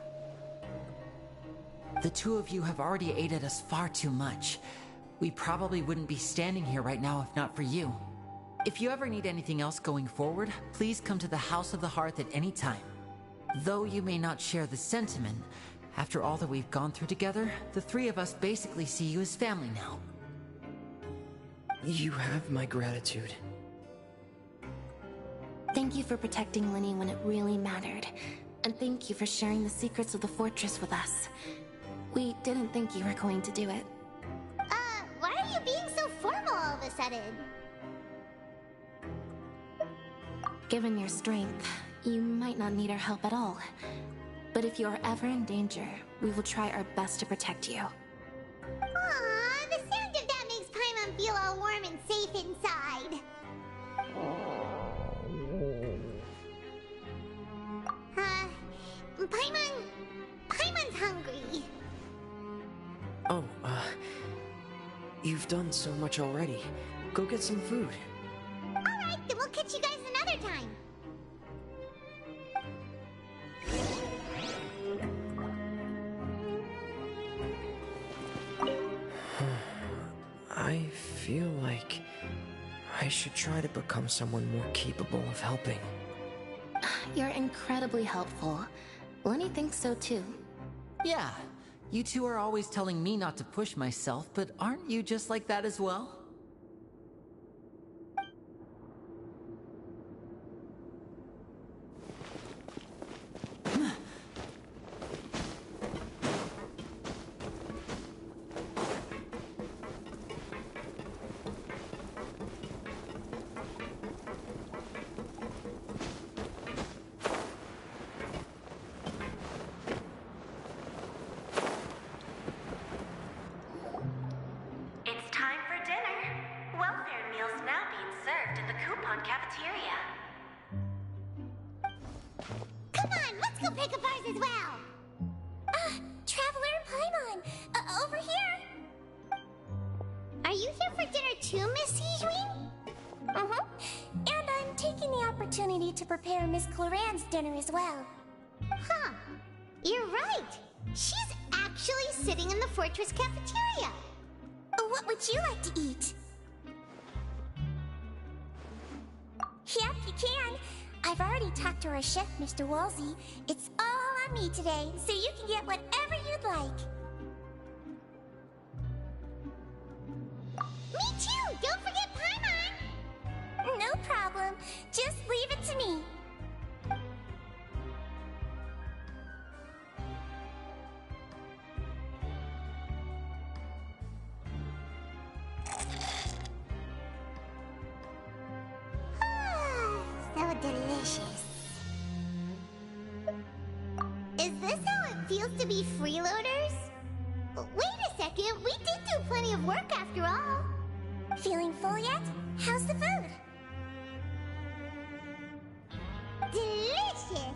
The two of you have already aided us far too much. We probably wouldn't be standing here right now if not for you. If you ever need anything else going forward, please come to the House of the Hearth at any time. Though you may not share the sentiment, after all that we've gone through together, the three of us basically see you as family now. You have my gratitude. Thank you for protecting Lenny when it really mattered. And thank you for sharing the secrets of the fortress with us. We didn't think you were going to do it. Why are you being so formal all of a sudden? Given your strength, you might not need our help at all. But if you are ever in danger, we will try our best to protect you. Aww, the sound of that makes Paimon feel all warm and safe inside. Paimon's hungry. Oh, you've done so much already. Go get some food. Alright, then we'll catch you guys another time. I feel like I should try to become someone more capable of helping. You're incredibly helpful. Lenny thinks so too. Yeah, you two are always telling me not to push myself, but aren't you just like that as well? It's time for dinner. Welfare meals now being served in the coupon cafeteria. Come on, let's go pick up ours as well. Traveler and Paimon, over here. Are you here for dinner too, Miss Sijwin? And I'm taking the opportunity to prepare Miss Cloran's dinner as well. Huh. You're right. She's actually sitting in the fortress cafeteria. What would you like to eat? Yep, you can. I've already talked to our chef, Mr. Wolsey. It's all on me today, so you can get whatever you'd like. Me too! Don't forget Paimon! No problem. Just leave it to me. Delicious. Is this how it feels to be freeloaders? Wait a second, we did do plenty of work after all. Feeling full yet? How's the food? Delicious!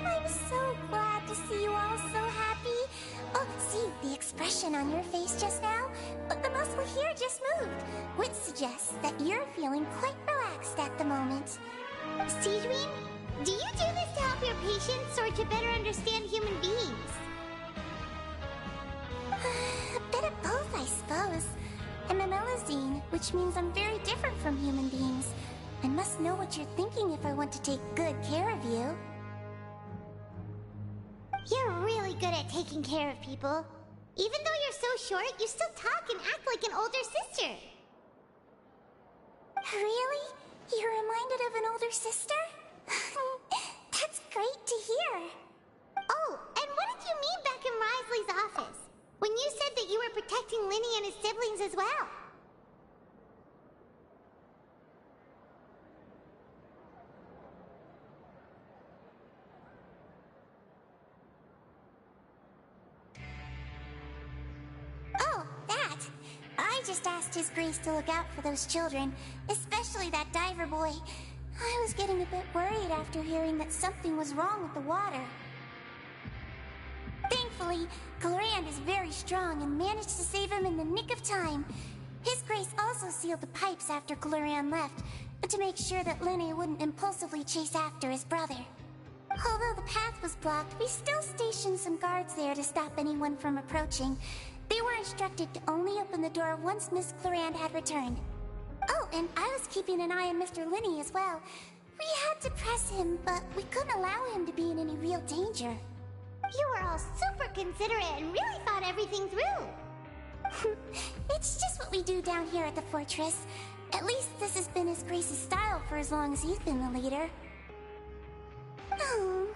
I'm so glad to see you all so happy. Oh, see the expression on your face just now? The muscle here just moved, which suggests that you're feeling quite relaxed at the moment. Siegeween, do you do this to help your patients or to better understand human beings? A bit of both, I suppose. I'm a Melazine, which means I'm very different from human beings. I must know what you're thinking if I want to take good care of you. You're really good at taking care of people. Even though you're so short, you still talk and act like an older sister. Really? You're reminded of an older sister? That's great to hear. Oh, and what did you mean back in Risley's office? When you said that you were protecting Linny and his siblings as well? Oh, that. I just asked His Grace to look out for those children, especially that diver boy. I was getting a bit worried after hearing that something was wrong with the water. Thankfully, Glorand is very strong and managed to save him in the nick of time. His Grace also sealed the pipes after Glorand left, to make sure that Linny wouldn't impulsively chase after his brother. Although the path was blocked, we still stationed some guards there to stop anyone from approaching. They were instructed to only open the door once Miss Glorand had returned. Oh, and I was keeping an eye on Mr. Linny as well. We had to press him, but we couldn't allow him to be in any real danger. You were all super considerate and really thought everything through. It's just what we do down here at the fortress. At least this has been His Grace's style for as long as he's been the leader. Oh,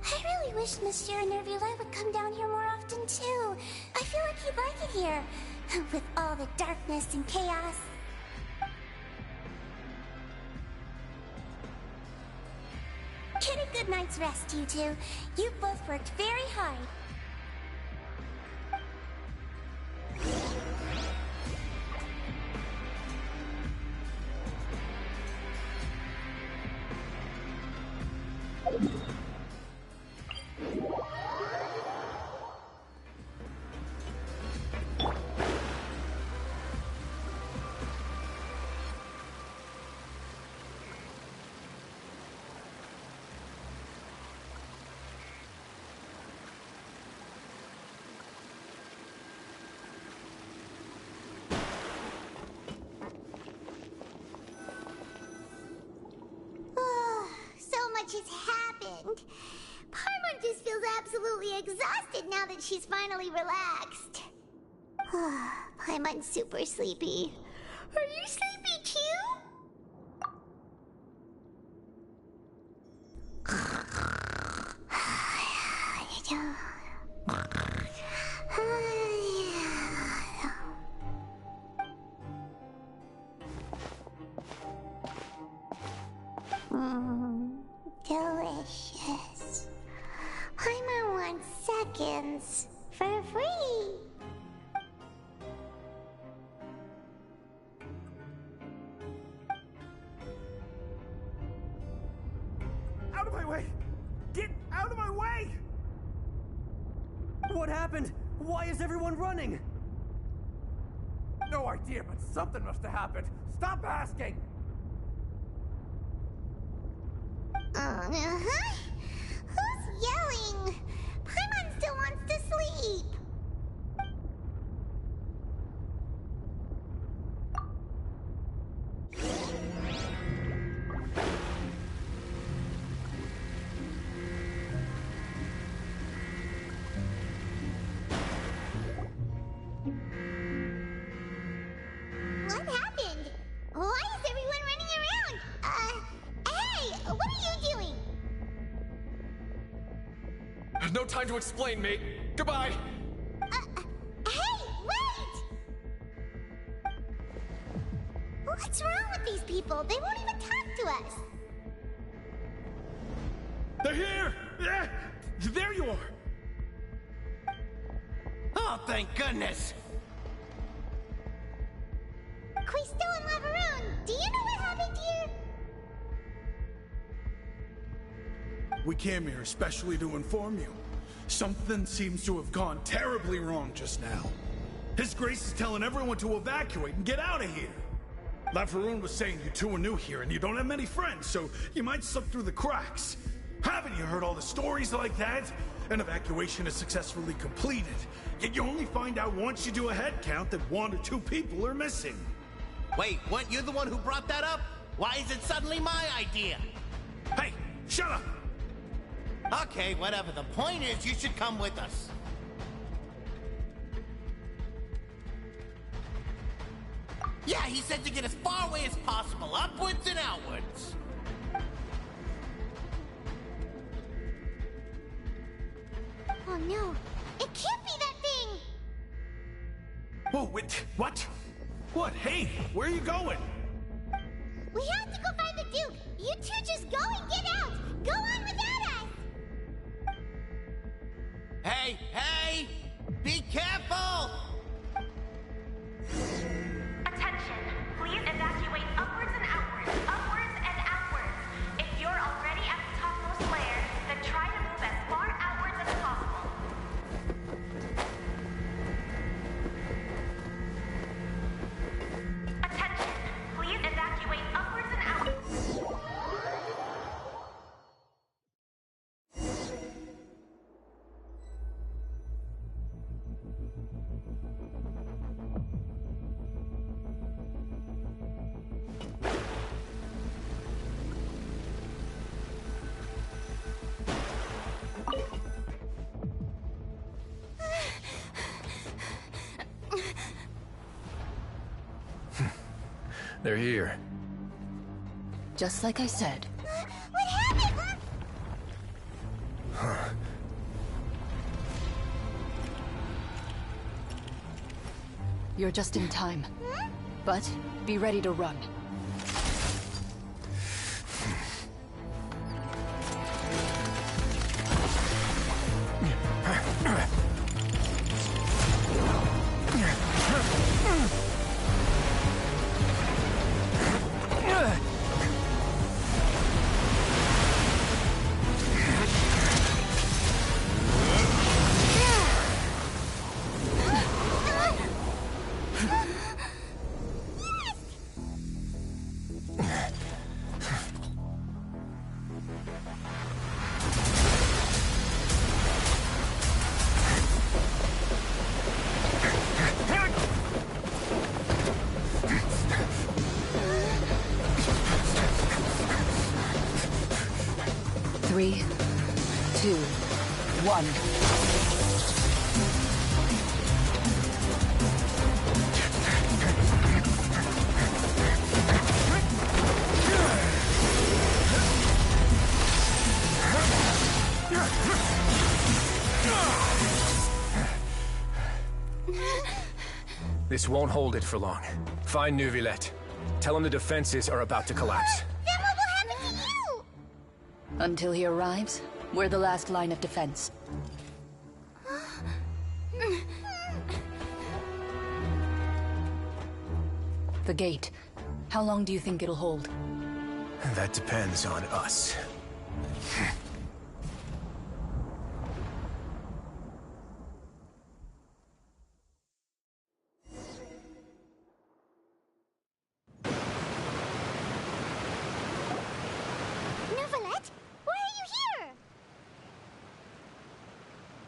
I really wish Monsieur Nervula would come down here more often too. I feel like he'd like it here, with all the darkness and chaos. Get a good night's rest, you two. You both worked very hard. Has happened. Paimon just feels absolutely exhausted now that she's finally relaxed. Paimon's super sleepy. Are you sleepy too? Delicious. Paimon wants seconds for free. Out of my way! Get out of my way! What happened? Why is everyone running? No idea, but something must have happened. Stop asking! Who's yelling? Paimon still wants to sleep. What happened? Why is everyone running around? Hey, what are you doing? No time to explain, mate. Goodbye. Hey, wait! What's wrong with these people? They won't even talk to us. They're here! Yeah, there you are! Oh, thank goodness! Quisto and Laveroon, do you know what happened here? We came here especially to inform you. Something seems to have gone terribly wrong just now. His Grace is telling everyone to evacuate and get out of here. Laveroon was saying you two are new here and you don't have many friends, so you might slip through the cracks. Haven't you heard all the stories like that? An evacuation is successfully completed, yet you only find out once you do a head count that 1 or 2 people are missing. Wait, weren't you the one who brought that up? Why is it suddenly my idea? Hey, shut up! Okay, whatever. The point is, you should come with us. Yeah, he said to get as far away as possible, upwards and outwards. Oh no, it can't be that thing! Whoa, wait, what? What? Hey, where are you going? We have to go find the Duke! You two just go and get out! Go on without us! Hey, hey! Be careful! Attention, please evacuate upwards and outwards, upwards and outwards. If you're already at the topmost layer, then try to move as far outwards as possible. Attention, please evacuate upwards and outwards. They're here. Just like I said. What happened? Huh. You're just in time. But be ready to run. Three, 2, 1. This won't hold it for long. Find Neuvillette. Tell him the defenses are about to collapse. Then what will happen to you? Until he arrives, we're the last line of defense. The gate. How long do you think it'll hold? That depends on us. Neuvillette, why are you here?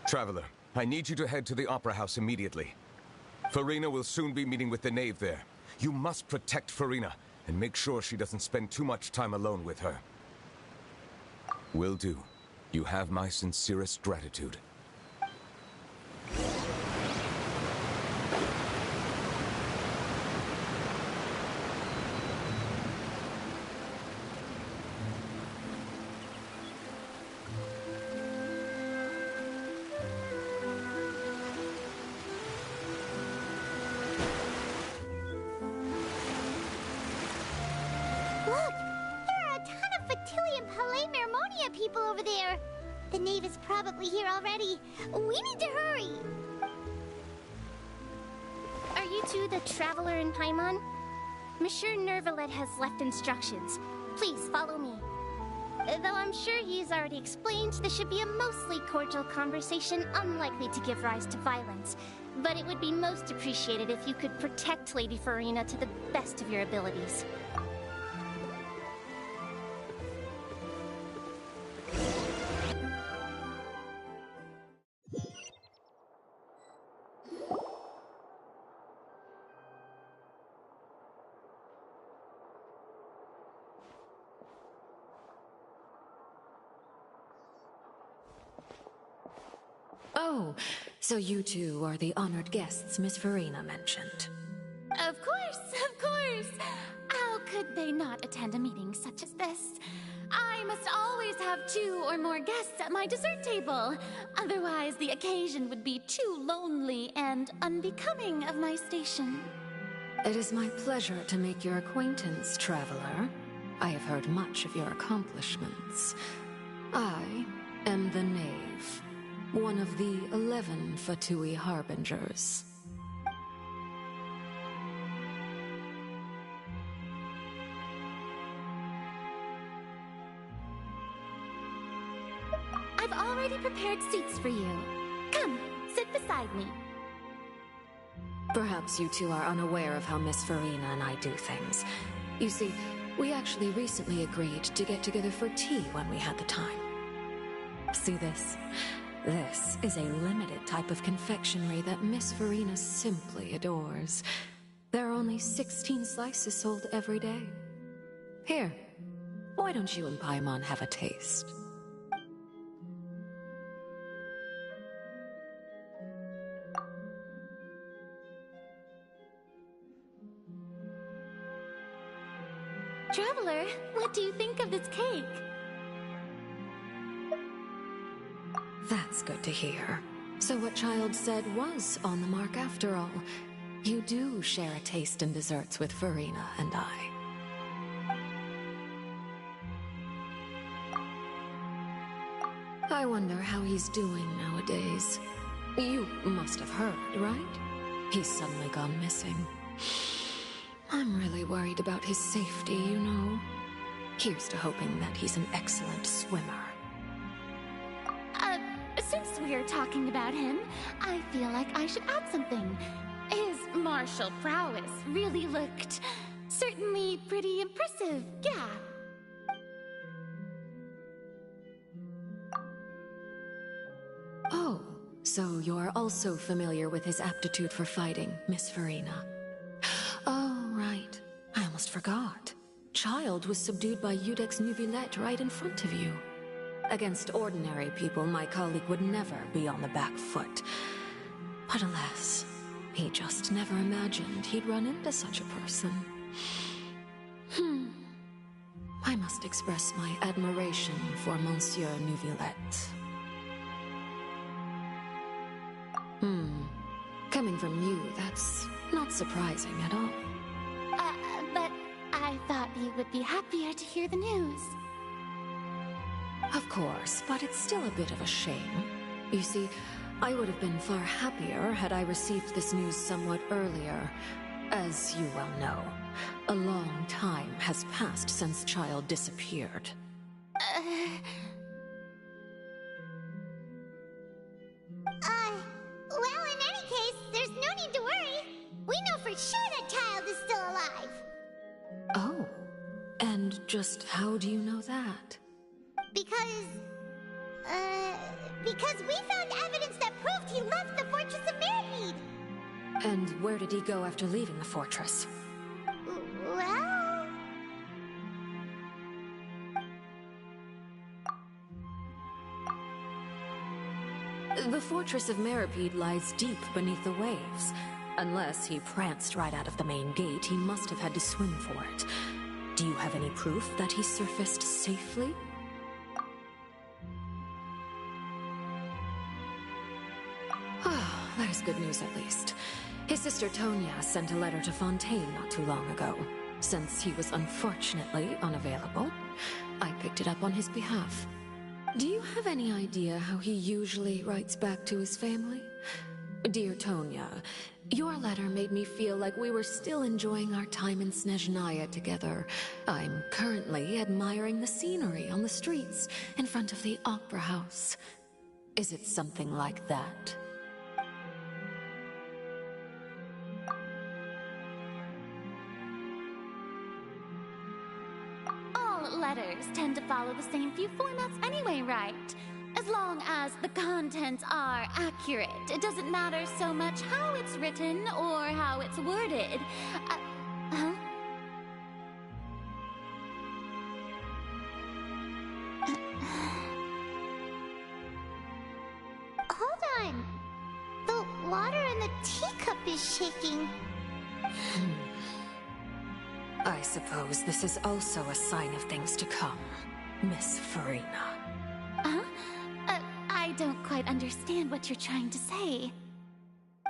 Traveler, I need you to head to the Opera House immediately. Farina will soon be meeting with the knave there. You must protect Farina, and make sure she doesn't spend too much time alone with her. Will do. You have my sincerest gratitude. Palais Mermonia people over there. The knave is probably here already. We need to hurry. Are you two the traveler in Paimon? Monsieur Nervalet has left instructions. Please follow me. Though I'm sure he's already explained, this should be a mostly cordial conversation, unlikely to give rise to violence. But it would be most appreciated if you could protect Lady Farina to the best of your abilities. Oh, so you two are the honored guests Miss Farina mentioned. Of course, of course. How could they not attend a meeting such as this? I must always have 2 or more guests at my dessert table. Otherwise, the occasion would be too lonely and unbecoming of my station. It is my pleasure to make your acquaintance, traveler. I have heard much of your accomplishments. I am the Knave, one of the 11 Fatui Harbingers. I've already prepared seats for you. Come, sit beside me. Perhaps you two are unaware of how Miss Farina and I do things. You see, we actually recently agreed to get together for tea when we had the time. See this? This is a limited type of confectionery that Miss Farina simply adores. There are only 16 slices sold every day. Here, why don't you and Paimon have a taste? Traveler, what do you think of this cake? That's good to hear. So what Child said was on the mark after all. You do share a taste in desserts with Farina and I. I wonder how he's doing nowadays. You must have heard, right? He's suddenly gone missing. I'm really worried about his safety, you know. Here's to hoping that he's an excellent swimmer. Since we're talking about him, I feel like I should add something. His martial prowess really looked certainly pretty impressive, yeah. Oh, so you're also familiar with his aptitude for fighting, Miss Farina. Oh, right. I almost forgot. Child was subdued by Udex Nuvillette right in front of you. Against ordinary people, my colleague would never be on the back foot. But alas, he just never imagined he'd run into such a person. I must express my admiration for Monsieur Nuvillette. Coming from you, that's not surprising at all. But I thought you would be happier to hear the news. Of course, but it's still a bit of a shame. You see, I would have been far happier had I received this news somewhat earlier. As you well know, a long time has passed since Child disappeared. Well, in any case, there's no need to worry. We know for sure that Child is still alive. Oh, and just how do you know that? Because we found evidence that proved he left the Fortress of Mermaid. And where did he go after leaving the fortress? Well... The Fortress of Meripede lies deep beneath the waves. Unless he pranced right out of the main gate, he must have had to swim for it. Do you have any proof that he surfaced safely? That is good news, at least. His sister Tonya sent a letter to Fontaine not too long ago. Since he was unfortunately unavailable, I picked it up on his behalf. Do you have any idea how he usually writes back to his family? Dear Tonya, your letter made me feel like we were still enjoying our time in Snezhnaya together. I'm currently admiring the scenery on the streets in front of the opera house. Is it something like that? All letters tend to follow the same few formats anyway, right? As long as the contents are accurate, it doesn't matter so much how it's written or how it's worded. Huh? Hold on. The water in the teacup is shaking. I suppose this is also a sign of things to come, Miss Farina. Huh? I don't quite understand what you're trying to say.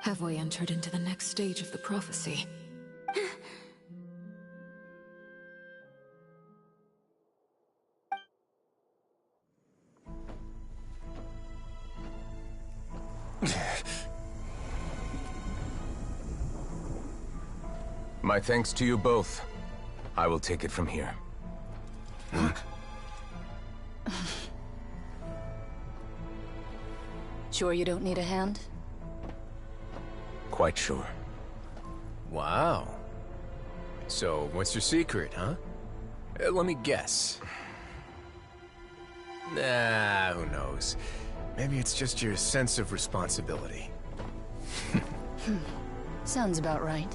Have we entered into the next stage of the prophecy? My thanks to you both. I will take it from here. Sure you don't need a hand? Quite sure. Wow. So, what's your secret, huh? Let me guess. Nah, who knows? Maybe it's just your sense of responsibility. Sounds about right.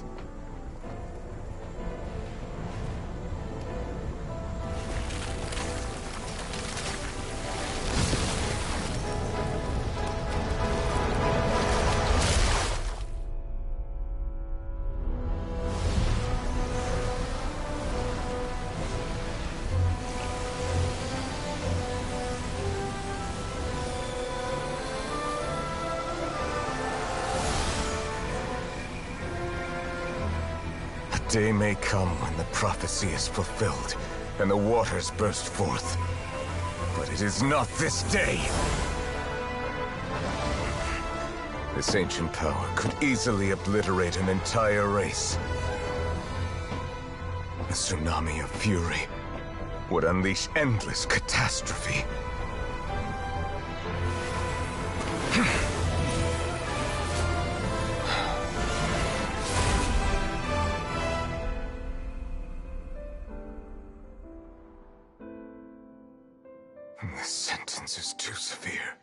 A day may come when the prophecy is fulfilled, and the waters burst forth. But it is not this day! This ancient power could easily obliterate an entire race. A tsunami of fury would unleash endless catastrophe. This sentence is too severe.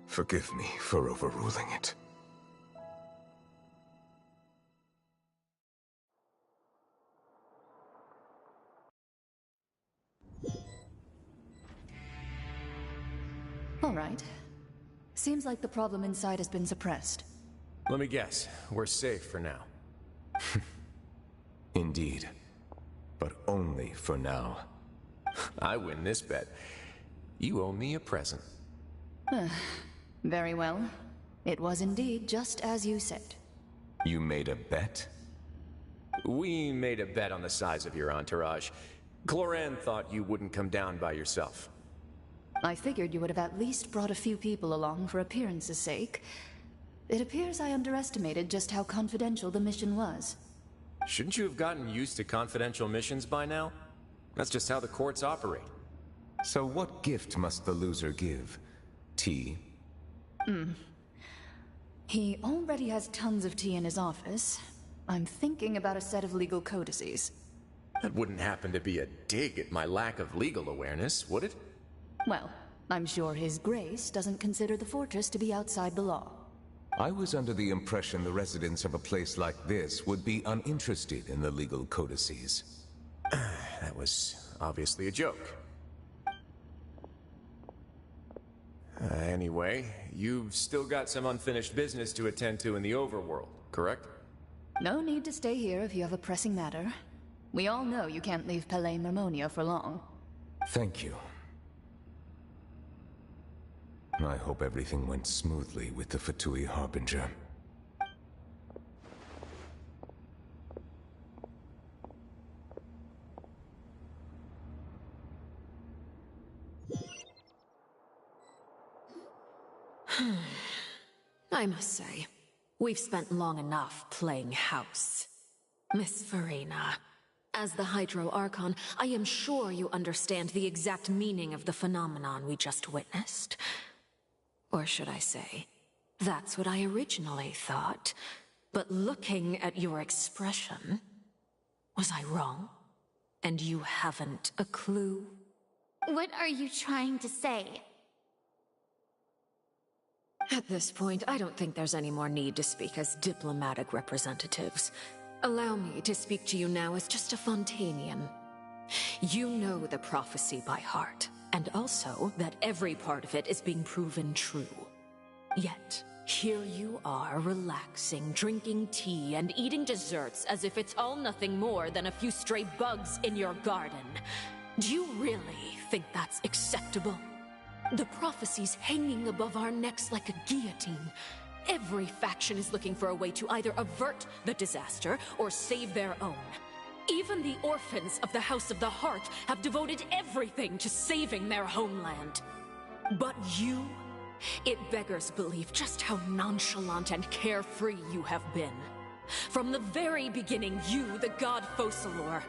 Forgive me for overruling it. All right. Seems like the problem inside has been suppressed. Let me guess. We're safe for now. Indeed. But only for now. I win this bet. You owe me a present. Very well. It was indeed just as you said. You made a bet? We made a bet on the size of your entourage. Cloran thought you wouldn't come down by yourself. I figured you would have at least brought a few people along for appearance's sake. It appears I underestimated just how confidential the mission was. Shouldn't you have gotten used to confidential missions by now? That's just how the courts operate. So what gift must the loser give? Tea? He already has tons of tea in his office. I'm thinking about a set of legal codices. That wouldn't happen to be a dig at my lack of legal awareness, would it? Well, I'm sure His Grace doesn't consider the fortress to be outside the law. I was under the impression the residents of a place like this would be uninterested in the legal codices. That was obviously a joke. Anyway, you've still got some unfinished business to attend to in the overworld, correct? No need to stay here if you have a pressing matter. We all know you can't leave Palais Mermonia for long. Thank you. I hope everything went smoothly with the Fatui Harbinger. I must say, we've spent long enough playing house. Miss Farina, as the Hydro Archon, I am sure you understand the exact meaning of the phenomenon we just witnessed. Or should I say, that's what I originally thought. But looking at your expression, was I wrong? And you haven't a clue? What are you trying to say? At this point, I don't think there's any more need to speak as diplomatic representatives. Allow me to speak to you now as just a Fontanian. You know the prophecy by heart, and also that every part of it is being proven true. Yet, here you are, relaxing, drinking tea, and eating desserts as if it's all nothing more than a few stray bugs in your garden. Do you really think that's acceptable? The prophecy's hanging above our necks like a guillotine. Every faction is looking for a way to either avert the disaster or save their own. Even the orphans of the House of the Hearth have devoted everything to saving their homeland. But you... it beggars belief just how nonchalant and carefree you have been. From the very beginning, you, the god Focalor,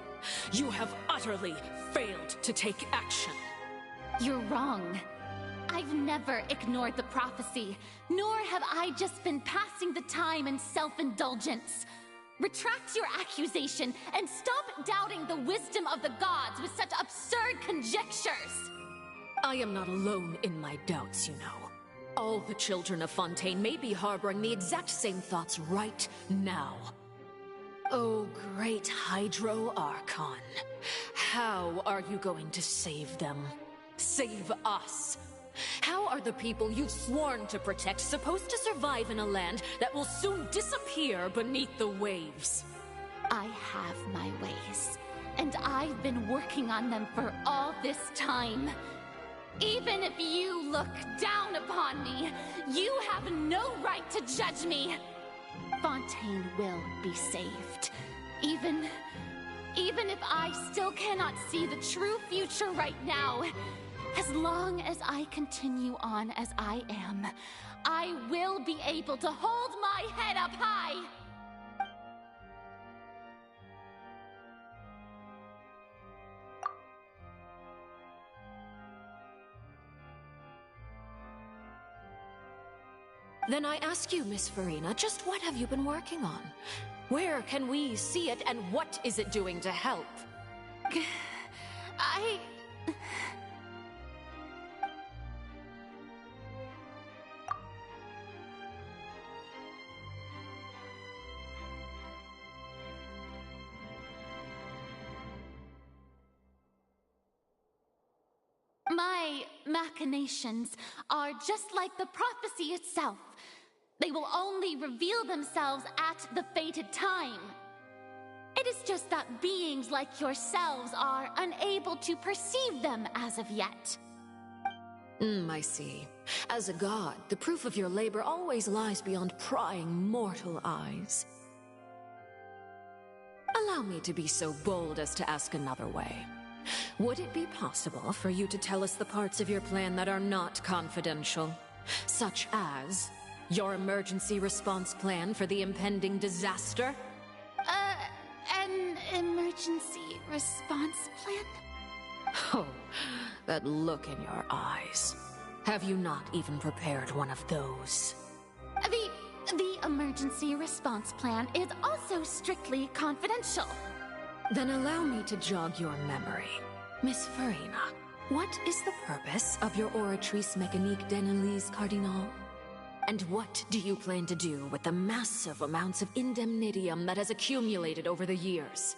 you have utterly failed to take action. You're wrong. I've never ignored the prophecy, nor have I just been passing the time in self-indulgence. Retract your accusation and stop doubting the wisdom of the gods with such absurd conjectures. I am not alone in my doubts, you know. All the children of Fontaine may be harboring the exact same thoughts right now. Oh, great Hydro Archon. How are you going to save them? Save us? How are the people you've sworn to protect supposed to survive in a land that will soon disappear beneath the waves? I have my ways, and I've been working on them for all this time. Even if you look down upon me, you have no right to judge me. Fontaine will be saved. Even if I still cannot see the true future right now, as long as I continue on as I am, I will be able to hold my head up high. Then I ask you, Miss Farina, just what have you been working on? Where can we see it, and what is it doing to help? My machinations are just like the prophecy itself. They will only reveal themselves at the fated time. It is just that beings like yourselves are unable to perceive them as of yet. I see. As a god, the proof of your labor always lies beyond prying mortal eyes. Allow me to be so bold as to ask another way. Would it be possible for you to tell us the parts of your plan that are not confidential? Such as your emergency response plan for the impending disaster? An emergency response plan? Oh, that look in your eyes. Have you not even prepared one of those? The emergency response plan is also strictly confidential. Then allow me to jog your memory. Miss Farina, what is the purpose of your Oratrice Mécanique d'Analyse Cardinal? And what do you plan to do with the massive amounts of indemnitium that has accumulated over the years?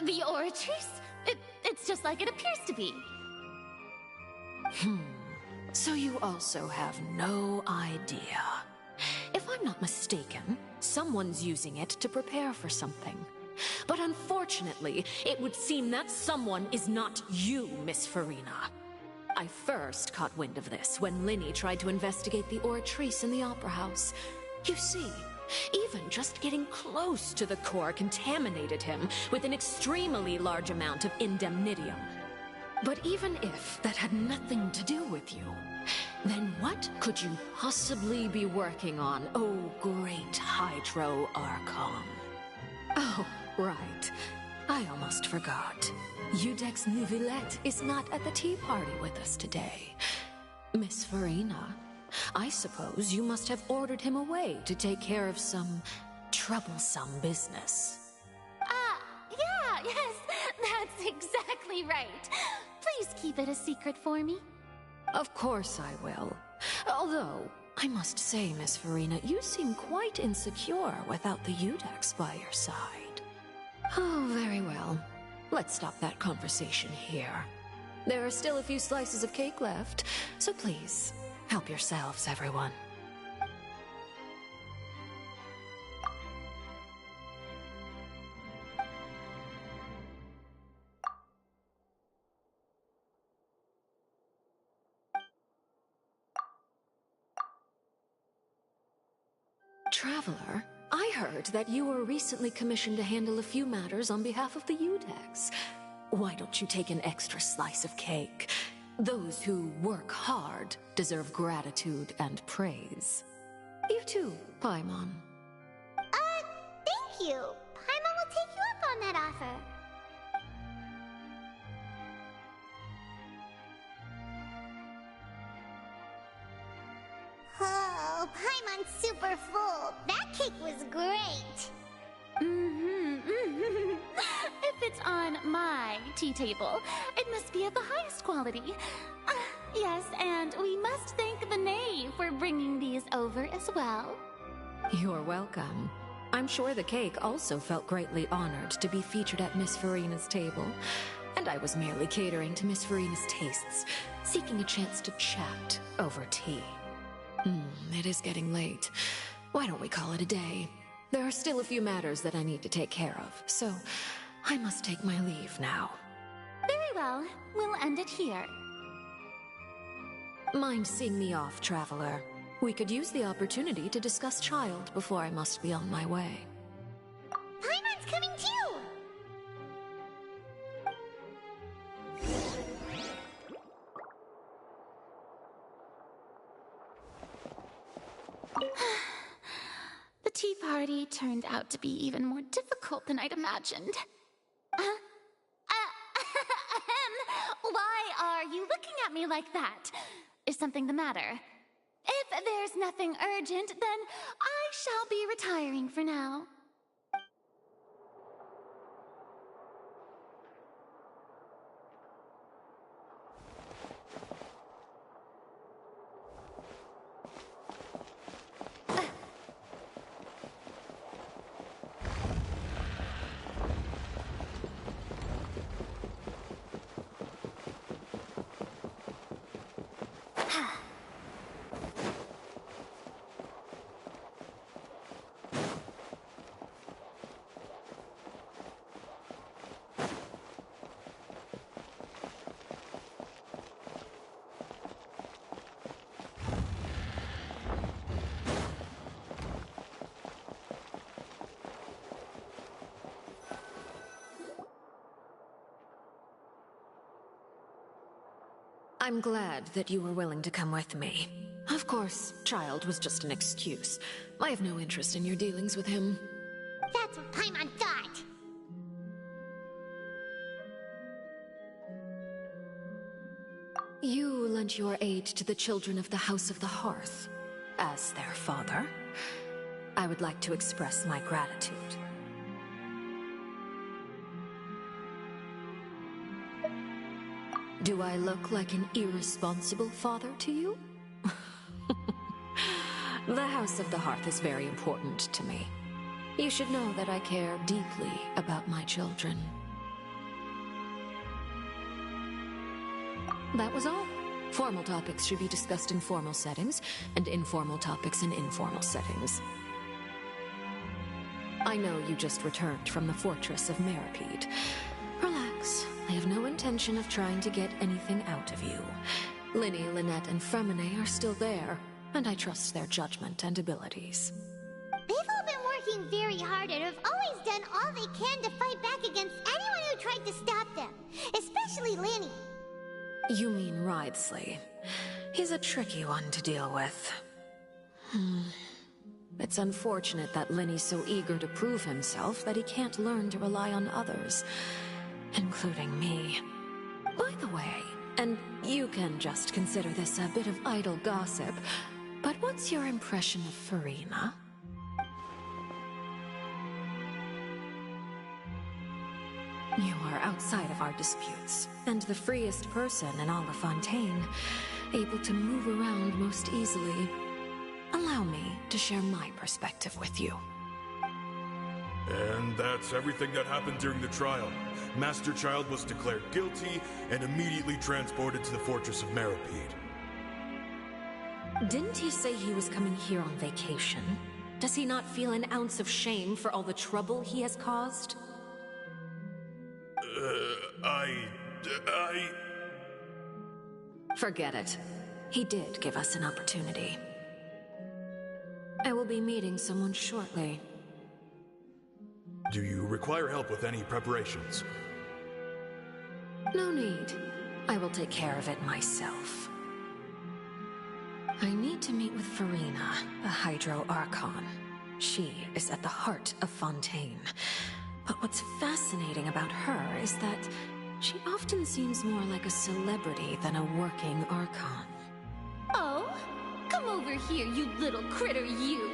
The Oratrice? It's just like it appears to be. So you also have no idea. If I'm not mistaken, someone's using it to prepare for something. But unfortunately, it would seem that someone is not you, Miss Farina. I first caught wind of this when Linny tried to investigate the Oratrice in the Opera House. You see, even just getting close to the core contaminated him with an extremely large amount of indemnitium. But even if that had nothing to do with you, Then what could you possibly be working on, oh great Hydro Archon? Oh, right. I almost forgot. Udex Neuvillette is not at the tea party with us today. Miss Farina, I suppose you must have ordered him away to take care of some troublesome business. Yeah, yes, that's exactly right. Please keep it a secret for me. Of course I will. Although, I must say, Miss Farina, you seem quite insecure without the Udex by your side. Oh, very well. Let's stop that conversation here. There are still a few slices of cake left, so please, help yourselves, everyone. Traveler, I heard that you were recently commissioned to handle a few matters on behalf of the Udex. Why don't you take an extra slice of cake? Those who work hard deserve gratitude and praise. You too, Paimon. Thank you. Paimon will take you up on that offer. Oh, Paimon's super full. That cake was great. If it's on my tea table, it must be of the highest quality. Yes, and we must thank the knave for bringing these over as well. You're welcome. I'm sure the cake also felt greatly honored to be featured at Miss Farina's table. And I was merely catering to Miss Farina's tastes, seeking a chance to chat over tea. It is getting late. Why don't we call it a day? There are still a few matters that I need to take care of, so I must take my leave now. Very well. We'll end it here. Mind seeing me off, Traveler? We could use the opportunity to discuss Child before I must be on my way. Paimon's coming too! The tea party turned out to be even more difficult than I'd imagined. Why are you looking at me like that? Is something the matter? If there's nothing urgent, then I shall be retiring for now. I'm glad that you were willing to come with me. Of course, Child was just an excuse. I have no interest in your dealings with him. That's what Paimon thought. You lent your aid to the children of the House of the Hearth. As their father, I would like to express my gratitude. Do I look like an irresponsible father to you? The House of the Hearth is very important to me. You should know that I care deeply about my children. That was all. Formal topics should be discussed in formal settings, and informal topics in informal settings. I know you just returned from the fortress of Meripede. Relax. I have no intention of trying to get anything out of you. Linny, Lynette, and Fremine are still there, and I trust their judgment and abilities. They've all been working very hard and have always done all they can to fight back against anyone who tried to stop them, especially Linny. You mean Wriothesley. He's a tricky one to deal with. It's unfortunate that Lenny's so eager to prove himself that he can't learn to rely on others, including me. By the way, and you can just consider this a bit of idle gossip, but what's your impression of Farina? You are outside of our disputes, and the freest person in all of Fontaine, able to move around most easily. Allow me to share my perspective with you. And that's everything that happened during the trial. Master Child was declared guilty and immediately transported to the Fortress of Meripede. Didn't he say he was coming here on vacation? Does he not feel an ounce of shame for all the trouble he has caused? Forget it. He did give us an opportunity. I will be meeting someone shortly. Do you require help with any preparations? No need. I will take care of it myself. I need to meet with Farina, the Hydro Archon. She is at the heart of Fontaine. But what's fascinating about her is that she often seems more like a celebrity than a working Archon. Oh, come over here, you little critter, you!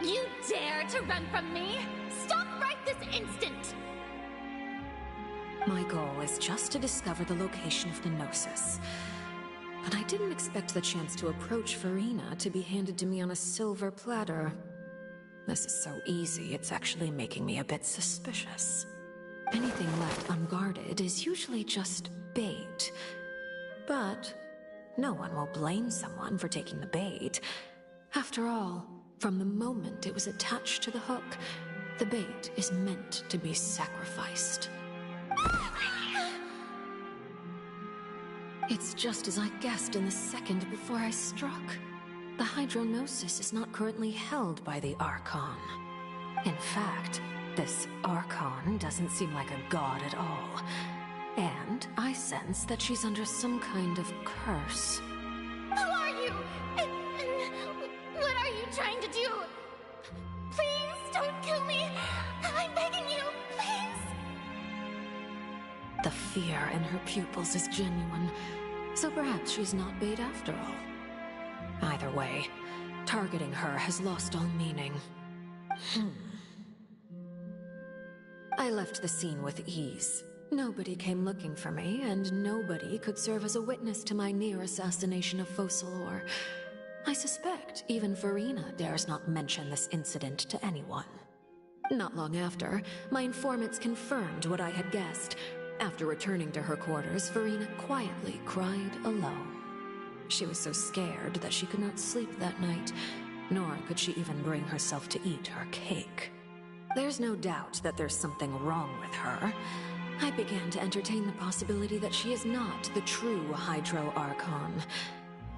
You dare to run from me? Stop right this instant! My goal is just to discover the location of the Gnosis. But I didn't expect the chance to approach Farina to be handed to me on a silver platter. This is so easy, it's actually making me a bit suspicious. Anything left unguarded is usually just bait. But no one will blame someone for taking the bait. After all, from the moment it was attached to the hook, the bait is meant to be sacrificed. It's just as I guessed in the second before I struck. The Hydrognosis is not currently held by the Archon. In fact, this Archon doesn't seem like a god at all. And I sense that she's under some kind of curse. Who are you? And what are you trying to do? Please don't kill me. I'm begging you, please. The fear in her pupils is genuine, so perhaps she's not bait after all. Either way, targeting her has lost all meaning. I left the scene with ease. Nobody came looking for me, and nobody could serve as a witness to my near assassination of Focalor. I suspect even Farina dares not mention this incident to anyone. Not long after, my informants confirmed what I had guessed. After returning to her quarters, Farina quietly cried alone. She was so scared that she could not sleep that night, nor could she even bring herself to eat her cake. There's no doubt that there's something wrong with her. I began to entertain the possibility that she is not the true Hydro Archon.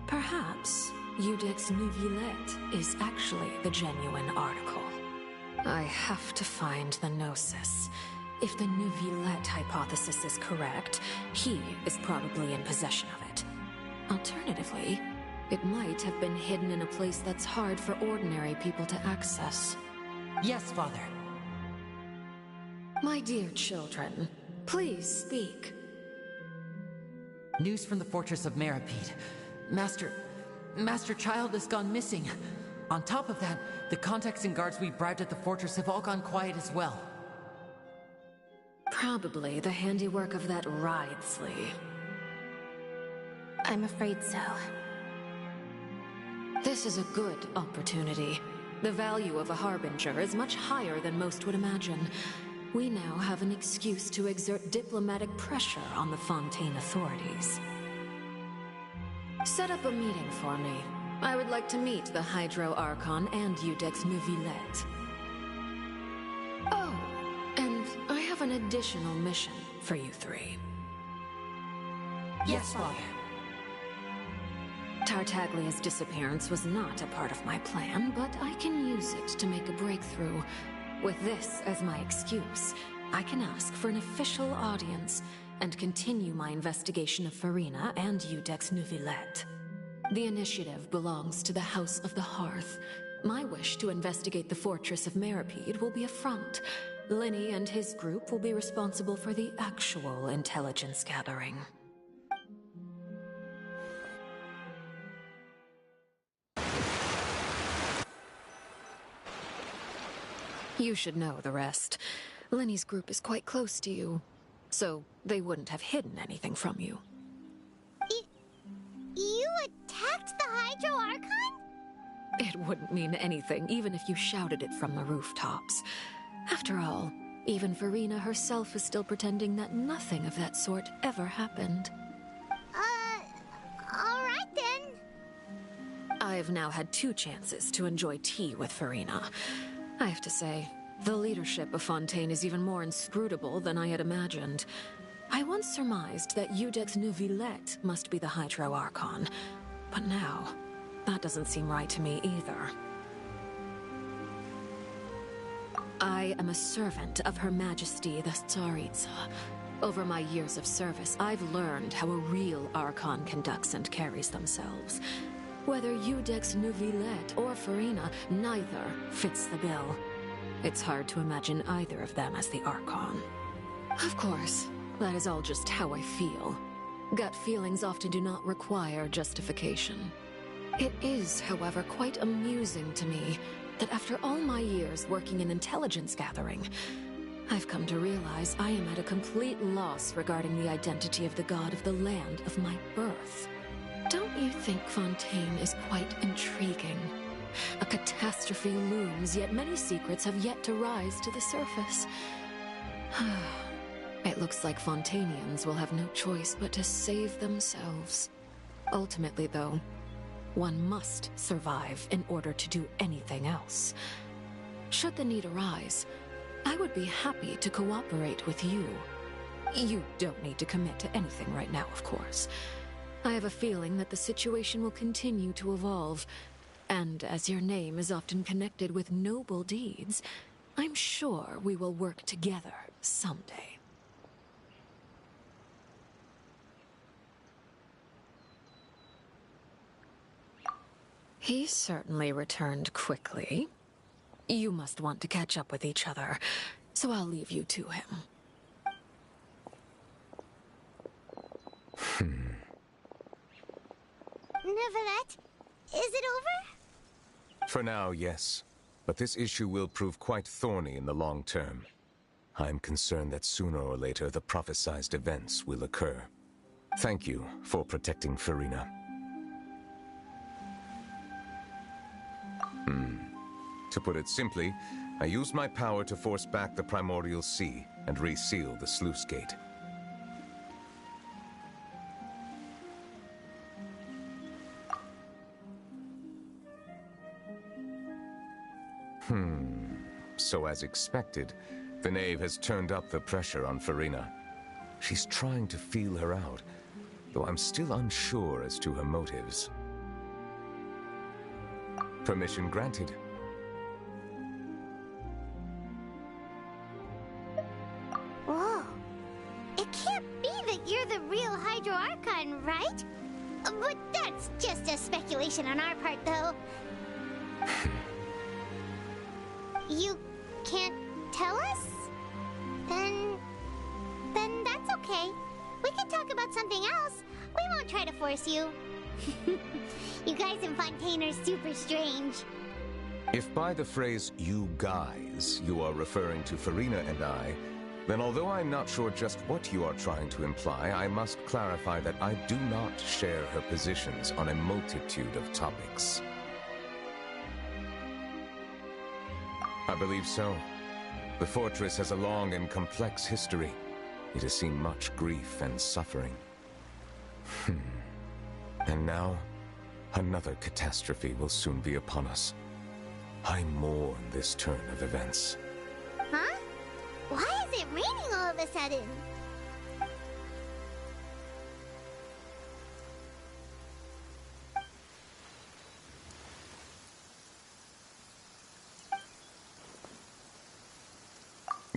Perhaps Iudex Neuvillette is actually the genuine article. I have to find the Gnosis. If the Neuvillette hypothesis is correct, he is probably in possession of it. Alternatively, it might have been hidden in a place that's hard for ordinary people to access. Yes, Father. My dear children, please speak. News from the Fortress of Meripede. Master Child has gone missing. On top of that, the contacts and guards we bribed at the fortress have all gone quiet as well. Probably the handiwork of that Wriothesley. I'm afraid so. This is a good opportunity. The value of a Harbinger is much higher than most would imagine. We now have an excuse to exert diplomatic pressure on the Fontaine authorities. Set up a meeting for me. I would like to meet the Hydro Archon and Iudex Neuvillette. Oh, and I have an additional mission for you three. Yes, Father. Tartaglia's disappearance was not a part of my plan, but I can use it to make a breakthrough. With this as my excuse, I can ask for an official audience and continue my investigation of Farina and Iudex Neuvillette. The initiative belongs to the House of the Hearth. My wish to investigate the Fortress of Meripede will be a front. Linny and his group will be responsible for the actual intelligence gathering. You should know the rest. Linny's group is quite close to you, so they wouldn't have hidden anything from you. You attacked the Hydro Archon? It wouldn't mean anything, even if you shouted it from the rooftops. After all, even Farina herself is still pretending that nothing of that sort ever happened. Alright then. I've now had 2 chances to enjoy tea with Farina. I have to say, the leadership of Fontaine is even more inscrutable than I had imagined. I once surmised that Iudex Neuvillette must be the Hydro Archon, but now, that doesn't seem right to me either. I am a servant of Her Majesty the Tsaritsa. Over my years of service, I've learned how a real Archon conducts and carries themselves. Whether Iudex Neuvillette or Farina, neither fits the bill. It's hard to imagine either of them as the Archon. Of course, that is all just how I feel. Gut feelings often do not require justification. It is, however, quite amusing to me that after all my years working in intelligence gathering, I've come to realize I am at a complete loss regarding the identity of the god of the land of my birth. Don't you think Fontaine is quite intriguing? A catastrophe looms, yet many secrets have yet to rise to the surface. It looks like Fontainians will have no choice but to save themselves. Ultimately, though, one must survive in order to do anything else. Should the need arise, I would be happy to cooperate with you. You don't need to commit to anything right now, of course. I have a feeling that the situation will continue to evolve, and as your name is often connected with noble deeds, I'm sure we will work together someday. He certainly returned quickly. You must want to catch up with each other, so I'll leave you to him. Neuvillette, is it over? For now, yes. But this issue will prove quite thorny in the long term. I'm concerned that sooner or later the prophesized events will occur. Thank you for protecting Farina. To put it simply, I used my power to force back the Primordial Sea and reseal the sluice gate. So as expected, the knave has turned up the pressure on Farina. She's trying to feel her out, though I'm still unsure as to her motives. Permission granted. Whoa. It can't be that you're the real Hydro Archon, right? But that's just a speculation on our part, though. You can't tell us? Then that's okay. We can talk about something else. We won't try to force you. You guys in Fontaine are super strange. If by the phrase, "you guys," you are referring to Farina and I, then although I'm not sure just what you are trying to imply, I must clarify that I do not share her positions on a multitude of topics. I believe so. The fortress has a long and complex history. It has seen much grief and suffering. And now, another catastrophe will soon be upon us. I mourn this turn of events. Huh? Why is it raining all of a sudden?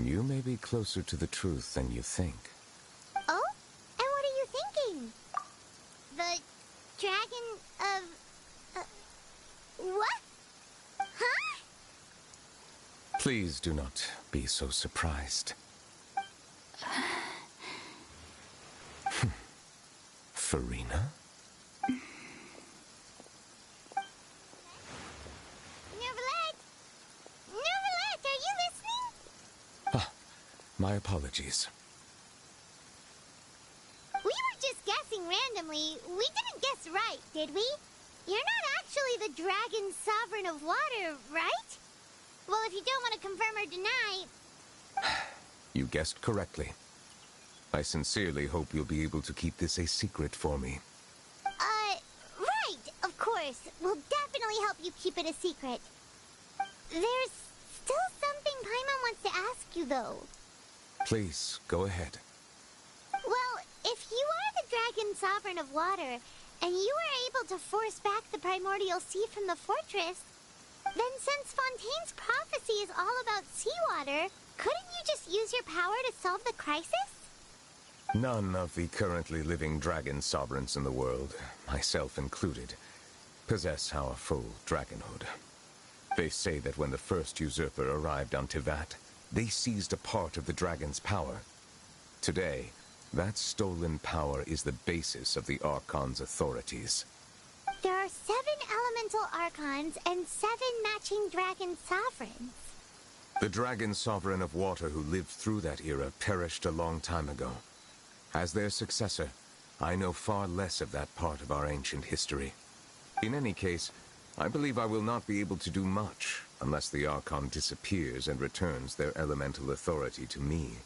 You may be closer to the truth than you think. Oh? And what are you thinking? The dragon of... what? Huh? Please do not be so surprised. Farina? Neverlet, are you listening? Ah, my apologies. We were just guessing randomly. We didn't guess right, did we? You're not actually the dragon sovereign of water, right? Well, if you don't want to confirm or deny... You guessed correctly. I sincerely hope you'll be able to keep this a secret for me. Right, of course. We'll definitely help you keep it a secret. There's still something Paimon wants to ask you, though. Please, go ahead. Well, if you are the dragon sovereign of water, and you were able to force back the primordial sea from the fortress, then since Fontaine's prophecy is all about seawater, couldn't you just use your power to solve the crisis? None of the currently living dragon sovereigns in the world, myself included, possess our full dragonhood. They say that when the first usurper arrived on Tivat, they seized a part of the dragon's power. Today, that stolen power is the basis of the Archon's authorities. There are 7 elemental Archons and 7 matching dragon sovereigns. The dragon sovereign of water who lived through that era perished a long time ago. As their successor, I know far less of that part of our ancient history. In any case, I believe I will not be able to do much unless the Archon disappears and returns their elemental authority to me.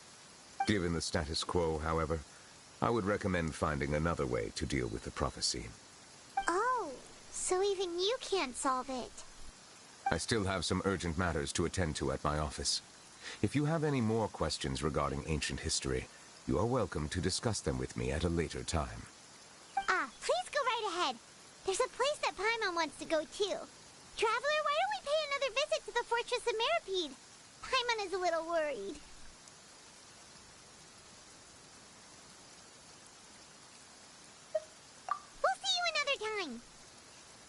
Given the status quo, however, I would recommend finding another way to deal with the prophecy. Oh, so even you can't solve it. I still have some urgent matters to attend to at my office. If you have any more questions regarding ancient history, you are welcome to discuss them with me at a later time. Please go right ahead. There's a place that Paimon wants to go too. Traveler, why don't we pay another visit to the Fortress of Meripede? Paimon is a little worried. We'll see you another time.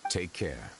Take care.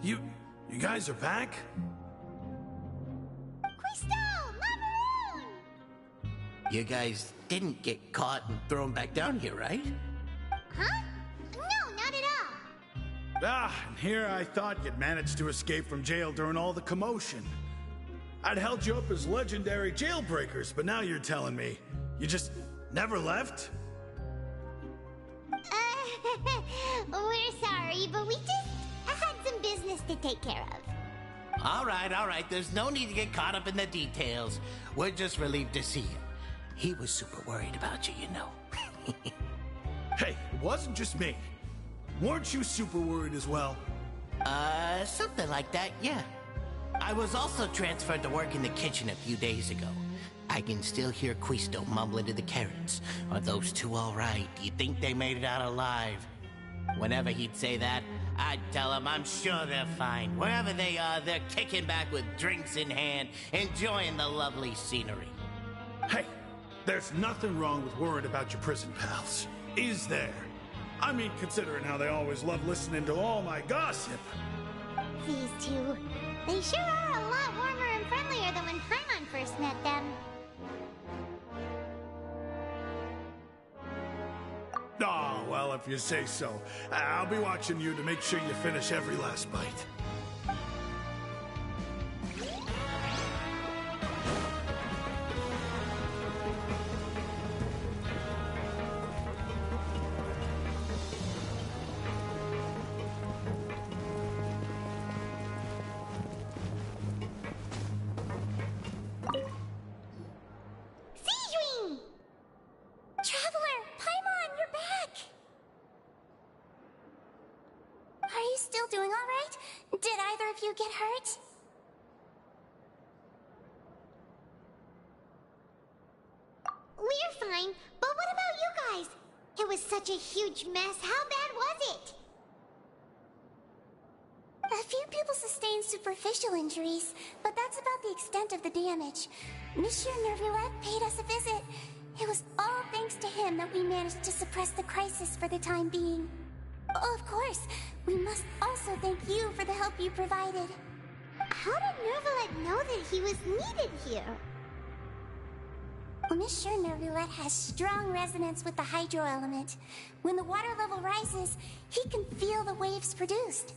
You guys are back? You guys didn't get caught and thrown back down here, right? Huh? No, not at all. And here I thought you'd managed to escape from jail during all the commotion. I'd held you up as legendary jailbreakers, but now you're telling me you just never left? We're sorry, but we just had some business to take care of. All right. There's no need to get caught up in the details. We're just relieved to see you. He was super worried about you, you know. Hey, it wasn't just me. Weren't you super worried as well? Something like that, yeah. I was also transferred to work in the kitchen a few days ago. I can still hear Quisto mumbling to the Karens. Are those two all right? Do you think they made it out alive? Whenever he'd say that, I'd tell him I'm sure they're fine. Wherever they are, they're kicking back with drinks in hand, enjoying the lovely scenery. Hey, there's nothing wrong with worrying about your prison pals, is there? I mean, considering how they always love listening to all my gossip. These two, they sure are a lot warmer and friendlier than when Paimon first met them. Oh, well, if you say so. I'll be watching you to make sure you finish every last bite. Traveler, Paimon, you're back! Are you still doing all right? Did either of you get hurt? We're fine, but what about you guys? It was such a huge mess. How bad was it? A few people sustained superficial injuries, but that's about the extent of the damage. Monsieur Nervulette paid us a visit. It was all thanks to him that we managed to suppress the crisis for the time being. Oh, of course, we must also thank you for the help you provided. How did Nervulette know that he was needed here? Well, Monsieur Nervulette has strong resonance with the hydro element. When the water level rises, he can feel the waves produced.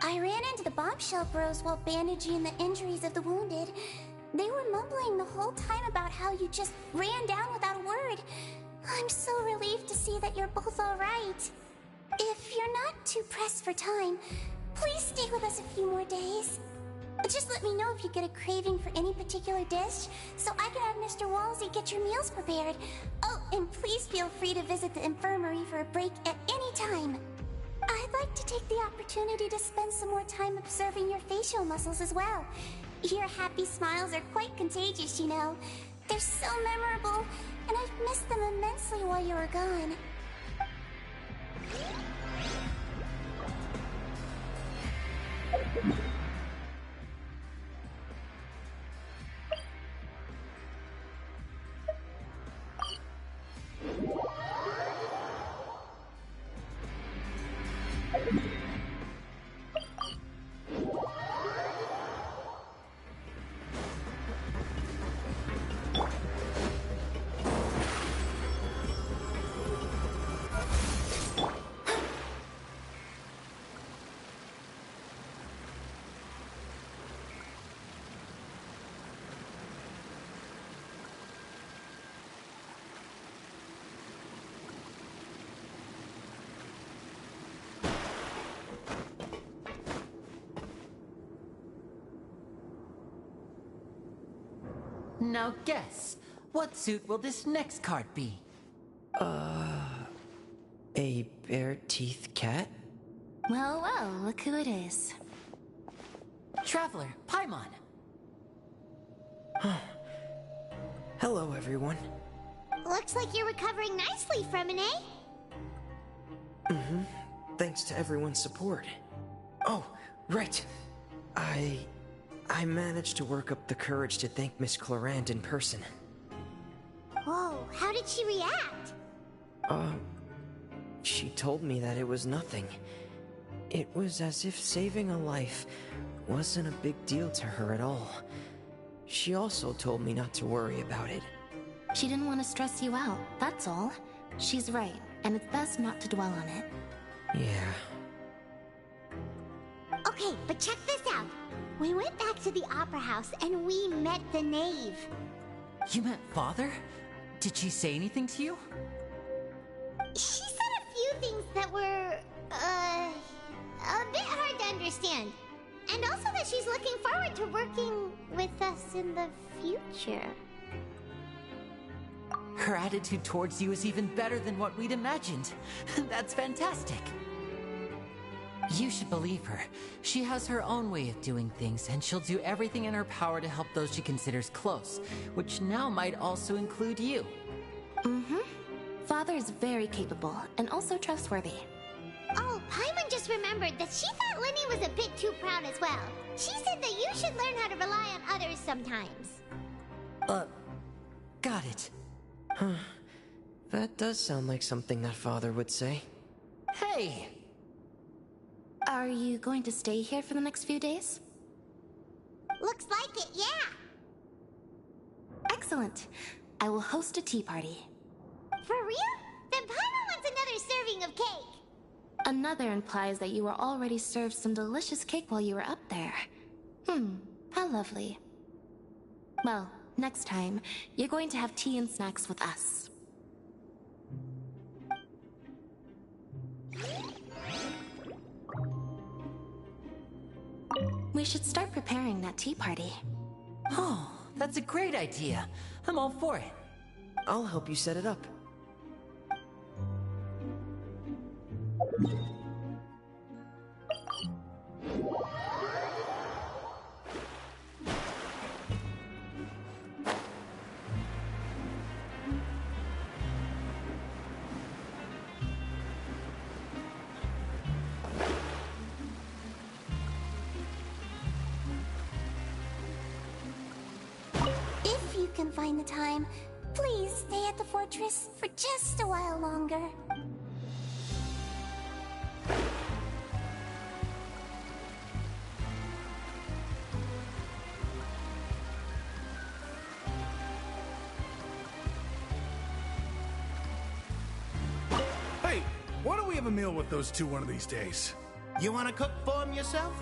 I ran into the bombshell bros while bandaging the injuries of the wounded. They were mumbling the whole time about how you just ran down without a word. I'm so relieved to see that you're both all right. If you're not too pressed for time, please stay with us a few more days. Just let me know if you get a craving for any particular dish, so I can have Mr. Walsey get your meals prepared. Oh, and please feel free to visit the infirmary for a break at any time. I'd like to take the opportunity to spend some more time observing your facial muscles as well. Your happy smiles are quite contagious, you know. They're so memorable, and I've missed them immensely while you were gone. Now guess, what suit will this next card be? A bare-teeth cat? Well, well, look who it is. Traveler, Paimon. Hello, everyone. Looks like you're recovering nicely from it, eh? Mm-hmm. Thanks to everyone's support. Oh, right. I managed to work up the courage to thank Miss Clorand in person. Whoa, how did she react? She told me that it was nothing. It was as if saving a life wasn't a big deal to her at all. She also told me not to worry about it. She didn't want to stress you out, that's all. She's right, and it's best not to dwell on it. Yeah. Okay, but check this out. We went back to the opera house and we met the knave. You met Father? Did she say anything to you? She said a few things that were, a bit hard to understand. And also that she's looking forward to working with us in the future. Her attitude towards you is even better than what we'd imagined. That's fantastic. You should believe her. She has her own way of doing things, and she'll do everything in her power to help those she considers close, which now might also include you. Mm-hmm. Father is very capable, and also trustworthy. Oh, Paimon just remembered that she thought Lenny was a bit too proud as well. She said that you should learn how to rely on others sometimes. Got it. Huh. That does sound like something that Father would say. Hey! Are you going to stay here for the next few days? Looks like it, yeah. Excellent. I will host a tea party. For real? Then Paimon wants another serving of cake. Another implies that you were already served some delicious cake while you were up there. How lovely. Well, next time, you're going to have tea and snacks with us. We should start preparing that tea party. Oh, that's a great idea. I'm all for it. I'll help you set it up. If you can find the time, please stay at the fortress for just a while longer. Hey, why don't we have a meal with those two one of these days? You want to cook for them yourself?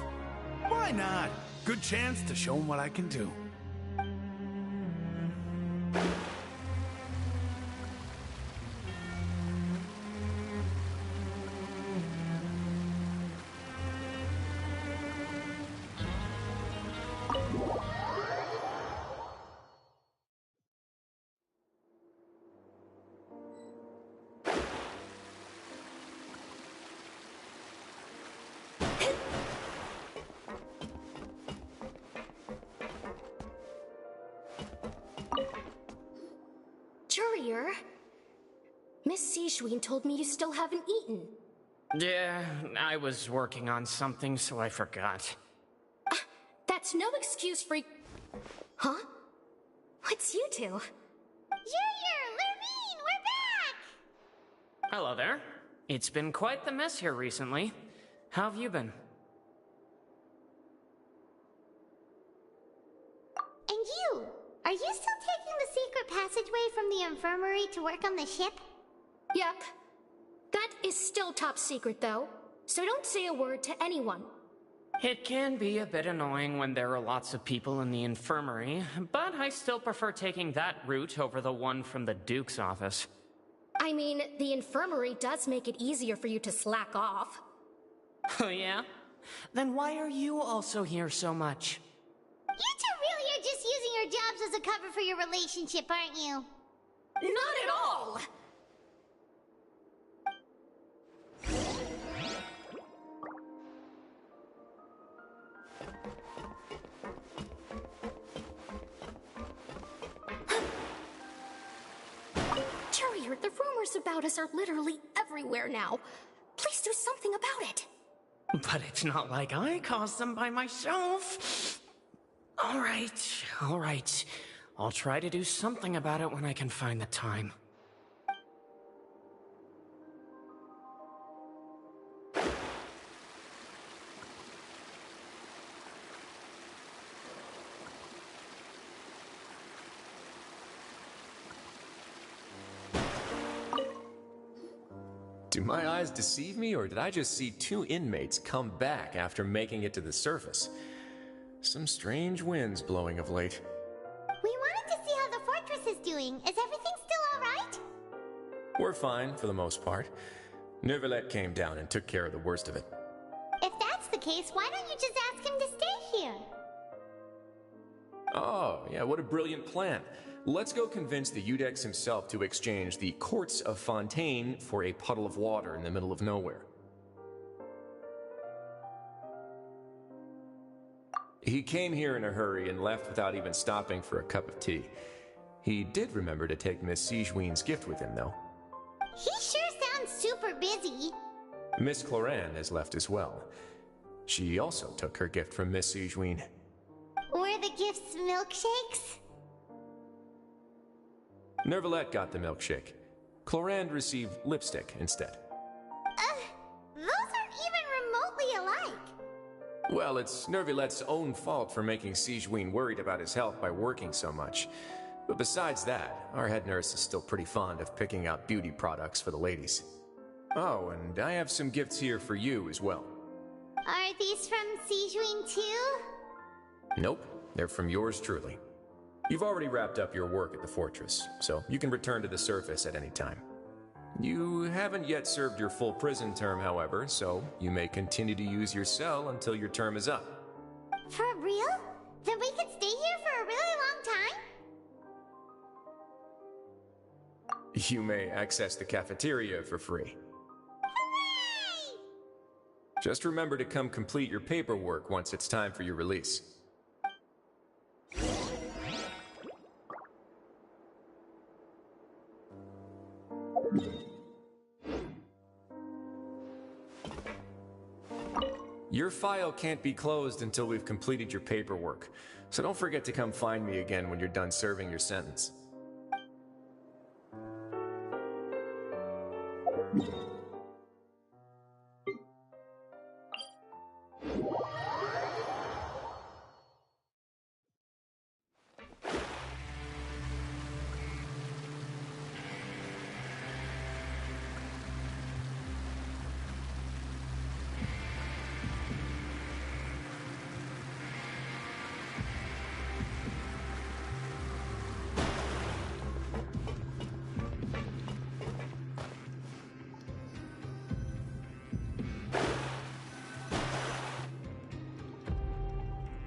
Why not? Good chance to show them what I can do. Courier? Miss Sijween told me you still haven't eaten. Yeah, I was working on something, so I forgot. That's no excuse for... Huh? What's you two? Junior! Lurvine! We're back! Hello there. It's been quite the mess here recently. How have you been? And you? Are you still taking the secret passageway from the infirmary to work on the ship? Yep. That is still top secret, though. So don't say a word to anyone. It can be a bit annoying when there are lots of people in the infirmary, but I still prefer taking that route over the one from the Duke's office. I mean, the infirmary does make it easier for you to slack off. Oh yeah? Then why are you also here so much? You two really are just using your jobs as a cover for your relationship, aren't you? Not at all! Courier, the rumors about us are literally everywhere now. Please do something about it. But it's not like I caused them by myself. All right. I'll try to do something about it when I can find the time. Do my eyes deceive me, or did I just see two inmates come back after making it to the surface? Some strange winds blowing of late. We wanted to see how the fortress is doing. Is everything still alright? We're fine, for the most part. Neuvillette came down and took care of the worst of it. If that's the case, why don't you just ask him to stay here? Oh, yeah, what a brilliant plan. Let's go convince the Eudex himself to exchange the Courts of Fontaine for a puddle of water in the middle of nowhere. He came here in a hurry and left without even stopping for a cup of tea. He did remember to take Miss Sigewinne's gift with him, though. He sure sounds super busy. Miss Cloran has left as well. She also took her gift from Miss Sigewinne. Were the gifts milkshakes? Neuvillette got the milkshake. Cloran received lipstick instead. Those aren't even remotely alike. Well, it's Neuvillette's own fault for making Sigewinne worried about his health by working so much. But besides that, our head nurse is still pretty fond of picking out beauty products for the ladies. Oh, and I have some gifts here for you as well. Are these from Sigewinne too? Nope, they're from yours truly. You've already wrapped up your work at the fortress, so you can return to the surface at any time. You haven't yet served your full prison term, however, so you may continue to use your cell until your term is up. For real? Then we could stay here for a really long time? You may access the cafeteria for free. Hooray! Just remember to come complete your paperwork once it's time for your release. Your file can't be closed until we've completed your paperwork, so don't forget to come find me again when you're done serving your sentence.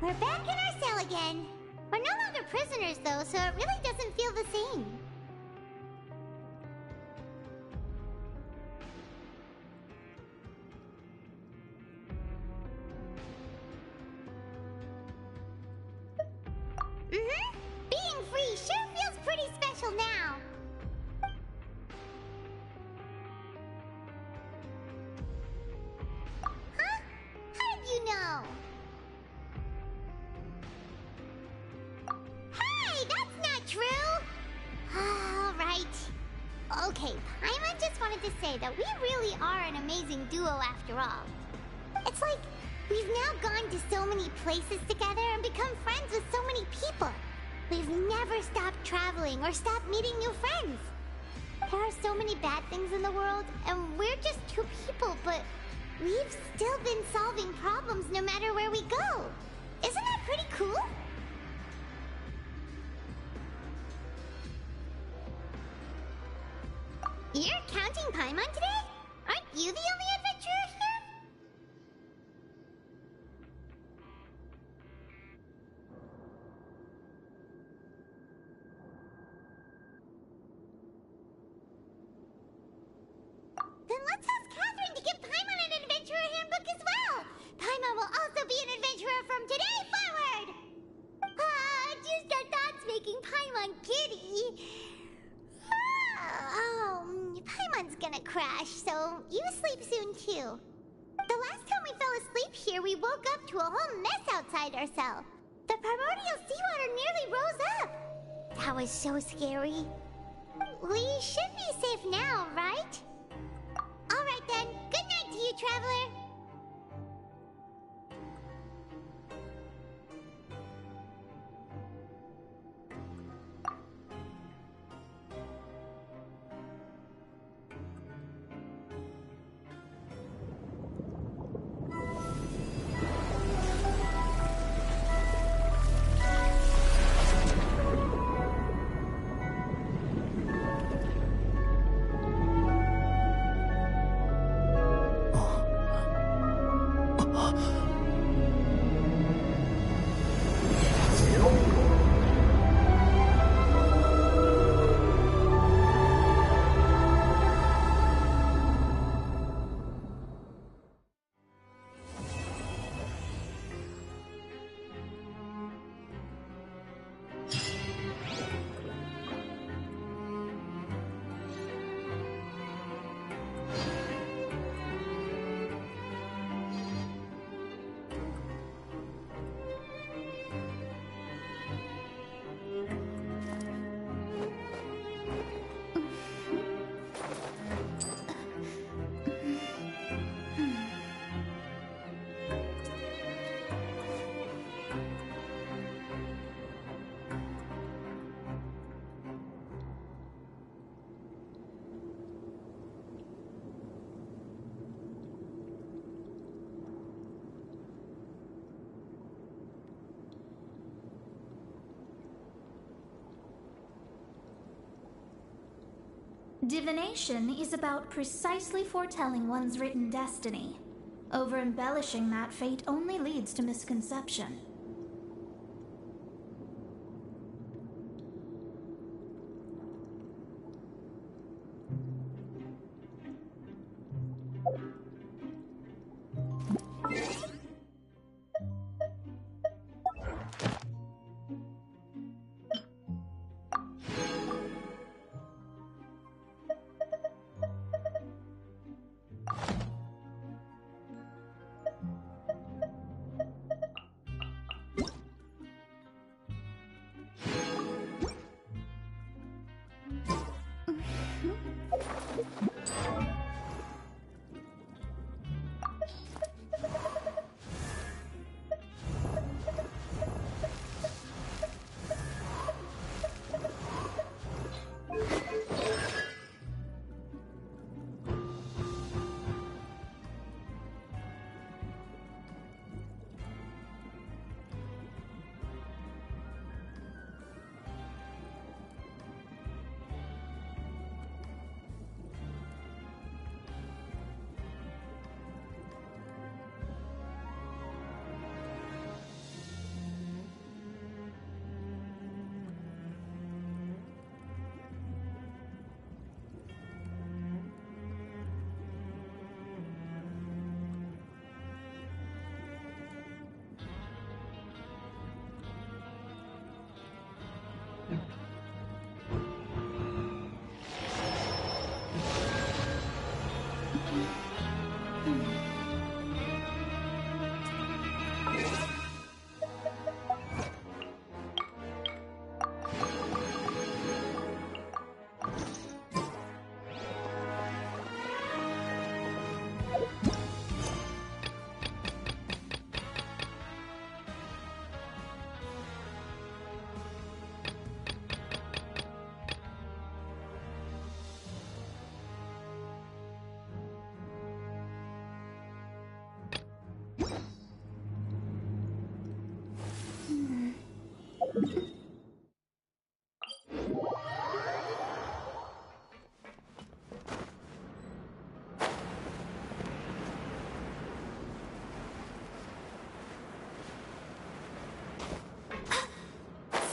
We're back in our cell again. We're no longer prisoners, though, so it really doesn't feel the same. Being free sure feels pretty special now. Huh? How did you know? Hey, that's not true! All right. Okay, Paimon just wanted to say that we really are an amazing duo after all. It's like we've now gone to so many places together and become friends with so many people. We've never stopped traveling or stopped meeting new friends. There are so many bad things in the world, and we're just two people, but we've still been solving problems no matter where we go. Isn't that pretty cool? You're counting Paimon today? Aren't you the only adventurer here? Then let's ask Catherine to give Paimon an adventurer handbook as well. Paimon will also be an adventurer from today forward. Just our thoughts making Paimon giddy. Oh, Paimon's gonna crash, so you sleep soon too. The last time we fell asleep here, we woke up to a whole mess outside our cell. The primordial seawater nearly rose up. That was so scary. We should be safe now, right? All right then. Good night to you, traveler. Divination is about precisely foretelling one's written destiny. Over-embellishing that fate only leads to misconception.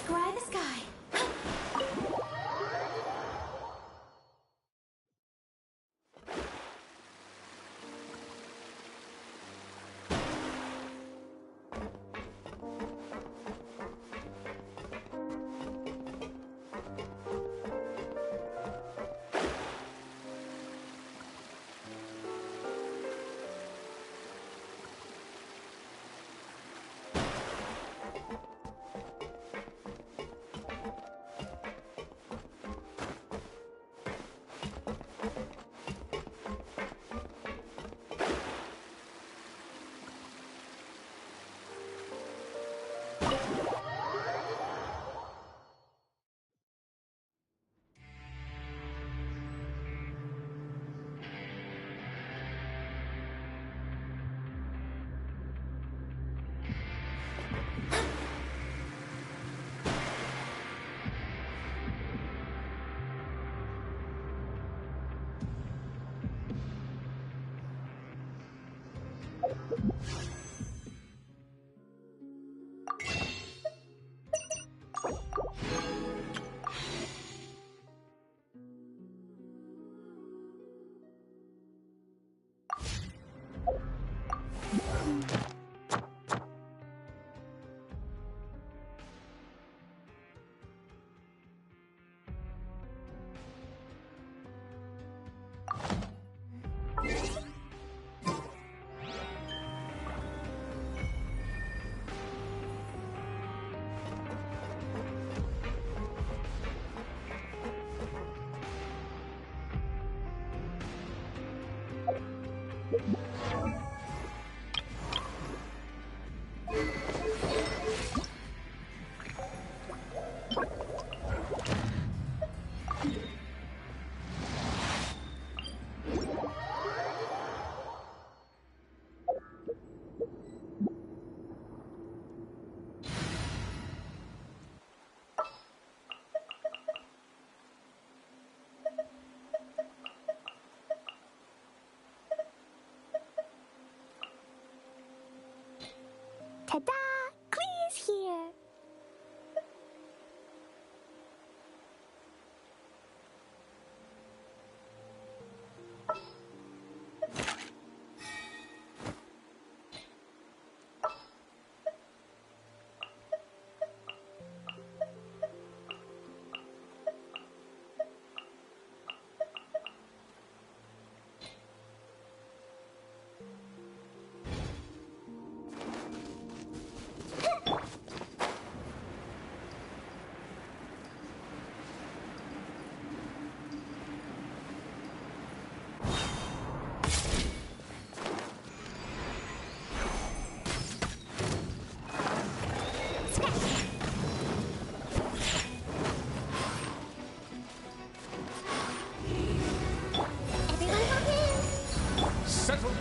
Scry the sky.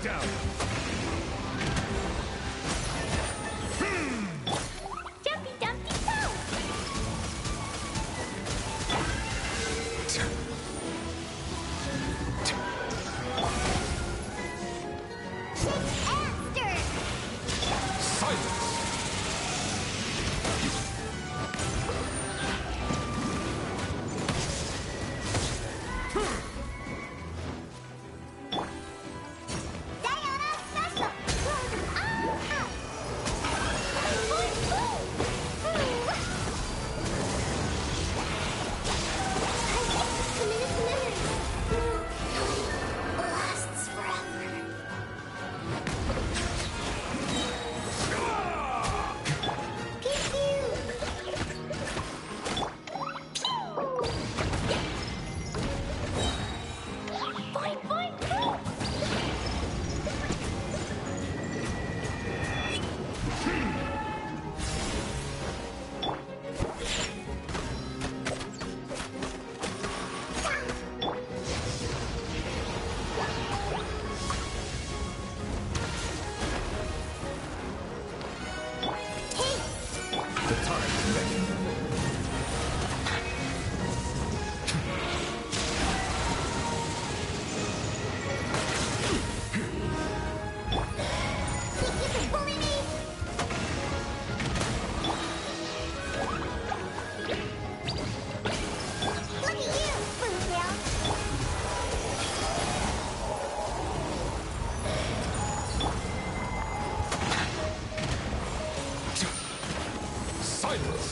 down! Jumpy Dumpty Toe! After! Silence! Diana Special! Lasts forever. Boing, boing, boing! The time is ready. You can bully me! Look at you, Foodtail! Silence!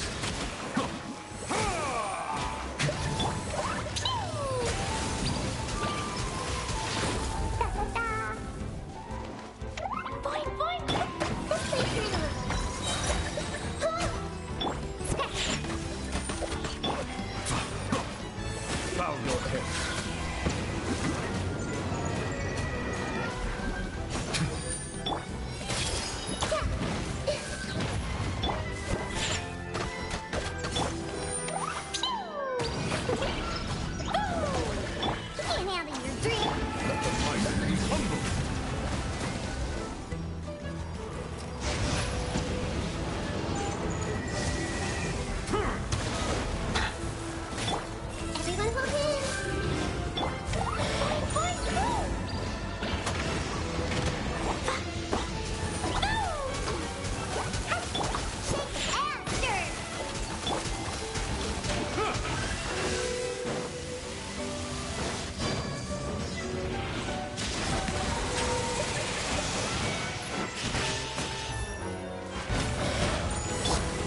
Boing, boing! This way through! Bow your head. Can't handle your drink! Let the mighty be humble! Everyone hold hands! Boing, boing, boing! After!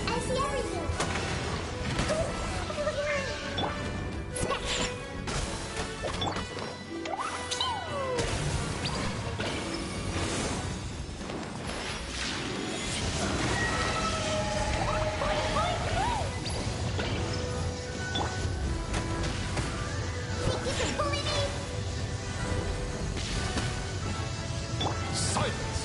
I see everything! Think you can bully me? Silence!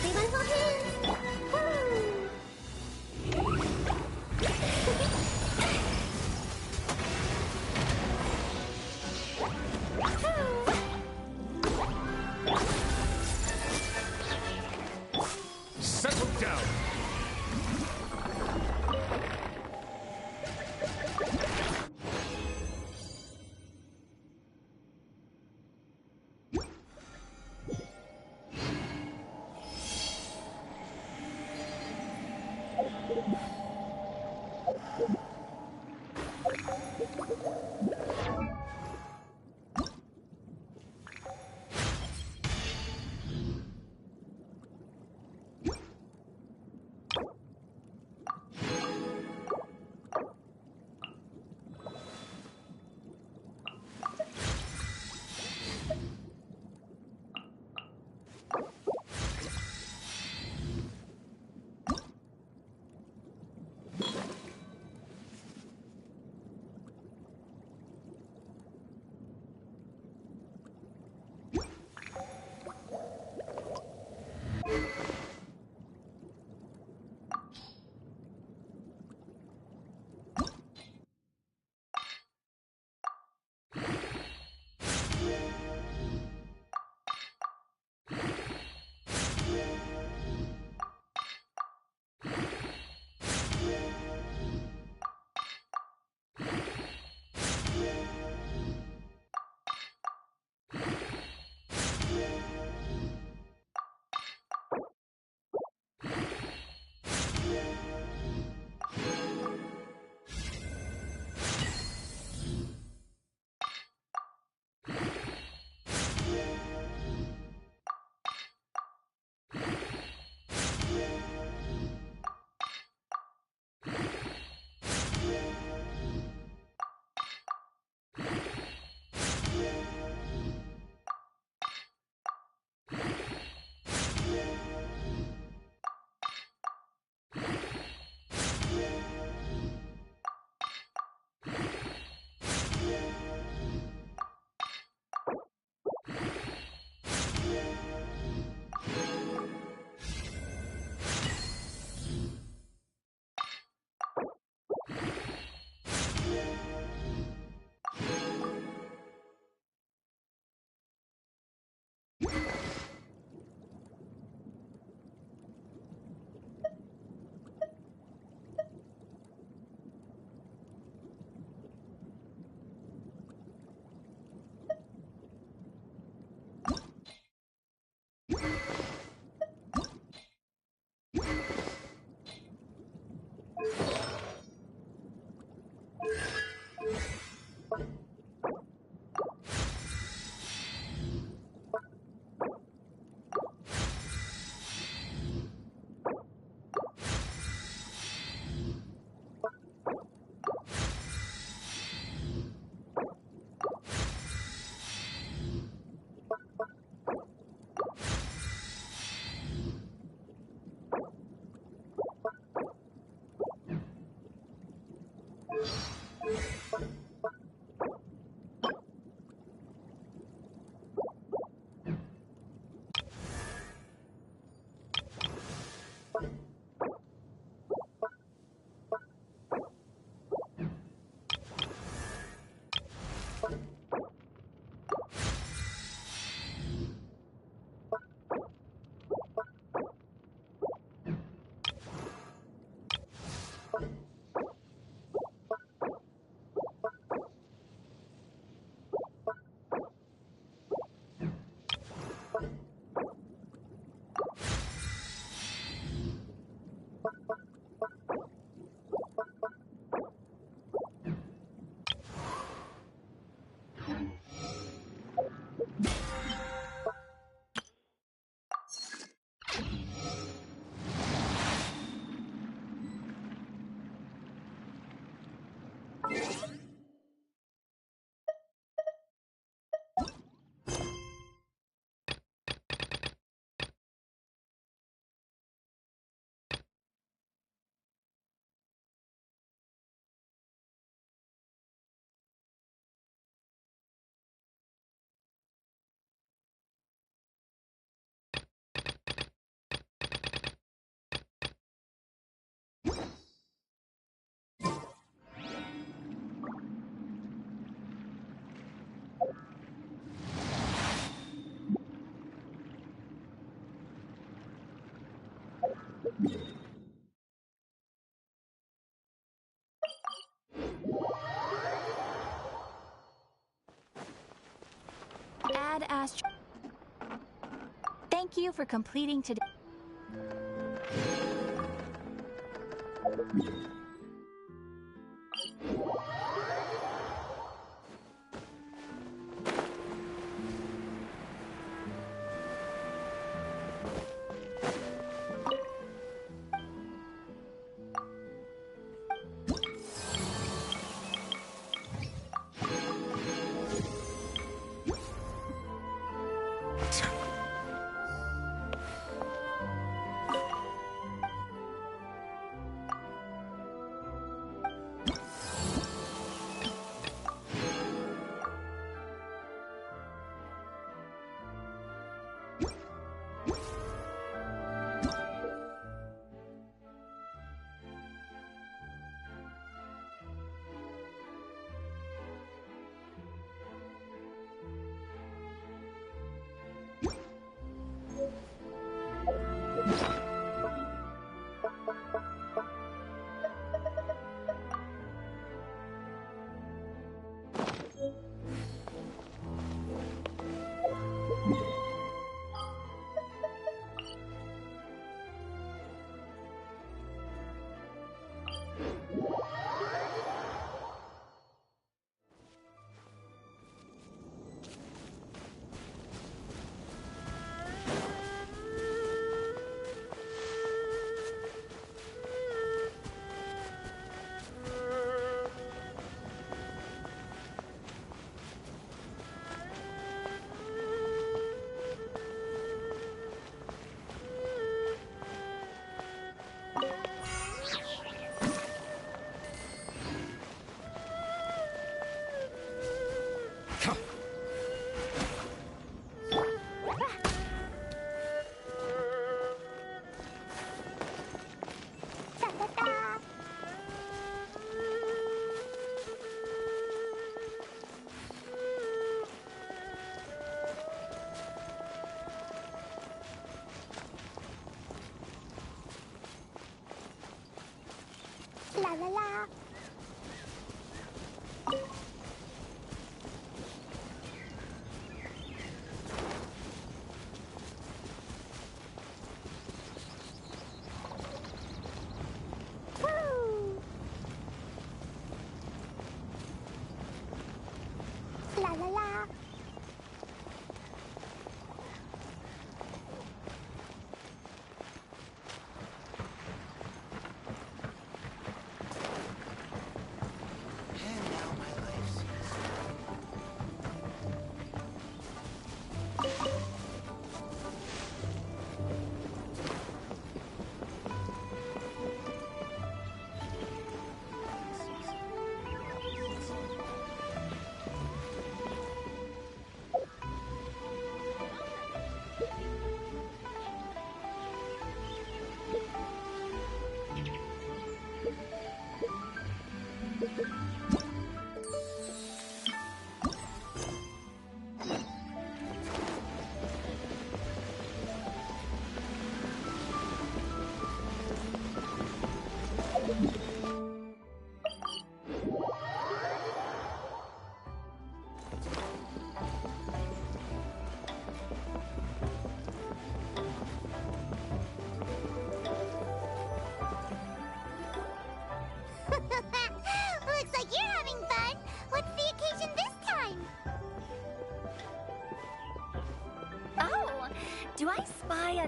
Everyone hold hands! Settle down! Ad Astro. Thank you for completing today. La la la. Woo. La la la.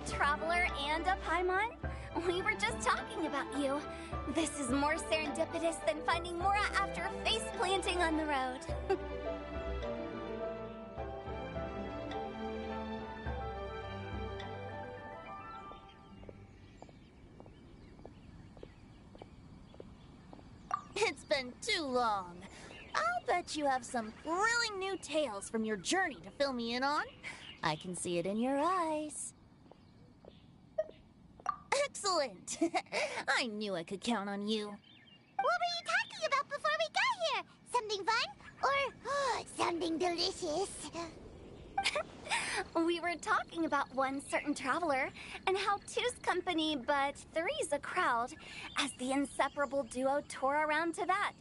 Traveler and a Paimon? We were just talking about you. This is more serendipitous than finding Mora after face planting on the road. It's been too long. I'll bet you have some thrilling new tales from your journey to fill me in on. I can see it in your eyes. Excellent! I knew I could count on you. What were you talking about before we got here? Something fun? Or something delicious? We were talking about one certain traveler, and how two's company, but three's a crowd, as the inseparable duo tore around to that,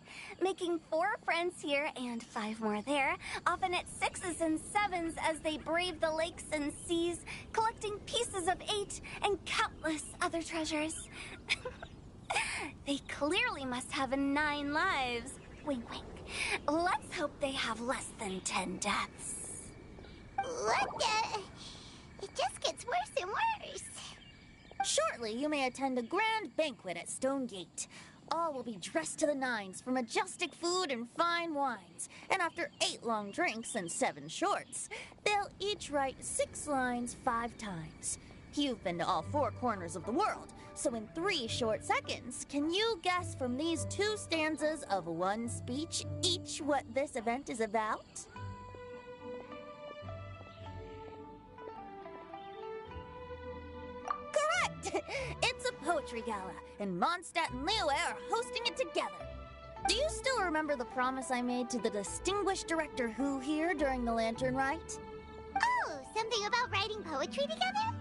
making 4 friends here and 5 more there, often at 6s and 7s as they brave the lakes and seas, collecting pieces of 8 and countless other treasures. They clearly must have 9 lives. Wink, wink. Let's hope they have less than 10 deaths. What the? It just gets worse and worse. Shortly, you may attend a grand banquet at Stone Gate. All will be dressed to the nines for majestic food and fine wines. And after 8 long drinks and 7 shorts, they'll each write 6 lines 5 times. You've been to all 4 corners of the world, so in 3 short seconds, can you guess from these 2 stanzas of 1 speech each what this event is about? Correct! It's a poetry gala, and Mondstadt and Liyue are hosting it together. Do you still remember the promise I made to the distinguished Director Who here during the Lantern Rite? Oh, something about writing poetry together?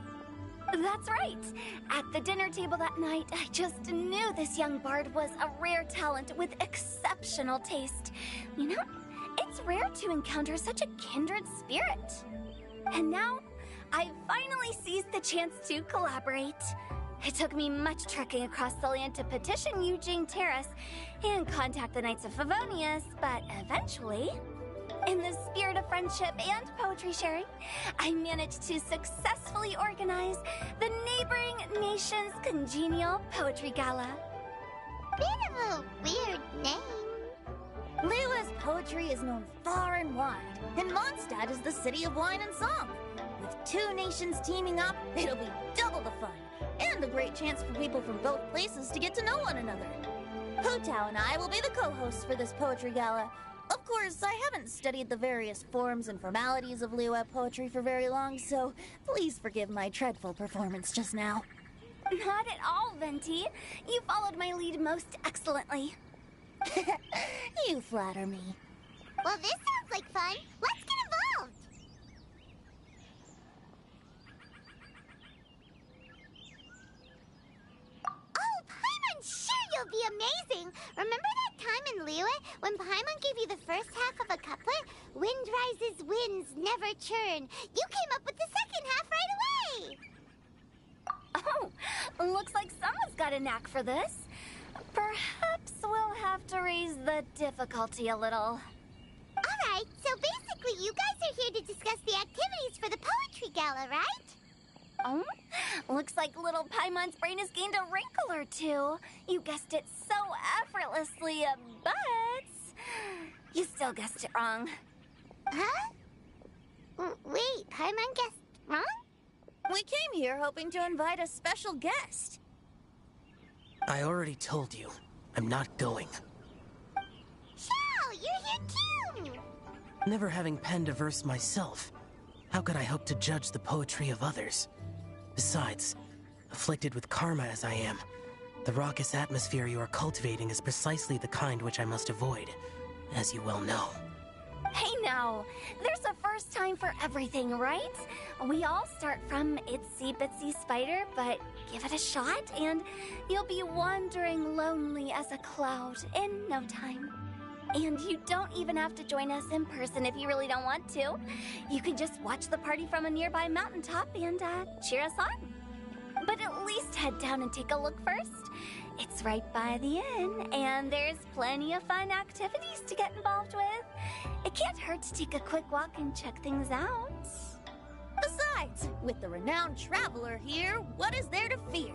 That's right. At the dinner table that night, I just knew this young bard was a rare talent with exceptional taste. You know, it's rare to encounter such a kindred spirit. And now, I finally seized the chance to collaborate. It took me much trekking across the land to petition Eugene Terrace and contact the Knights of Favonius, but eventually, in the spirit of friendship and poetry sharing, I managed to successfully organize the Neighboring Nations Congenial Poetry Gala. Bit of a weird name. Liyue's poetry is known far and wide, and Mondstadt is the city of wine and song. With 2 nations teaming up, it'll be double the fun, and a great chance for people from both places to get to know one another. Hotao and I will be the co-hosts for this poetry gala. Of course, I haven't studied the various forms and formalities of Liyue poetry for very long, so please forgive my dreadful performance just now. Not at all, Venti. You followed my lead most excellently. You flatter me. Well, this sounds like fun. Let's get involved. Oh, Paimon, sure you'll be amazing. Remember that time in Liyue when Paimon gave you the first half of a couplet? Wind rises, winds never churn. You came up with the second half right away. Oh, looks like someone's got a knack for this. Perhaps we'll have to raise the difficulty a little. Alright, so basically you guys are here to discuss the activities for the poetry gala, right? Oh, looks like little Paimon's brain has gained a wrinkle or 2. You guessed it so effortlessly, but you still guessed it wrong. Huh? Wait, Paimon guessed wrong? We came here hoping to invite a special guest. I already told you, I'm not going. Xiao, you're here too! Never having penned a verse myself, how could I hope to judge the poetry of others? Besides, afflicted with karma as I am, the raucous atmosphere you are cultivating is precisely the kind which I must avoid, as you well know. Hey now, there's a first time for everything, right? We all start from itsy bitsy spider, but give it a shot and you'll be wandering lonely as a cloud in no time. And you don't even have to join us in person if you really don't want to. You can just watch the party from a nearby mountaintop and cheer us on. But at least head down and take a look first. It's right by the inn, and there's plenty of fun activities to get involved with. It can't hurt to take a quick walk and check things out. Besides, With the renowned traveler here, what is there to fear?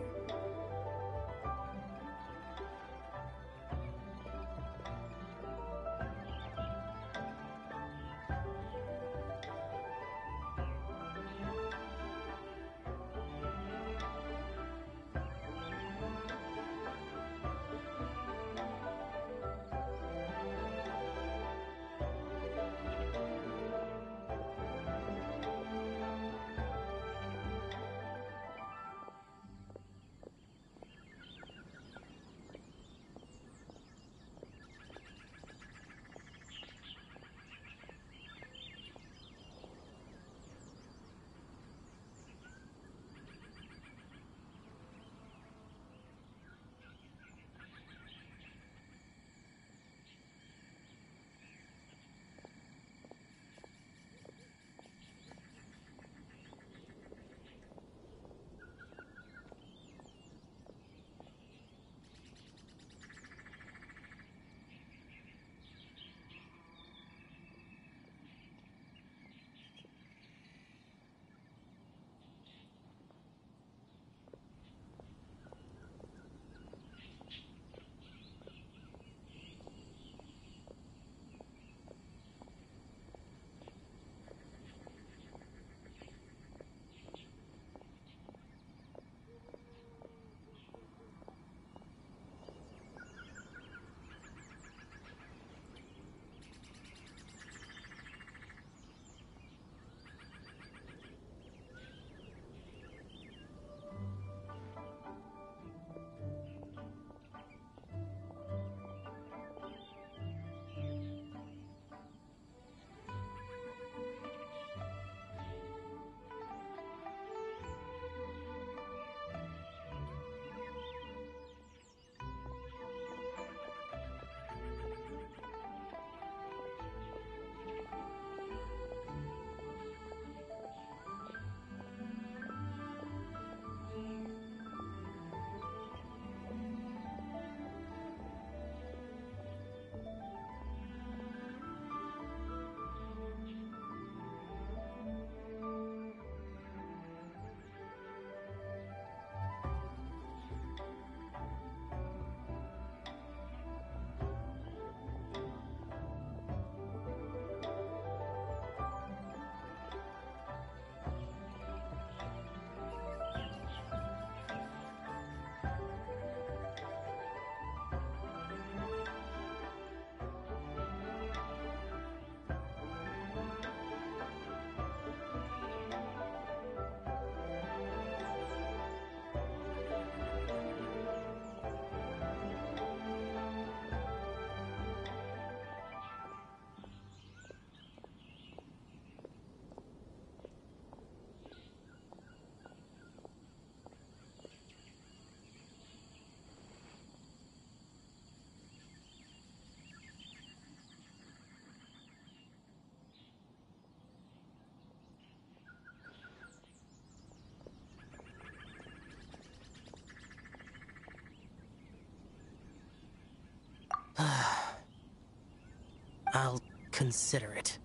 I'll consider it.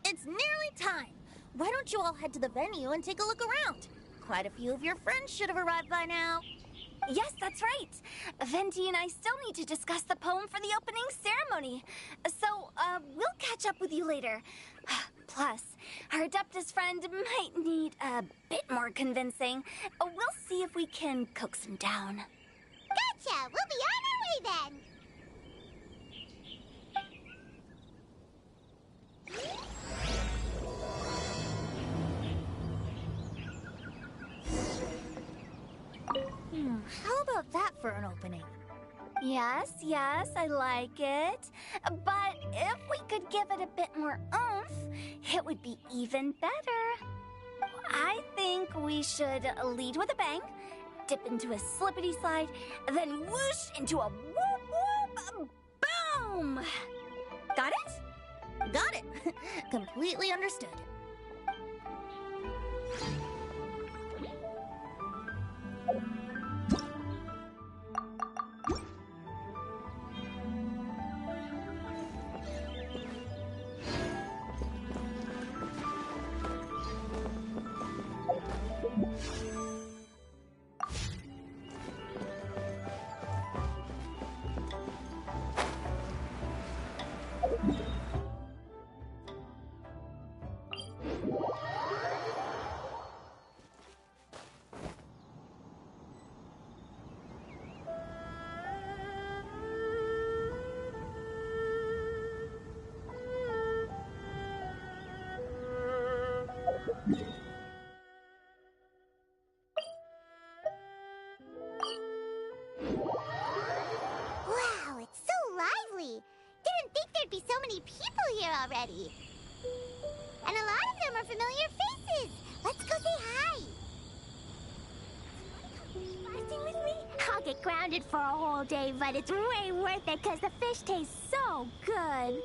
It's nearly time. Why don't you all head to the venue and take a look around? Quite a few of your friends should have arrived by now. Yes, that's right. Venti and I still need to discuss the poem for the opening ceremony. So, we'll catch up with you later. Plus, our Adeptus friend might need a bit more convincing. We'll see if we can coax him down. Gotcha! We'll be on our way then! How about that for an opening? Yes, I like it. But if we could give it a bit more oomph, it would be even better. I think we should lead with a bang, dip into a slippity slide, then whoosh into a whoop whoop boom! Got it? Got it. Completely understood. already. And a lot of them are familiar faces. Let's go say hi. Fasting with me? I'll get grounded for a whole day, but it's way worth it because the fish tastes so good.